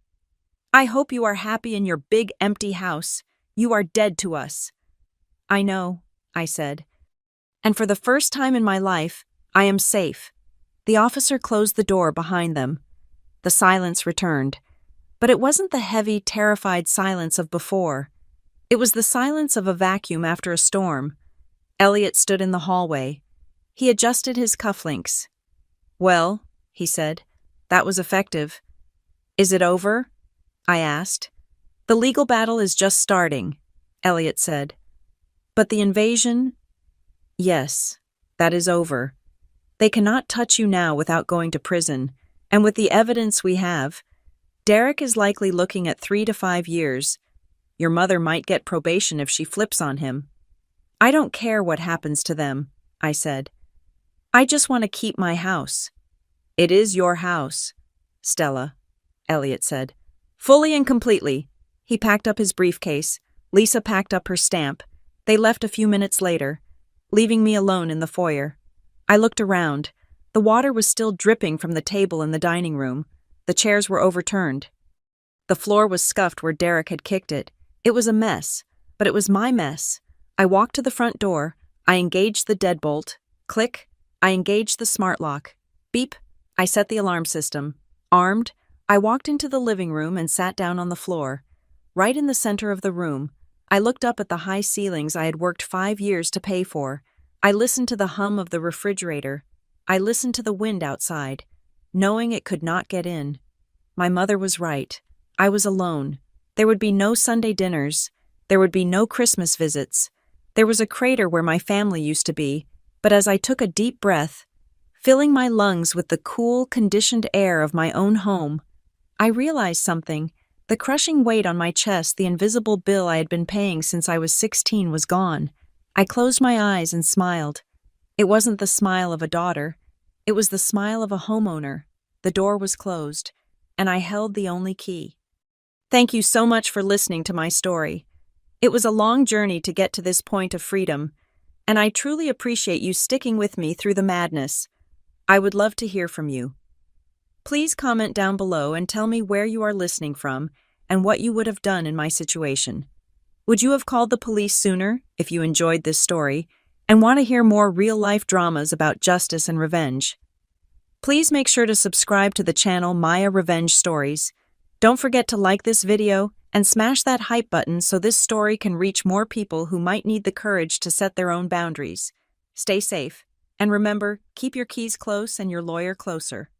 "I hope you are happy in your big empty house. You are dead to us." "I know," I said. "And for the first time in my life, I am safe." The officer closed the door behind them. The silence returned. But it wasn't the heavy, terrified silence of before. It was the silence of a vacuum after a storm. Elliot stood in the hallway. He adjusted his cufflinks. "Well," he said, "that was effective." "Is it over?" I asked. "The legal battle is just starting," Elliot said. "But the invasion?" "Yes, that is over. They cannot touch you now without going to prison, and with the evidence we have, Derek is likely looking at 3 to 5 years. Your mother might get probation if she flips on him." "I don't care what happens to them," I said. "I just want to keep my house." "It is your house, Stella," Elliot said. "Fully and completely." He packed up his briefcase. Lisa packed up her stamp. They left a few minutes later, leaving me alone in the foyer. I looked around. The water was still dripping from the table in the dining room. The chairs were overturned. The floor was scuffed where Derek had kicked it. It was a mess, but it was my mess. I walked to the front door. I engaged the deadbolt. Click. I engaged the smart lock. Beep. I set the alarm system. Armed, I walked into the living room and sat down on the floor. Right in the center of the room, I looked up at the high ceilings I had worked 5 years to pay for. I listened to the hum of the refrigerator. I listened to the wind outside, knowing it could not get in. My mother was right. I was alone. There would be no Sunday dinners. There would be no Christmas visits. There was a crater where my family used to be, but as I took a deep breath, filling my lungs with the cool, conditioned air of my own home, I realized something. The crushing weight on my chest, the invisible bill I had been paying since I was 16, was gone. I closed my eyes and smiled. It wasn't the smile of a daughter. It was the smile of a homeowner. The door was closed, and I held the only key. Thank you so much for listening to my story. It was a long journey to get to this point of freedom, and I truly appreciate you sticking with me through the madness. I would love to hear from you. Please comment down below and tell me where you are listening from and what you would have done in my situation. Would you have called the police sooner if you enjoyed this story and want to hear more real-life dramas about justice and revenge? Please make sure to subscribe to the channel Maya Revenge Stories. Don't forget to like this video and smash that hype button so this story can reach more people who might need the courage to set their own boundaries. Stay safe, and remember, keep your keys close and your lawyer closer.